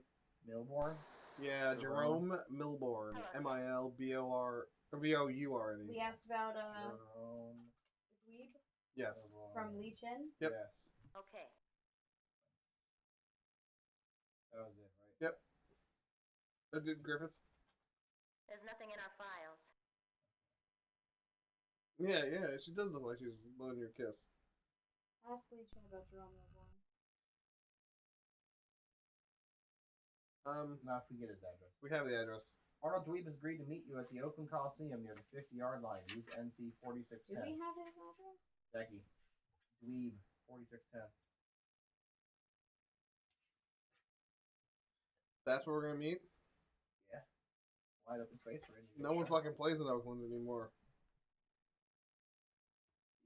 Milbourne. Yeah, Jerome Milbourne. Milbourne. We asked about Jerome. Dweeb Yes. Milbourne. from Lee Chin. Yep. Yes. Okay. That was it, right? Yep. Did Griffith? There's nothing in our files. Yeah, she does look like she's blowing your kiss. Ask Lee Chin about Jerome Milborn. Not if we get his address. We have the address. Arnold Dweeb has agreed to meet you at the Oakland Coliseum near the 50-yard line. Use NC Do we 4610. have his address? Jackie. Dweeb 4610. That's where we're gonna meet. Wide open space for any No one fucking plays in Oakland anymore.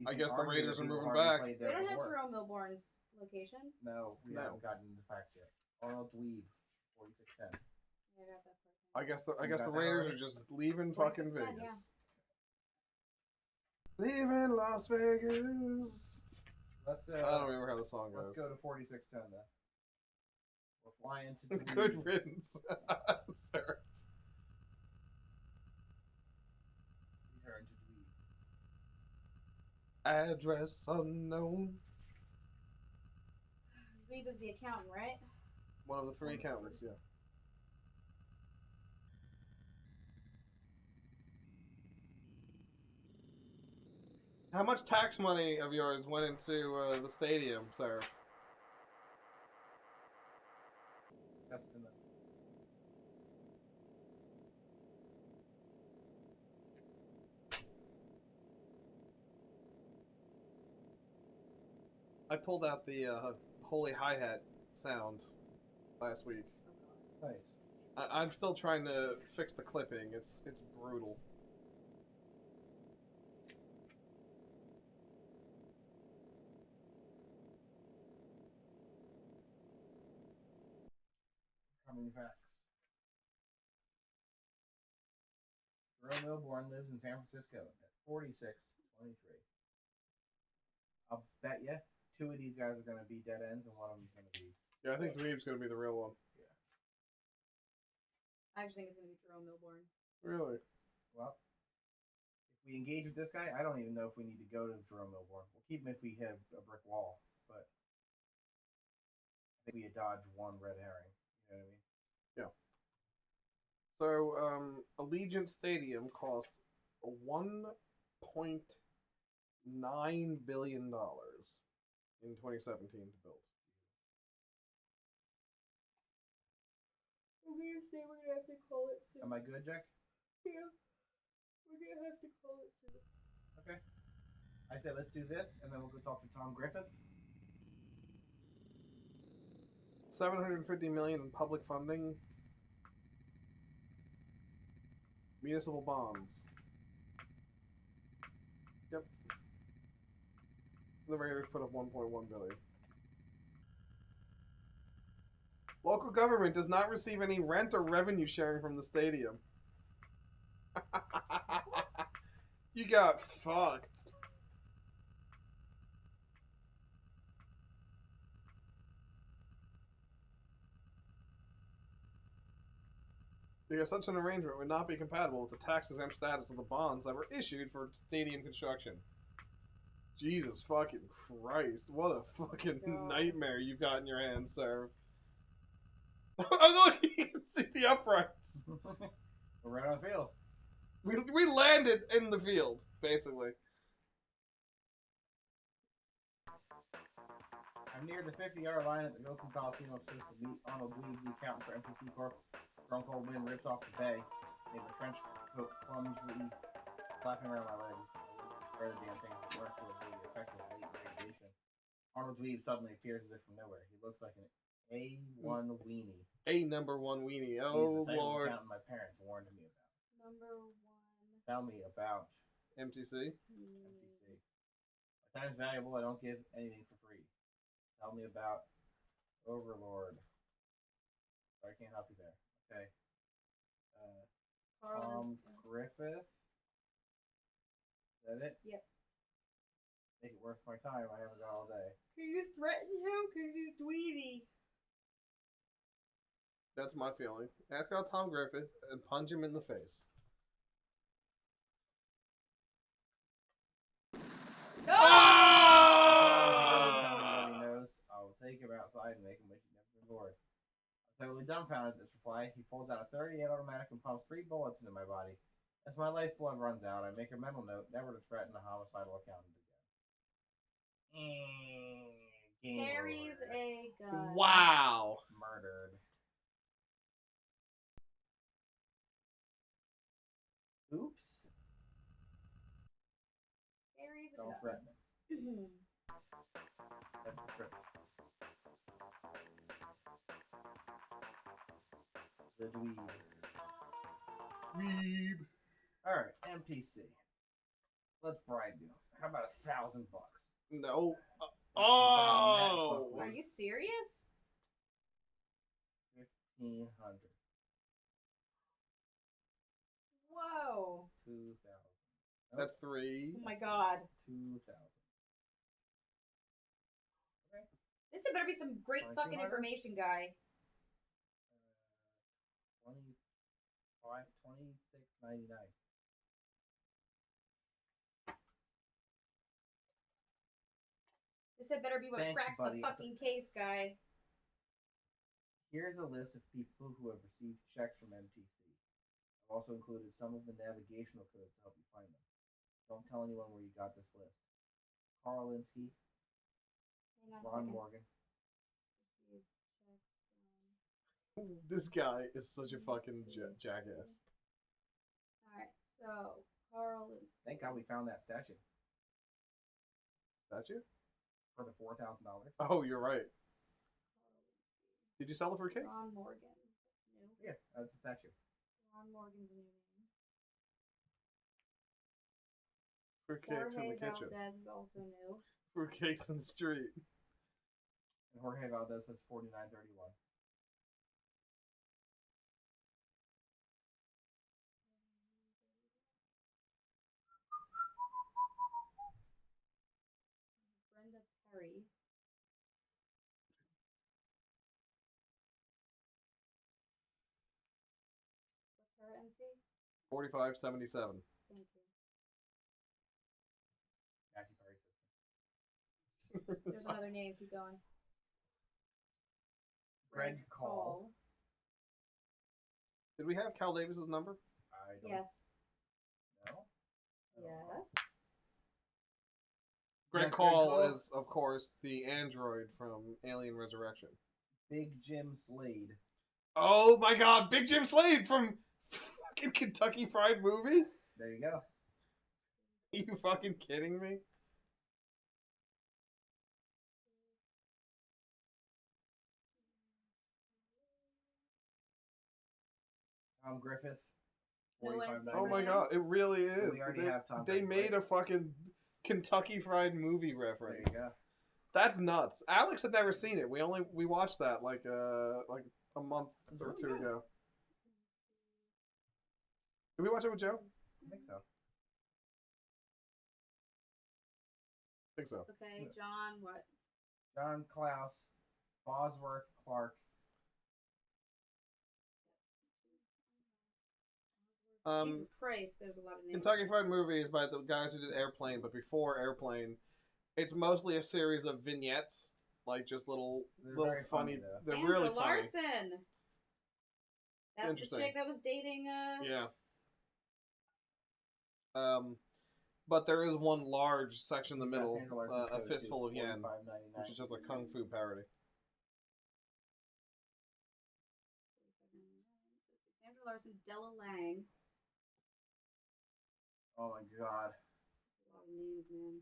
You I can guess the argue Raiders that are people moving already back. played We there don't have before. Jerome Milborn's location. No, we No. haven't gotten the facts yet. Arnold Dweeb 4610. Yeah, I got that part. I guess the got that Raiders already? are just leaving 46-10, fucking Vegas. Leaving Las Vegas. Let's I don't remember how the song let's goes. go to 4610 then. We're flying to Dweeb. Good riddance, sir. Return to Dweeb. Address unknown. Reeb is the accountant, right? One of the three accountants, yeah. How much tax money of yours went into the stadium, sir? Testament. I pulled out the holy hi-hat sound last week. Nice. I'm still trying to fix the clipping. It's brutal. Coming facts. Jerome Milborn lives in San Francisco at 4623. I'll bet you 2 of these guys are going to be dead ends and one of them's going to be. Yeah, I think Dweeb's gonna be the real one. I actually think it's gonna be Jerome Milborn. Really? Well, if we engage with this guy, I don't even know if we need to go to Jerome Milborn. We'll keep him if we hit a brick wall, but I think we dodge one red herring. You know what I mean? So, Allegiant Stadium cost $1.9 billion in 2017 to build. I'm gonna say we're gonna have to call it soon. Am I good, Jack? Yeah. We're gonna have to call it soon. Okay. I said let's do this, and then we'll go talk to Tom Griffith. $750 million in public funding. Municipal bonds. Yep. The Raiders put up $1.1 billion. Local government does not receive any rent or revenue sharing from the stadium. You got fucked. Because such an arrangement would not be compatible with the tax-exempt status of the bonds that were issued for stadium construction. Jesus fucking Christ. What a fucking nightmare you've got in your hands, sir. Oh, look, you can see the uprights. We're right on the field. We landed in the field, basically. I'm near the 50-yard line at the Oakland Coliseum. I'm supposed to meet Arnold Dweeb, the accountant for MTC Corp. Drunk old wind rips off the bay. Made my trench coat clumsily flapping around my legs. I the damn thing worked with the effective late radiation. Arnold Dweeb suddenly appears as if from nowhere. He looks like an A1 weenie. A number one weenie. He's Oh, the type of Lord. accountant my parents warned me about. Number 1. Tell me about MTC? MTC. My time is valuable. I don't give anything for free. Tell me about Overlord. Sorry, I can't help you there. Okay. Tom Griffith. Is that it? Yep. Make it worth my time. I haven't got all day. Can you threaten him? Because he's dweedy. That's my feeling. Ask out Tom Griffith and punch him in the face. No! He knows. I will take him outside and make him wish he'd never been bored. I'm totally dumbfounded at this reply. He pulls out a .38 automatic and pumps 3 bullets into my body. As my lifeblood runs out, I make a mental note never to threaten a homicidal accountant again. Carries a gun. Wow. Murdered. Oops. Carries a Don't gun. threaten him. That's the trick. The dweeb. Weeb. Alright, MTC. Let's bribe you. How about $1,000? No. Oh! Are you serious? 1,500. 2,000. That's 3. Oh my god. 2,000. This had better be some great fucking 2200? information, guy. 26.99. This had better be what Thanks, cracks buddy. the fucking case, guy. Here's a list of people who have received checks from MTC. I've also included some of the navigational codes to help you find them. Don't tell anyone where you got this list. Carl Linsky, Hang on a Ron second. Morgan. This guy is such a fucking jackass. Alright, so Carl is Thank God we found that statue Statue? for the $4,000. Oh, you're right. Did you sell it for a cake? Ron Morgan. No. Yeah, that's a statue. Ron Morgan's a new name. For cakes in Jorge the kitchen. Valdez is also new. For cakes in the street. And Jorge Valdez has 4931. Brenda Perry. What's her NC? 4577. Thank you. Matthew Perry's sister. There's another name. Keep going. Greg Call. Did we have Cal Davis's number? I don't Yes. know. Yes. Greg Yeah, Greg Call Call. is, of course, the android from Alien Resurrection. Big Jim Slade. Oh my god, Big Jim Slade from fucking Kentucky Fried Movie? There you go. Are you fucking kidding me? Tom Griffith. No NC. Oh my Yeah. god, it really is. We already they have Tom they Hanks, made right? a fucking Kentucky Fried Movie There reference. you go. That's nuts. Alex had never seen it. We watched that like a month or really two good. ago. Did we watch it with Joe? I think so. I think so. Okay, John, what? John Klaus, Bosworth Clark. Jesus Christ, there's a lot of names. Kentucky Fried Movie is by the guys who did Airplane, but before Airplane, it's mostly a series of vignettes, like just little They're little very funny. funny, though. They're Sandra really funny. Larson. That's the Interesting. chick that was dating. Yeah. But there is one large section in the middle, Sandra Larson's a code fistful too, of yen, 45.99. which is just a kung fu parody. Sandra Larson, Della Lang. Oh my god. That's a lot of names, man.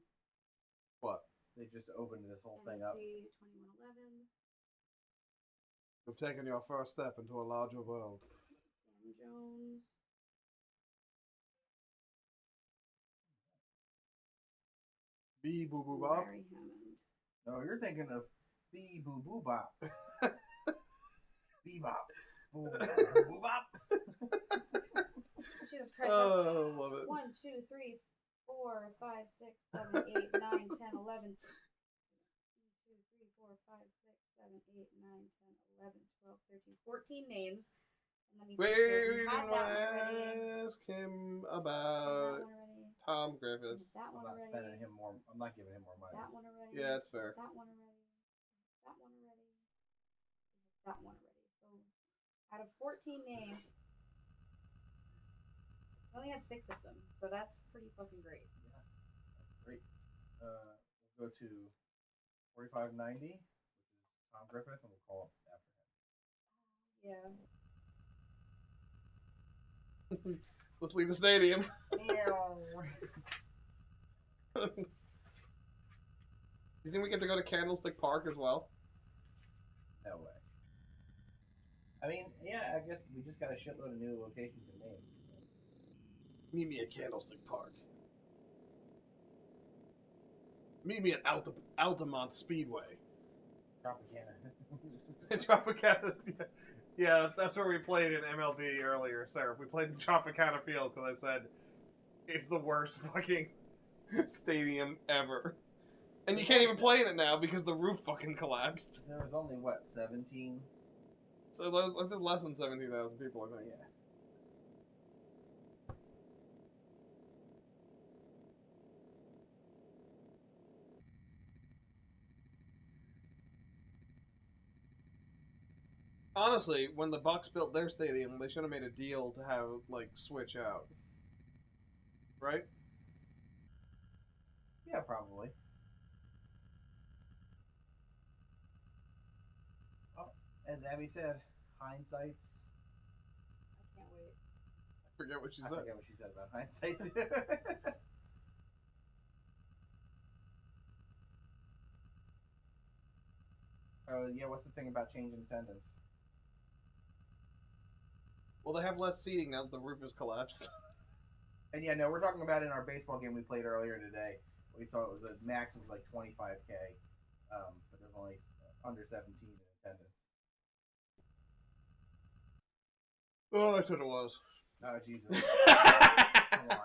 What? They just opened this whole thing up. NC 2111. We've taken your first step into a larger world. Sam Jones. Bee boo boo bop. Larry Hammond. No, you're thinking of Bee Boo Boo Bop. Bebop. Boo Boo Bop. Jesus Christ. That's Oh, love it. 1, 2, 3, 4, 5, 6, 7, 8, 9, 10, 11. 1, 2, 3, 4, 5, 6, 7, 8, 9, 10, 11, 12, 13, 14 names. And let me see. Wait, So we we had didn't that one already. ask him That about one already. Tom Griffith. That I'm one not already. spending him more. I'm not giving him more money. That one already. Yeah, that's fair. That one already. That one already. That one already. So out of 14 names, I only had 6 of them. So that's pretty fucking great. Yeah, that's great. We'll go to 4590, which is Tom Griffith, and we'll call it after him. Yeah. Let's leave the stadium. Do you think we get to go to Candlestick Park as well? No way. I mean, yeah, I guess we just got a shitload of new locations and names. Meet me at Candlestick Park. Meet me at Altamont Speedway. Tropicana. Tropicana. Yeah, that's where we played in MLB earlier, sir. We played in Tropicana Field because I said, It's the worst fucking stadium ever. And you can't even play in it now because the roof fucking collapsed. There was only, what, 17? So I think less than 17,000 people, I think. Yeah. Honestly, when the Bucks built their stadium, they should have made a deal to have, like, switch out. Right? Yeah, probably. Oh, as Abby said, hindsight's... I can't wait. I forget what she I said. forget what she said about hindsight, too. Oh, yeah, what's the thing about changing attendance? Well, they have less seating now that the roof has collapsed. And yeah, no, we're talking about in our baseball game we played earlier today. We saw it was a max of like 25K, but there's only under 17 in attendance. Oh, that's what it was. Oh, Jesus. Come on.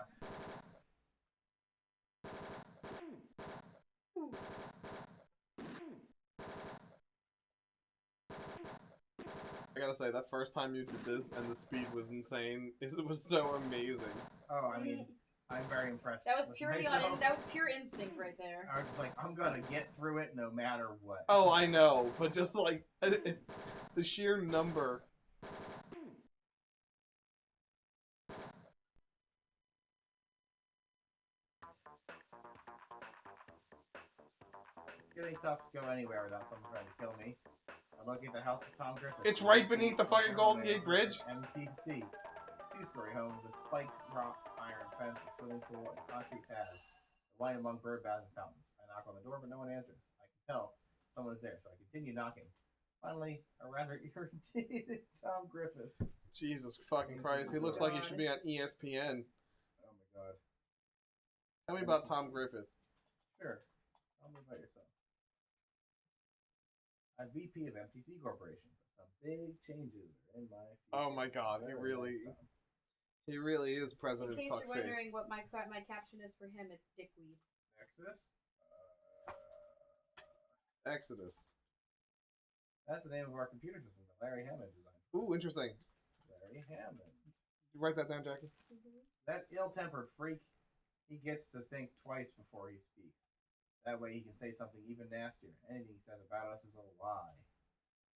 I gotta say, that first time you did this and the speed was insane. It was so amazing. Oh, I mean, I'm very impressed. That was with purely myself. that was pure instinct right there. I was just like, I'm gonna get through it no matter what. Oh, I know, but just like the sheer number. It's getting tough to go anywhere without someone trying to kill me. I'm looking at the house of Tom Griffith. It's right beneath the fucking Golden Gate Bridge. MPC. Two-story home with a spiked rock iron fence, a swimming pool, and concrete paths. The line among bird baths and fountains. I knock on the door, but no one answers. I can tell someone is there, so I continue knocking. Finally, a rather irritated Tom Griffith. Jesus fucking Christ, he looks like he should be on ESPN. Oh my god. Tell me about Tom Griffith. Sure. Tell me about yourself. I'm VP of MTC Corporation. Some big changes are in my future. Oh my god, he really is In President case you're wondering Fuckface. what my caption is for him, it's dickweed. Exodus? Exodus. That's the name of our computer system that Larry Hammond designed. Ooh, interesting. Larry Hammond. You write that down, Jackie? That ill-tempered freak, he gets to think twice before he speaks. That way he can say something even nastier. Anything he says about us is a lie.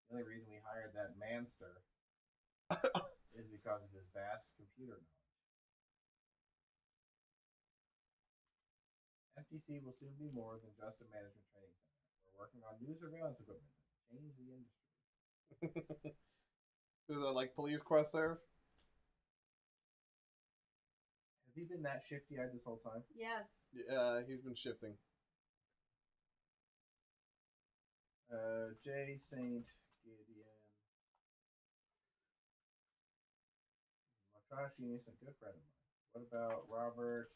The only reason we hired that manster is because of his vast computer knowledge. FTC will soon be more than just a management training center. We're working on new surveillance equipment that will change the industry. Is that like Police Quest serve? Has he been that shifty-eyed this whole time? Yes. Yeah, he's been shifting. J. Saint Gideon. Electronics genius and good friend of mine. What about Robert?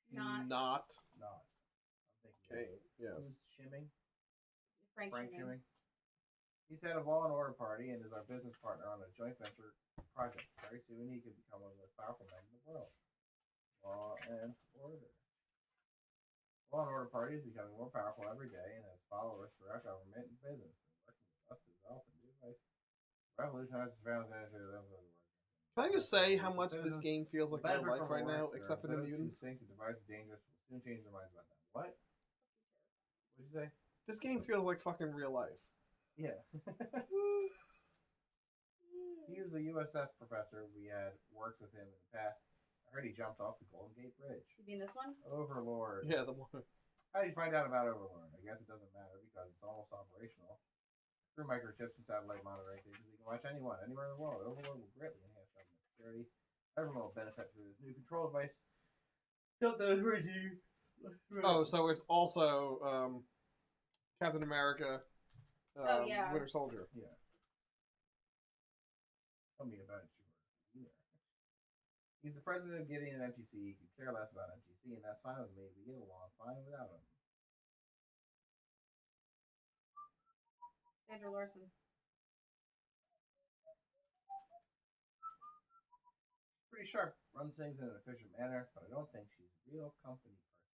Not Not. Not. I'm thinking. Okay, yes. Who's Shimming? Frank Shimming. Shimming. He's head of Law and Order Party and is our business partner on a joint venture project. Very soon he could become one of the most powerful men in the world. Law and Order. Law and Order Party is becoming more powerful every day and has followers throughout government and business. They're working with us to develop a new device. Revolutionize the surveillance industry. Can I just say how much this game feels like real life right now, except for the mutants? Who think the device is dangerous will soon change their minds about that. What? What did you say? This game feels like fucking real life. Yeah. He was a USF professor. We had worked with him in the past. I heard he jumped off the Golden Gate Bridge. You mean this one? Overlord. Yeah, the one. How did you find out about Overlord? I guess it doesn't matter because it's almost operational. Through microchips and satellite monitoring stations, we can watch anyone, anywhere in the world. Overlord will greatly enhance government security. Everyone will benefit through this new control device. Oh, so it's also Captain America, Oh, yeah. Winter Soldier. Yeah. Tell me about it. He's the president of Gideon and MTC. He could care less about MTC, and that's fine with me. We get along fine without him. Sandra Larson. pretty sharp, runs things in an efficient manner, but I don't think she's a real company person.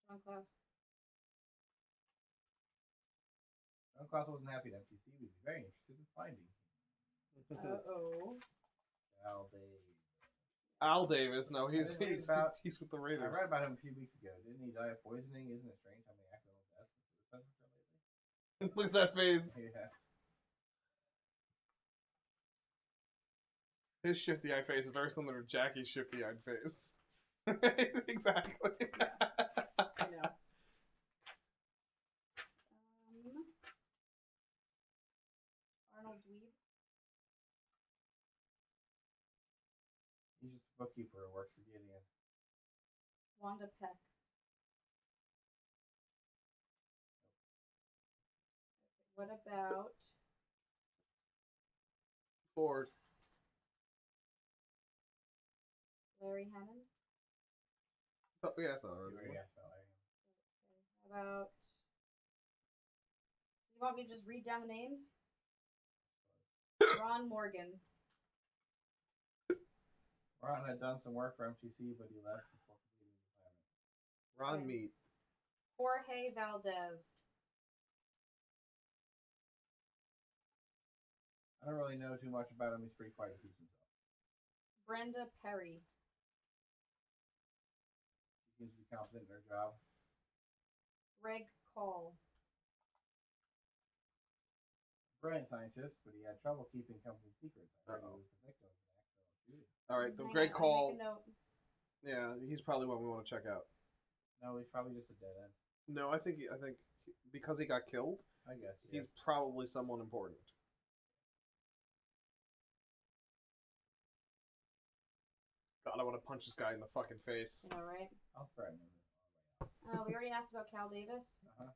John Klaus. John Klaus wasn't happy at MTC. We'd be very interested in finding him. Uh-oh. Al Davis. Al Davis. No, he's I didn't read about- he's with the I Raiders. read about him a few weeks ago. Didn't he die of poisoning? Isn't it strange how many accidental deaths have been lately? Look at that face. Yeah. His shifty eye face is very similar to Jackie's shifty eyed face. Exactly. I know. Arnold Dweeb. He's just a bookkeeper who works for Gideon. Wanda Peck. What about Ford. Larry Hammond? Oh, yeah, that's not You already right. asked about Larry. How about? You want me to just read down the names? Ron Morgan. Ron had done some work for MTC, but he left before completing his assignment. Ron Okay. Meat. Jorge Valdez. I don't really know too much about him. He's pretty quiet to keep himself. Brenda Perry. He seems to be confident in her job. Greg Call. Brilliant scientist, but he had trouble keeping company secrets. I heard he Uh-oh. was the victim of an accidental shooting. All right, the Hang Greg on, Call. I'll make a note. Yeah, he's probably one we want to check out. No, he's probably just a dead end. No, I think because he got killed, I guess. he's probably someone important. God, I want to punch this guy in the fucking face. You know, right? I'll threaten him. We already asked about Cal Davis. Uh-huh.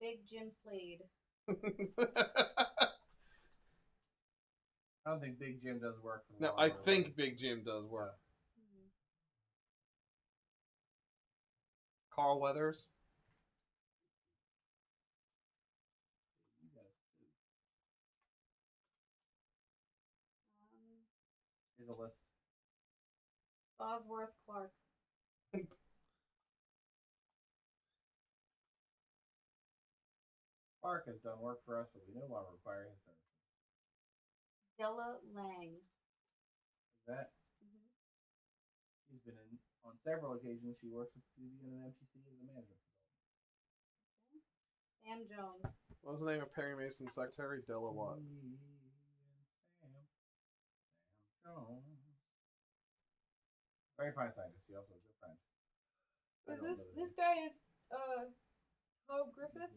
Big Jim Slade. I don't think Big Jim does work for the No, law I order. think Big Jim does work. Carl Weathers. You guys do. Here's a list. Bosworth Clark. Clark has done work for us, but we no longer require his services. Della Lang. That he's been in on several occasions. He works with Gideon and MTC as a management consultant. Sam Jones. What was the name of Perry Mason's secretary? Della what? Sam Jones. Very fine scientist. He also a good friend. I don't know This guy is Tom Griffith?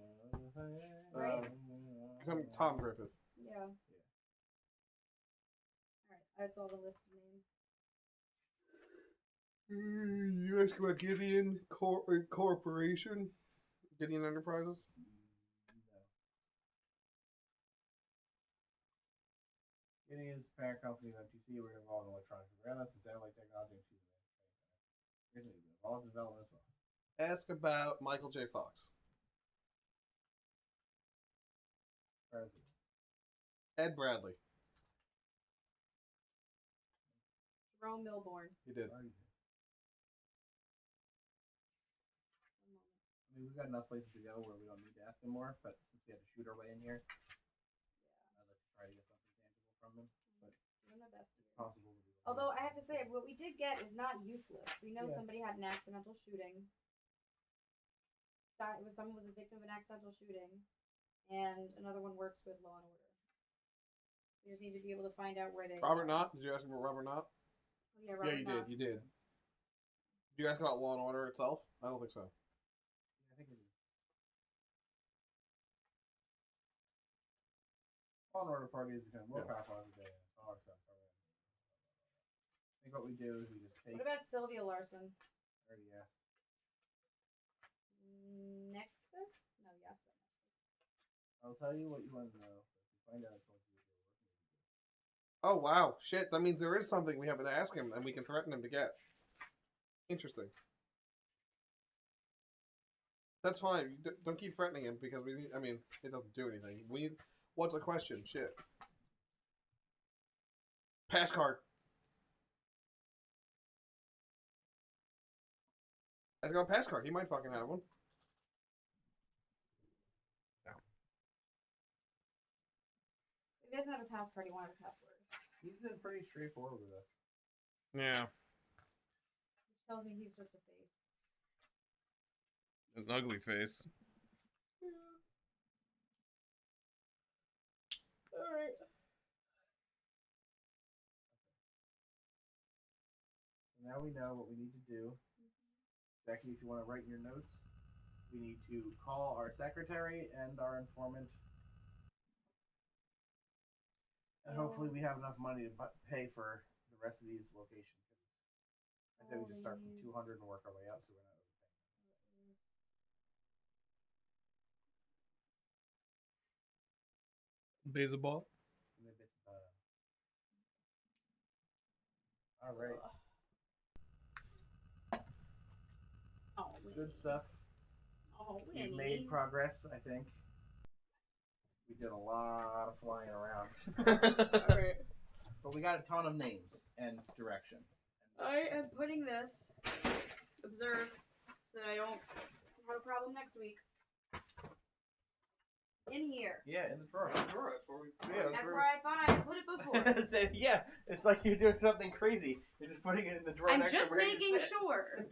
Right? Tom Griffith. Yeah. Alright, that's all the list of names. You asked about Gideon Corporation? Gideon Enterprises? No. Gideon's parent company of MTC were involved in electronic surveillance and satellite technology and recently been involved in development as well. Ask about Michael J. Fox. President. Ed Bradley. Jerome Milborn. He did. I mean, we've got enough places to go where we don't need to ask him more, but since we had to shoot our way in here, I'd like to try to get something tangible from him. But Doing my best here. it's possible. Although I have to say, what we did get is not useless. We know Yeah. somebody had an accidental shooting. Someone was a victim of an accidental shooting, and another one works with Law and Order. We just need to be able to find out where they. Robert Knott? Did you ask about Robert Knott? Oh, yeah, Robert Yeah, you Knott. did. You did. Did you ask about Law and Order itself? I don't think so. I think it is. Law and Order Party has become more Yeah. powerful every day. And it's all our stuff. I think what we do is we just take. What about Sylvia Larson? Already asked. Nexus? No, yes, but Nexus. I'll tell you what you want to know. If you find out, I told you what you're working with. Oh, wow. Shit, that means there is something we haven't asked him and we can threaten him to get. Interesting. That's fine. Don't keep threatening him because it doesn't do anything. What's a question? Shit. Pass card. I got a pass card. He might fucking have one. If he doesn't have a pass card, he won't have a password. He's been pretty straightforward with us. Yeah. Which tells me he's just a face. An ugly face. Alright. Now we know what we need to do. Becky, if you want to write your notes, we need to call our secretary and our informant. And hopefully we have enough money to pay for the rest of these locations. I said we just start from 200 and work our way up so we're not overpaying. Baseball. All right. Oh, Good stuff. Oh, We've Winnie. made progress, I think. We did a lot of flying around. Alright. But we got a ton of names and direction. I am putting this, observe, so that I don't have a problem next week. In here. Yeah, in the drawer. That's where we. Yeah, That's where I thought I had put it before. Say, yeah, it's like you're doing something crazy. You're just putting it in the drawer. I'm next just to where you making sit. sure.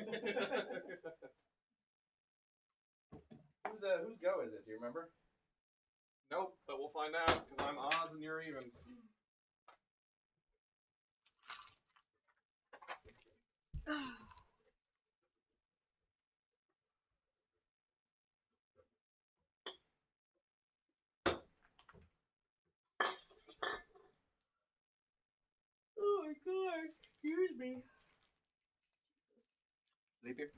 Whose go is it? Do you remember? Nope, but we'll find out because I'm odds and you're evens. Oh my god, excuse me. Sleep here.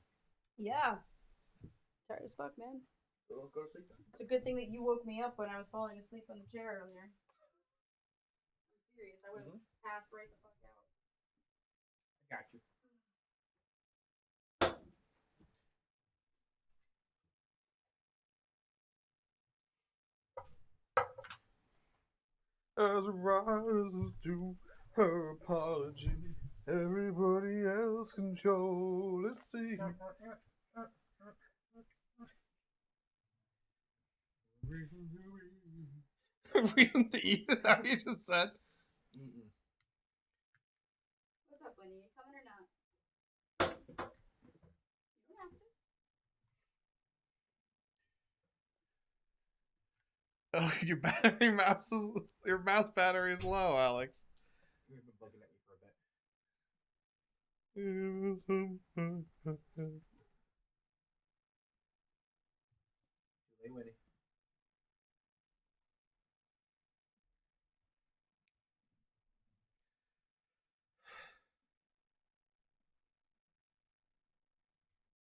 Yeah. Tired as fuck, man. Go to sleep then. It's a good thing that you woke me up when I was falling asleep on the chair earlier. I'm serious. I would have passed right the fuck out. I got you. As rises to her apology, everybody else control. Let's see. Reason to eat it? How you just said? What's up, Winnie? You coming or not? You don't have to. Oh, your mouse battery is low, Alex. You've been bugging at me for a bit. Hey, Winnie.